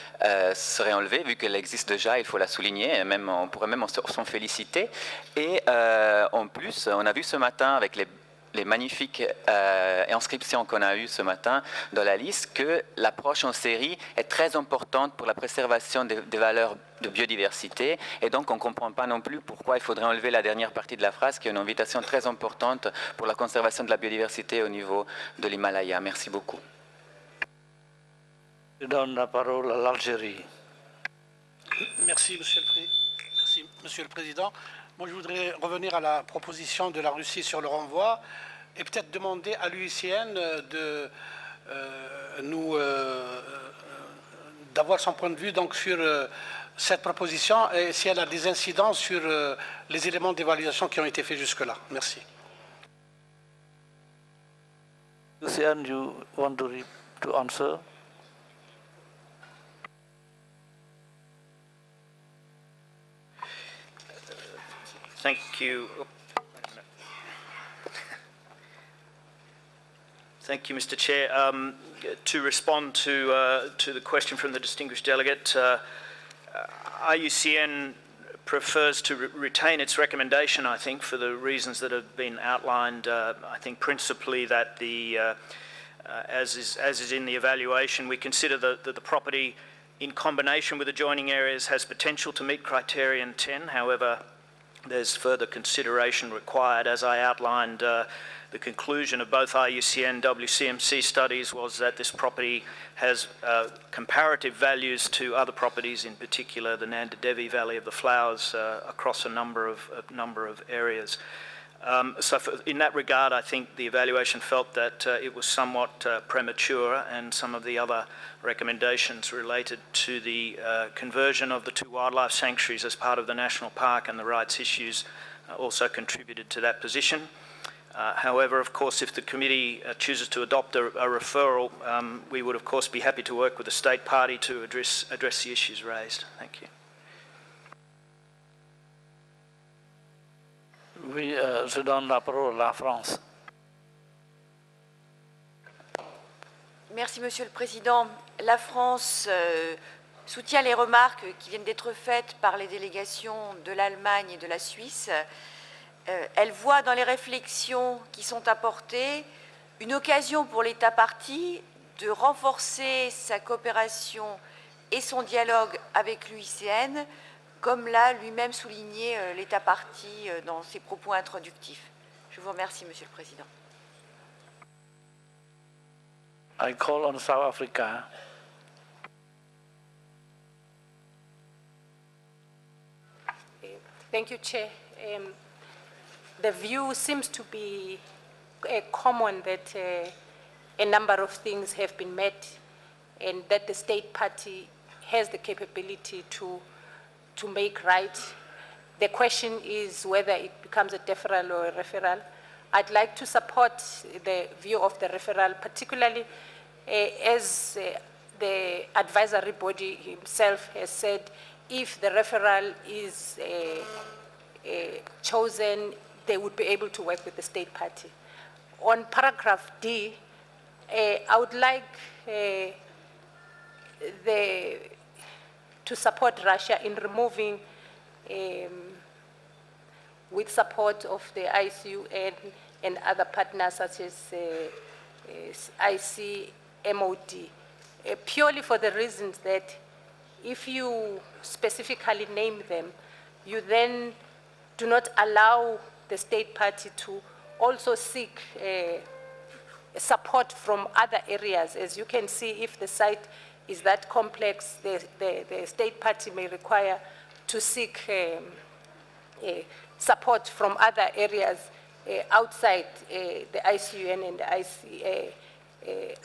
[SPEAKER 6] serait enlevée, vu qu'elle existe déjà, il faut la souligner, et même, on pourrait même s'en féliciter. Et en plus, on a vu ce matin avec les magnifiques inscriptions qu'on a eues ce matin dans la liste que l'approche en série est très importante pour la préservation des valeurs de biodiversité, et donc on ne comprend pas non plus pourquoi il faudrait enlever la dernière partie de la phrase qui est une invitation très importante pour la conservation de la biodiversité au niveau de l'Himalaya. Merci beaucoup.
[SPEAKER 1] Je donne la parole à l'Algérie.
[SPEAKER 18] Merci, Monsieur le Président. Moi, je voudrais revenir à la proposition de la Russie sur le renvoi et peut-être demander à l'UICN d'avoir son point de vue donc, sur cette proposition et si elle a des incidences sur les éléments d'évaluation qui ont été faits jusque-là. Merci.
[SPEAKER 1] Lucian, you want to answer?
[SPEAKER 5] Thank you. Thank you, Mr. Chair. To respond to the question from the distinguished delegate, IUCN prefers to retain its recommendation, I think, for the reasons that have been outlined. I think principally that as is in the evaluation, we consider that the property in combination with adjoining areas has potential to meet criterion 10. However, there's further consideration required. As I outlined, the conclusion of both IUCN and WCMC studies was that this property has comparative values to other properties, in particular the Nanda Devi Valley of the Flowers, across a number of areas. So in that regard, I think the evaluation felt that it was somewhat premature, and some of the other recommendations related to the conversion of the 2 wildlife sanctuaries as part of the national park and the rights issues also contributed to that position. However, of course, if the committee chooses to adopt a referral, we would, of course, be happy to work with the state party to address the issues raised. Thank you.
[SPEAKER 1] Oui, je donne la parole à la France.
[SPEAKER 11] Merci, Monsieur le Président. La France soutient les remarques qui viennent d'être faites par les délégations de l'Allemagne et de la Suisse. elle voit dans les réflexions qui sont apportées une occasion pour l'État partie de renforcer sa coopération et son dialogue avec l'UICN, comme l'a lui-même souligné l'État partie dans ses propos introductifs. Je vous remercie, Monsieur le Président.
[SPEAKER 1] I call on South Africa.
[SPEAKER 10] Thank you, Chair. The view seems to be common that a number of things have been met and that the state party has the capability to make right. The question is whether it becomes a deferral or a referral. I'd like to support the view of the referral, particularly as the advisory body himself has said, if the referral is chosen, they would be able to work with the state party. On paragraph D, I would like to support Russia in removing, with support of the ICUN and other partners such as ICMOD, purely for the reasons that if you specifically name them, you then do not allow the state party to also seek support from other areas. As you can see, if the site is that complex, the state party may require to seek support from other areas outside the ICUN and the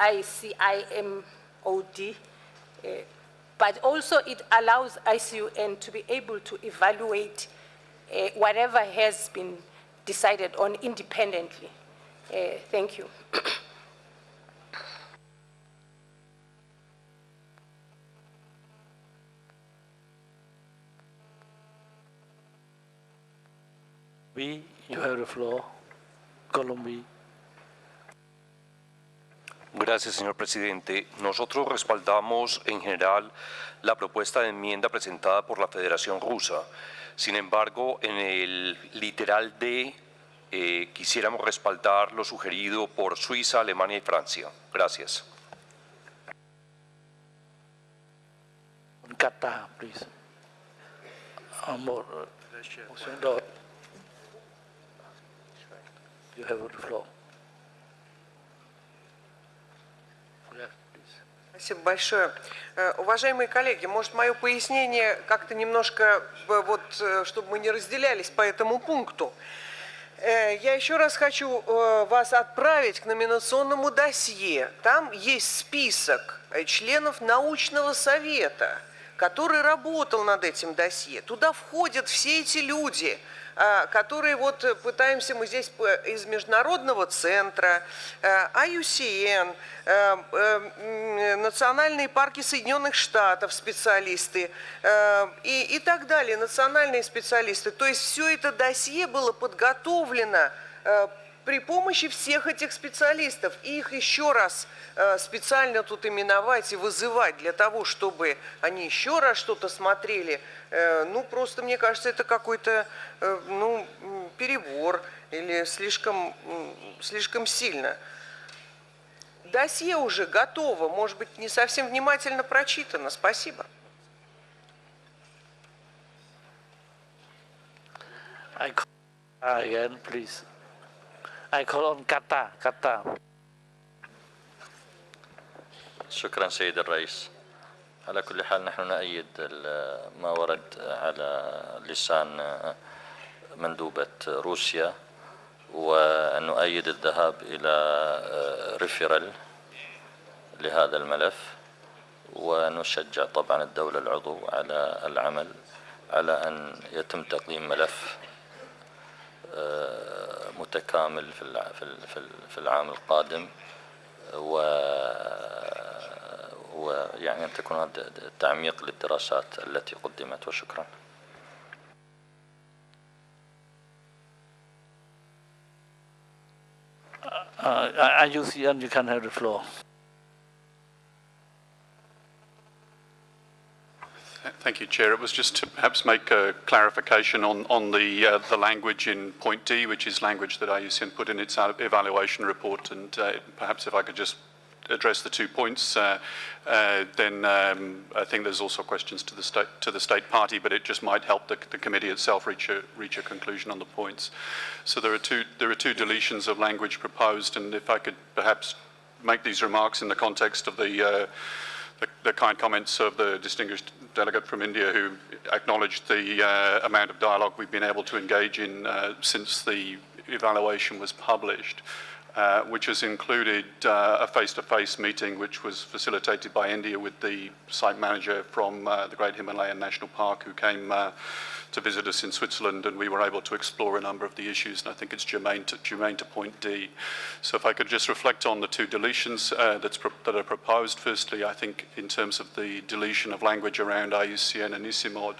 [SPEAKER 10] ICIMOD. But also it allows ICUN to be able to evaluate whatever has been decided on independently. Thank you.
[SPEAKER 1] You have the floor. Colombia.
[SPEAKER 15] Gracias, señor presidente. Nosotros respaldamos en general la propuesta de enmienda presentada por la Federación Rusa. Sin embargo, en el literal D quisiéramos respaldar lo sugerido por Suiza, Alemania y Francia. Gracias.
[SPEAKER 1] Qatar, please. You have the floor.
[SPEAKER 20] Спасибо большое. Уважаемые коллеги, может, мое пояснение как-то немножко, вот, чтобы мы не разделялись по этому пункту. Я еще раз хочу вас отправить к номинационному досье. Там есть список членов научного совета, который работал над этим досье. Туда входят все эти люди, которые вот пытаемся мы здесь из Международного центра, IUCN, национальные парки Соединенных Штатов, специалисты и так далее, национальные специалисты. То есть все это досье было подготовлено при помощи всех этих специалистов. И их еще раз специально тут именовать и вызывать для того, чтобы они еще раз что-то смотрели, ну, просто, мне кажется, это какой-то, ну, перебор или слишком сильно. Досье уже готово, может быть, не совсем внимательно прочитано. Спасибо.
[SPEAKER 1] Again, please. I call on Qatar.
[SPEAKER 24] شكرا سيد الرئيس. على كل حال نحن نؤيد ما ورد على لسان مندوبة روسيا وأن نؤيد الذهاب إلى ريفيرال لهذا الملف ونشجع طبعا الدولة العضو على العمل على أن يتم تقديم ملف متكامل في العام القادم ويعني أن تكون هذا تعميق للدراسات التي قدمت وشكرا.
[SPEAKER 1] IUCN, you can have the floor.
[SPEAKER 4] Thank Thank you, Chair. It was just to perhaps make a clarification on the language in point D, which is language that IUCN put in its evaluation report, and perhaps if I could just address the 2 points, then I think there's also questions to the state party, but it just might help the committee itself reach a conclusion on the points. So there are two deletions of language proposed, and if I could perhaps make these remarks in the context of the kind comments of the distinguished delegate from India, who acknowledged the amount of dialogue we've been able to engage in since the evaluation was published, which has included a face-to-face meeting which was facilitated by India with the site manager from the Great Himalayan National Park, who came to visit us in Switzerland, and we were able to explore a number of the issues, and I think it's germane to point D. So if I could just reflect on the 2 deletions that are proposed. Firstly, I think in terms of the deletion of language around IUCN and ICIMOD,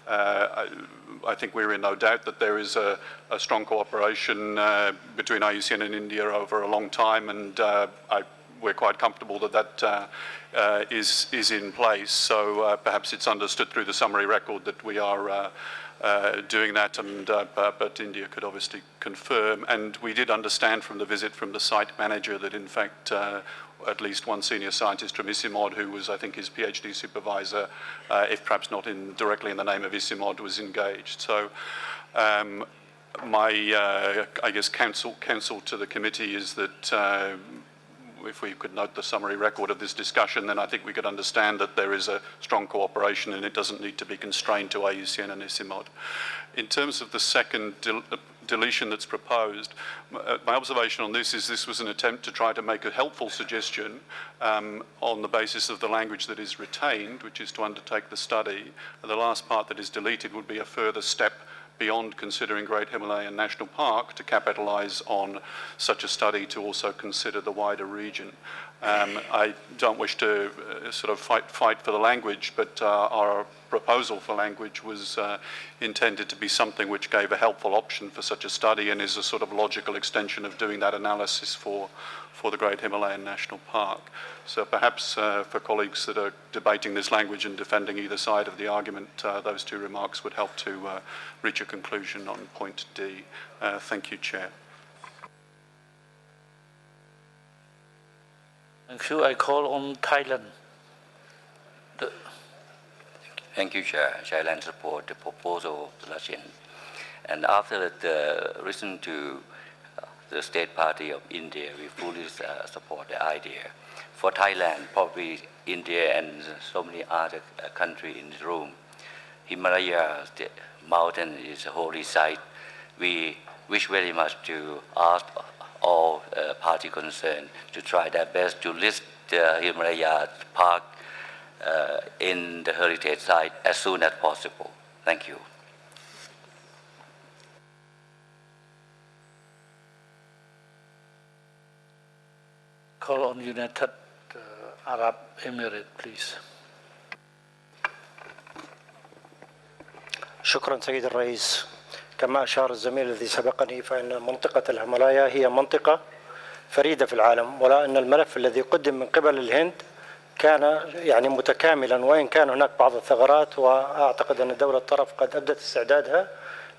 [SPEAKER 4] I think we're in no doubt that there is a strong cooperation between IUCN and India over a long time, and we're quite comfortable that is in place. So perhaps it's understood through the summary record that we are doing that, and but India could obviously confirm. And we did understand from the visit from the site manager that in fact at least one senior scientist from ICIMOD, who was, I think, his PhD supervisor, if perhaps not directly in the name of ICIMOD, was engaged. So my, I guess, counsel to the committee is that if we could note the summary record of this discussion, then I think we could understand that there is a strong cooperation and it doesn't need to be constrained to IUCN and ICIMOD. In terms of the second deletion that's proposed, my observation on this is this was an attempt to try to make a helpful suggestion on the basis of the language that is retained, which is to undertake the study. And the last part that is deleted would be a further step beyond considering Great Himalayan National Park to capitalise on such a study to also consider the wider region. I don't wish to sort of fight for the language, but our proposal for language was intended to be something which gave a helpful option for such a study and is a sort of logical extension of doing that analysis for the Great Himalayan National Park. So perhaps for colleagues that are debating this language and defending either side of the argument, those 2 remarks would help to reach a conclusion on point D. Thank you, Chair.
[SPEAKER 1] Thank you. I call on Thailand.
[SPEAKER 7] Thank you, Chair. Thailand support the proposal of the Russian. And after listening to the State Party of India, we fully support the idea. For Thailand, probably India and so many other countries in the room, Himalaya the mountain is a holy site. We wish very much to ask all party concerned to try their best to list the Himalaya Park in the heritage site as soon as possible. Thank you.
[SPEAKER 1] Call on United Arab Emirates, please.
[SPEAKER 19] شكرا سيد الرئيس. كما أشار الزميل الذي سبقني فإن منطقة الهيمالايا هي منطقة فريدة في العالم، ولا أن الملف الذي قدم من قبل الهند كان يعني متكاملا، وإن كان هناك بعض الثغرات، وأعتقد أن دولة الطرف قد أبدت استعدادها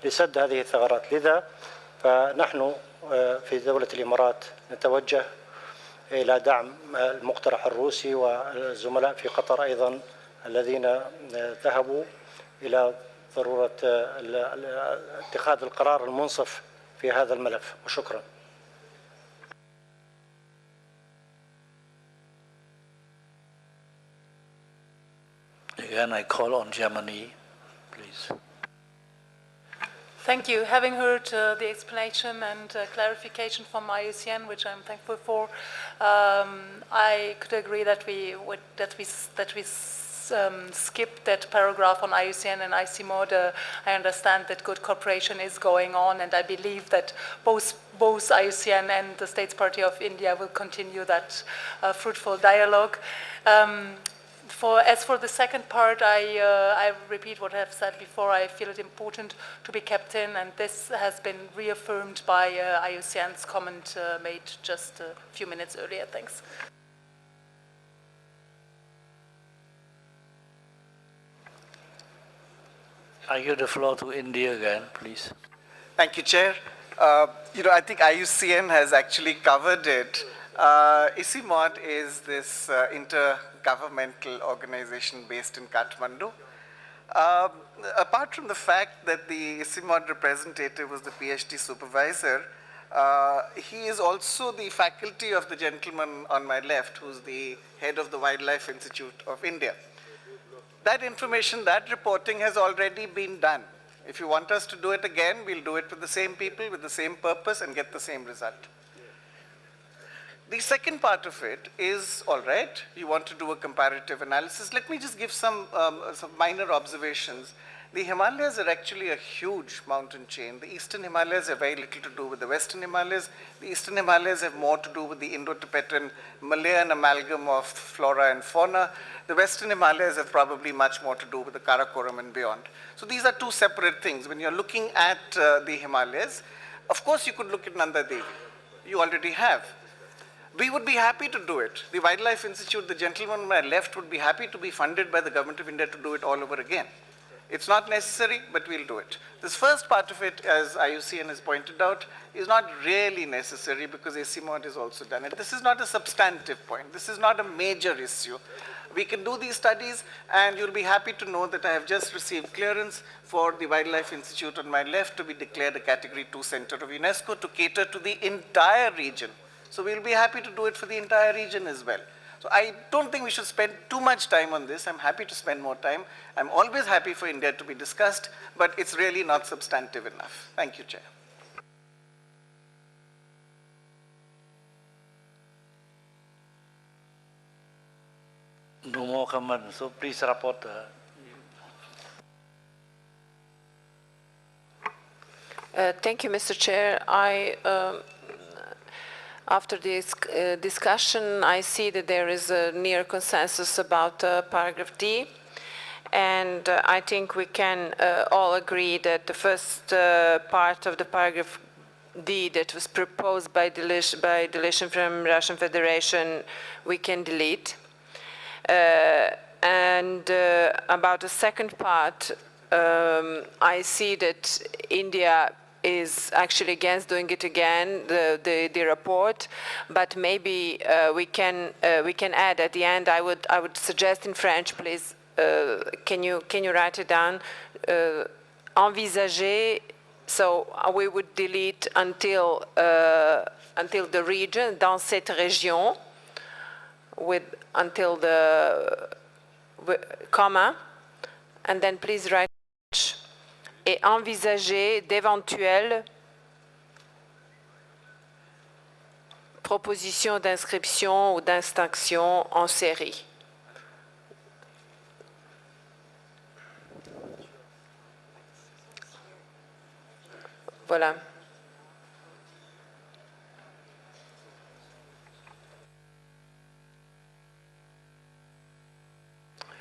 [SPEAKER 19] لسد هذه الثغرات. لذا فنحن في دولة الإمارات نتوجه إلى دعم المقترح الروسي والزملاء في قطر أيضا الذين ذهبوا إلى ضرورة اتخاذ القرار المنصف في هذا الملف. وشكرا.
[SPEAKER 1] Again, I call on Germany, please.
[SPEAKER 21] Thank you. Having heard the explanation and clarification from IUCN, which I'm thankful for, I could agree that we skip that paragraph on IUCN and ICIMOD. I understand that good cooperation is going on, and I believe that both IUCN and the States Party of India will continue that fruitful dialogue. As for the second part, I repeat what I have said before. I feel it important to be kept in, and this has been reaffirmed by IUCN's comment made just a few minutes earlier. Thanks.
[SPEAKER 1] I give the floor to India again, please.
[SPEAKER 22] Thank you, Chair. I think IUCN has actually covered it. ICIMOD is this intergovernmental organization based in Kathmandu. Apart from the fact that the ICIMOD representative was the PhD supervisor, he is also the faculty of the gentleman on my left, who's the head of the Wildlife Institute of India. That information, that reporting has already been done. If you want us to do it again, we'll do it with the same people, with the same purpose, and get the same result. The second part of it is, all right, you want to do a comparative analysis. Let me just give some minor observations. The Himalayas are actually a huge mountain chain. The Eastern Himalayas have very little to do with the Western Himalayas. The Eastern Himalayas have more to do with the Indo-Tibetan Malayan amalgam of flora and fauna. The Western Himalayas have probably much more to do with the Karakoram and beyond. So these are two separate things. When you're looking at the Himalayas, of course you could look at Nanda Devi. You already have. We would be happy to do it. The Wildlife Institute, the gentleman on my left, would be happy to be funded by the government of India to do it all over again. It's not necessary, but we'll do it. This first part of it, as IUCN has pointed out, is not really necessary because ICIMOD has also done it. This is not a substantive point. This is not a major issue. We can do these studies, and you'll be happy to know that I have just received clearance for the Wildlife Institute on my left to be declared a Category 2 Center of UNESCO to cater to the entire region. So we'll be happy to do it for the entire region as well. So I don't think we should spend too much time on this. I'm happy to spend more time. I'm always happy for India to be discussed, but it's really not substantive enough. Thank you, Chair.
[SPEAKER 1] No more comments, so please report.
[SPEAKER 9] Thank you, Mr. Chair. After this discussion, I see that there is a near consensus about paragraph D, and I think we can all agree that the first part of the paragraph D that was proposed by deletion from Russian Federation, we can delete. And about the second part, I see that India is actually against doing it again, the report, but maybe we can add at the end. I would suggest in French, please. Can you write it down? Envisager. So we would delete until the region, dans cette région, until the comma, and then please write et envisager d'éventuelles propositions d'inscription ou d'extinction en série. Voilà.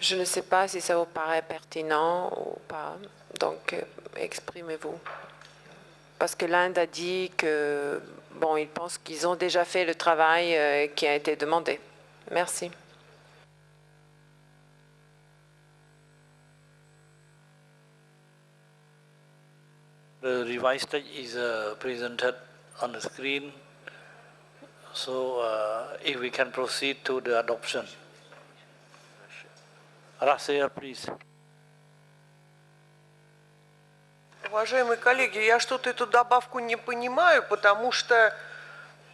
[SPEAKER 9] Je ne sais pas si ça vous paraît pertinent ou pas, donc exprimez-vous. Parce que l'Inde a dit que, bon, ils pensent qu'ils ont déjà fait le travail qui a été demandé. Merci.
[SPEAKER 1] The revised text is presented on the screen, so if we can proceed to the adoption. Russia, please.
[SPEAKER 20] Уважаемые коллеги, я что-то эту добавку не понимаю, потому что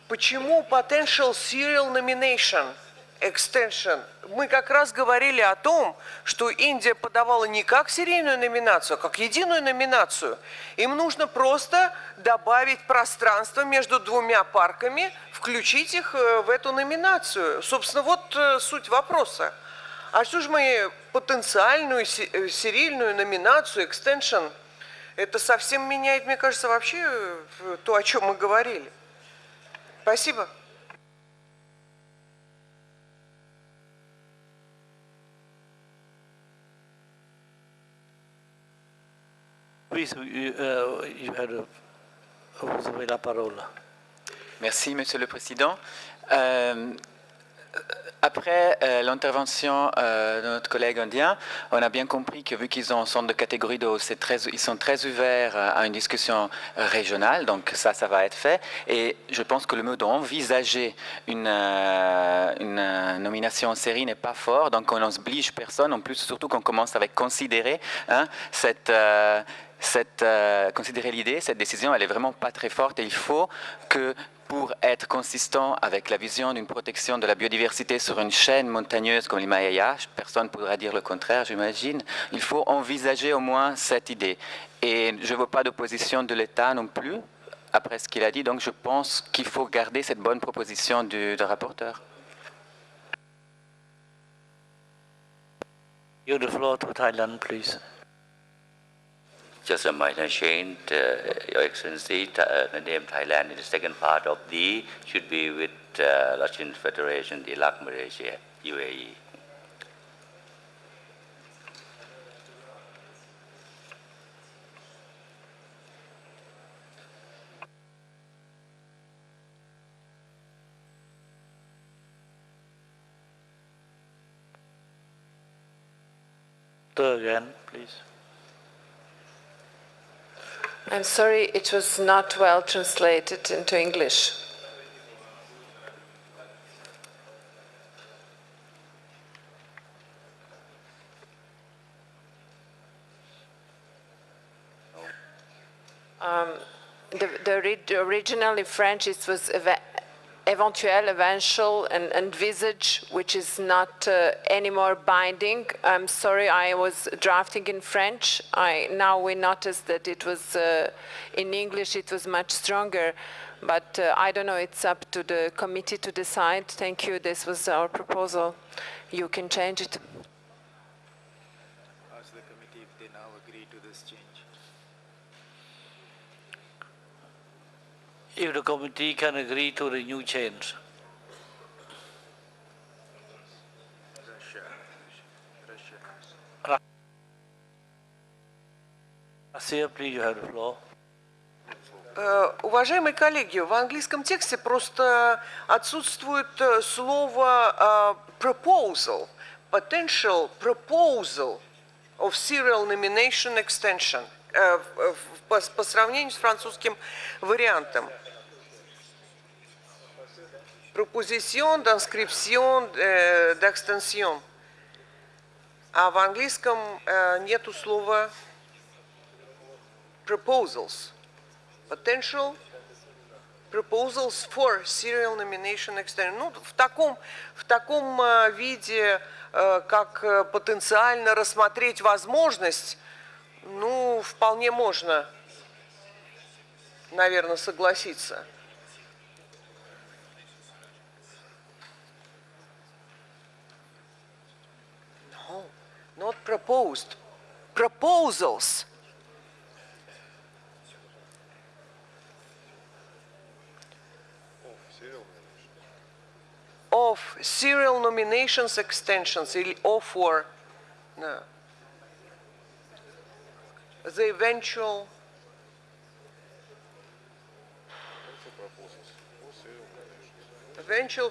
[SPEAKER 20] почему potential serial nomination extension? Мы как раз говорили о том, что Индия подавала не как серийную номинацию, а как единую номинацию. Им нужно просто добавить пространство между двумя парками, включить их в эту номинацию. Собственно, вот суть вопроса. А что же мы потенциальную серийную номинацию, extension, это совсем меняет, мне кажется, вообще то, о чем мы говорили. Спасибо.
[SPEAKER 1] Please, you had vous avez la parole.
[SPEAKER 6] Merci, Monsieur le Président. Après l'intervention de notre collègue indien, on a bien compris que vu qu'ils sont de catégorie d'eau, ils sont très ouverts à une discussion régionale, donc ça va être fait. Et je pense que le mot d'envisager une nomination en série n'est pas fort, donc on n'oblige personne, en plus surtout qu'on commence avec considérer considérer l'idée, cette décision, elle est vraiment pas très forte et il faut que pour être consistant avec la vision d'une protection de la biodiversité sur une chaîne montagneuse comme l'Himalaya, personne ne pourra dire le contraire, j'imagine, il faut envisager au moins cette idée. Et je ne veux pas d'opposition de l'État non plus, après ce qu'il a dit, donc je pense qu'il faut garder cette bonne proposition du rapporteur.
[SPEAKER 1] You the floor to Thailand, please.
[SPEAKER 7] Just a minor change, Your Excellency, the name Thailand in the second part of D should be with Russian Federation, Iraq, Malaysia, UAE.
[SPEAKER 1] Again, please.
[SPEAKER 9] I'm sorry, it was not well translated into English. Originally French, it was eventual, eventual, and envisage, which is not anymore binding. I'm sorry, I was drafting in French. Now we noticed that it was, in English, it was much stronger. But I don't know, it's up to the committee to decide. Thank you, this was our proposal. You can change it.
[SPEAKER 12] Ask the committee if they now agree to this change.
[SPEAKER 1] If the committee can agree to the new change. Russia, please, you have the floor.
[SPEAKER 20] Уважаемые коллеги, в английском тексте просто отсутствует слово proposal, potential proposal of serial nomination extension по сравнению с французским вариантом. Proposition d'inscription d'extension. А в английском нету слова proposals. Potential proposals for serial nomination extension. Ну, в таком виде, как потенциально рассмотреть возможность, ну, вполне можно, наверное, согласиться. No, not proposed. Proposals. Of serial nominations extensions или for no. The eventual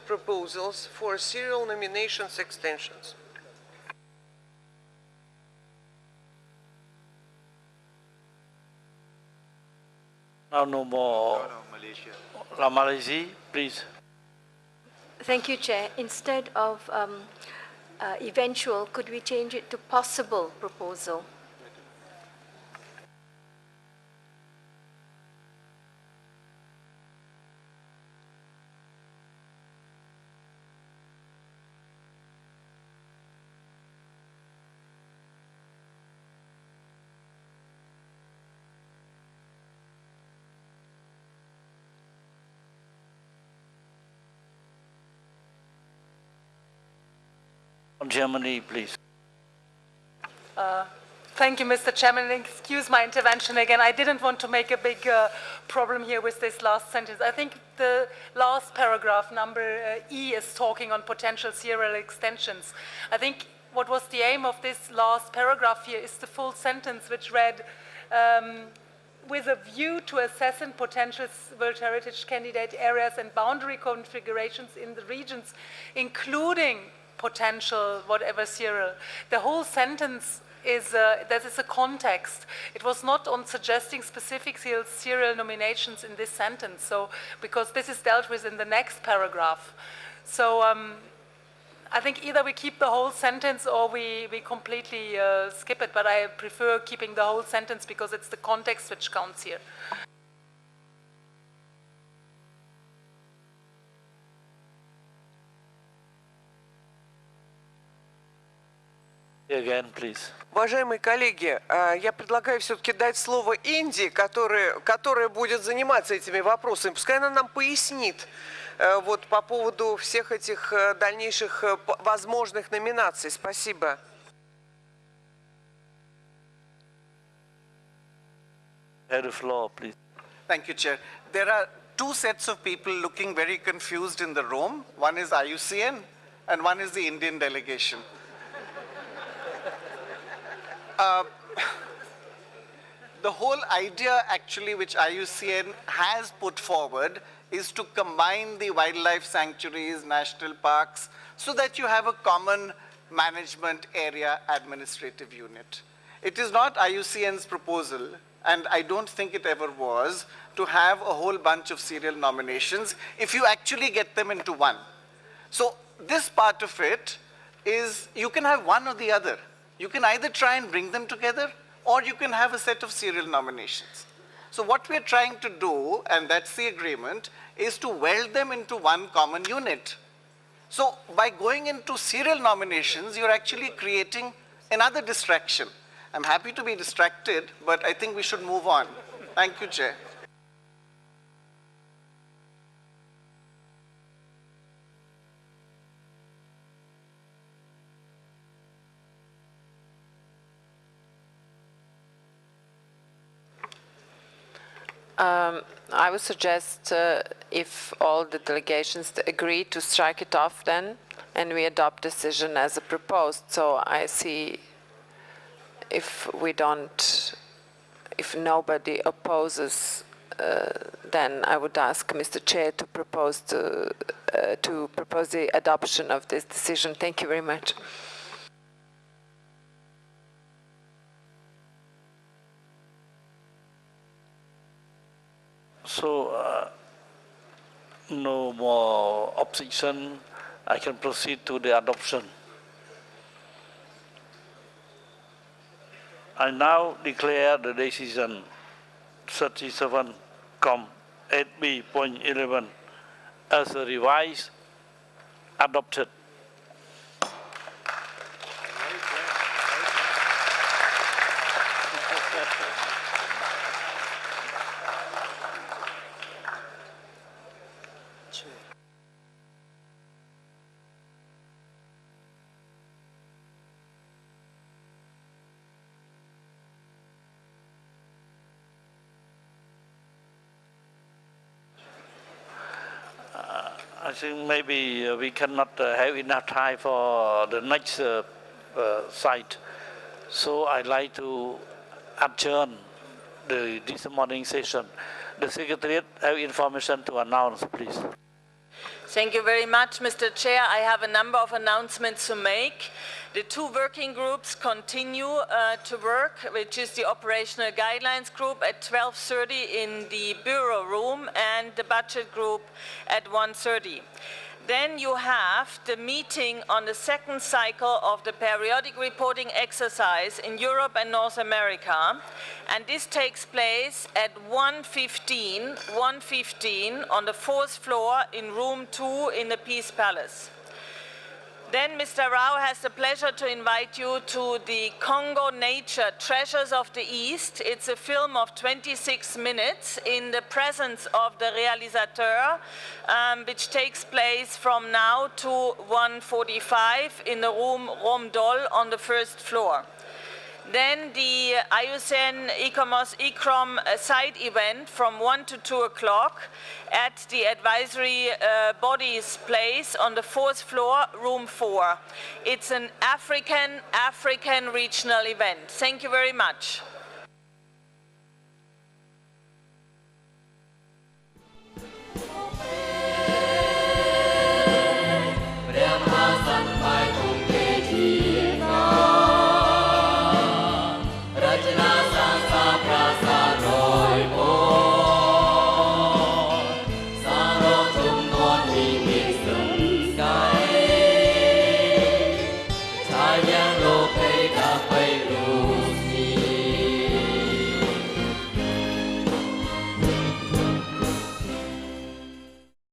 [SPEAKER 20] proposals for serial nominations extensions.
[SPEAKER 1] Now no more.
[SPEAKER 12] Malaysia.
[SPEAKER 1] Malaysia, please.
[SPEAKER 13] Thank you, Chair. Instead of eventual, could we change it to possible proposal?
[SPEAKER 1] Germany, please.
[SPEAKER 21] Thank you, Mr. Chairman. Excuse my intervention again. I didn't want to make a big problem here with this last sentence. I think the last paragraph, number E, is talking on potential serial extensions. I think what was the aim of this last paragraph here is the full sentence which read, with a view to assessing potential World Heritage candidate areas and boundary configurations in the regions, including potential whatever serial. The whole sentence is, that is a context. It was not on suggesting specific serial nominations in this sentence, so, because this is dealt with in the next paragraph. So I think either we keep the whole sentence or we completely skip it, but I prefer keeping the whole sentence because it's the context which counts here.
[SPEAKER 1] Again, please.
[SPEAKER 20] Уважаемые коллеги, я предлагаю все-таки дать слово Индии, которая будет заниматься этими вопросами. Пускай она нам пояснит вот по поводу всех этих дальнейших возможных номинаций. Спасибо.
[SPEAKER 1] Have the floor, please.
[SPEAKER 22] Thank you, Chair. There are two sets of people looking very confused in the room. One is IUCN and one is the Indian delegation. The whole idea actually which IUCN has put forward is to combine the wildlife sanctuaries, national parks, so that you have a common management area administrative unit. It is not IUCN's proposal, and I don't think it ever was, to have a whole bunch of serial nominations if you actually get them into one. So this part of it is you can have one or the other. You can either try and bring them together, or you can have a set of serial nominations. So what we're trying to do, and that's the agreement, is to weld them into one common unit. So by going into serial nominations, you're actually creating another distraction. I'm happy to be distracted, but I think we should move on. Thank you, Chair.
[SPEAKER 9] I would suggest if all the delegations agree to strike it off then, and we adopt decision as a proposed. So I see if we don't, if nobody opposes, then I would ask Mr. Chair to propose the adoption of this decision. Thank you very much.
[SPEAKER 1] So, no more opposition. I can proceed to the adoption. I now declare the decision 37.8b.11 as a revised adopted. I think maybe we cannot have enough time for the next site. So I'd like to adjourn this morning session. The Secretariat have information to announce, please.
[SPEAKER 3] Thank you very much, Mr. Chair. I have a number of announcements to make. The two working groups continue to work, which is the operational guidelines group at 12:30 in the bureau room and the budget group at 1:30. Then you have the meeting on the second cycle of the periodic reporting exercise in Europe and North America. And this takes place at 1:15 on the fourth floor in room 2 in the Peace Palace. Then Mr. Rao has the pleasure to invite you to the Congo Nature Treasures of the East. It's a film of 26 minutes in the presence of the réalisateur, which takes place from now to 1:45 in the room Romdol on the first floor. Then the IUCN ICROM side event from 1 to 2 o'clock at the advisory body's place on the fourth floor, room 4. It's an African regional event. Thank you very much.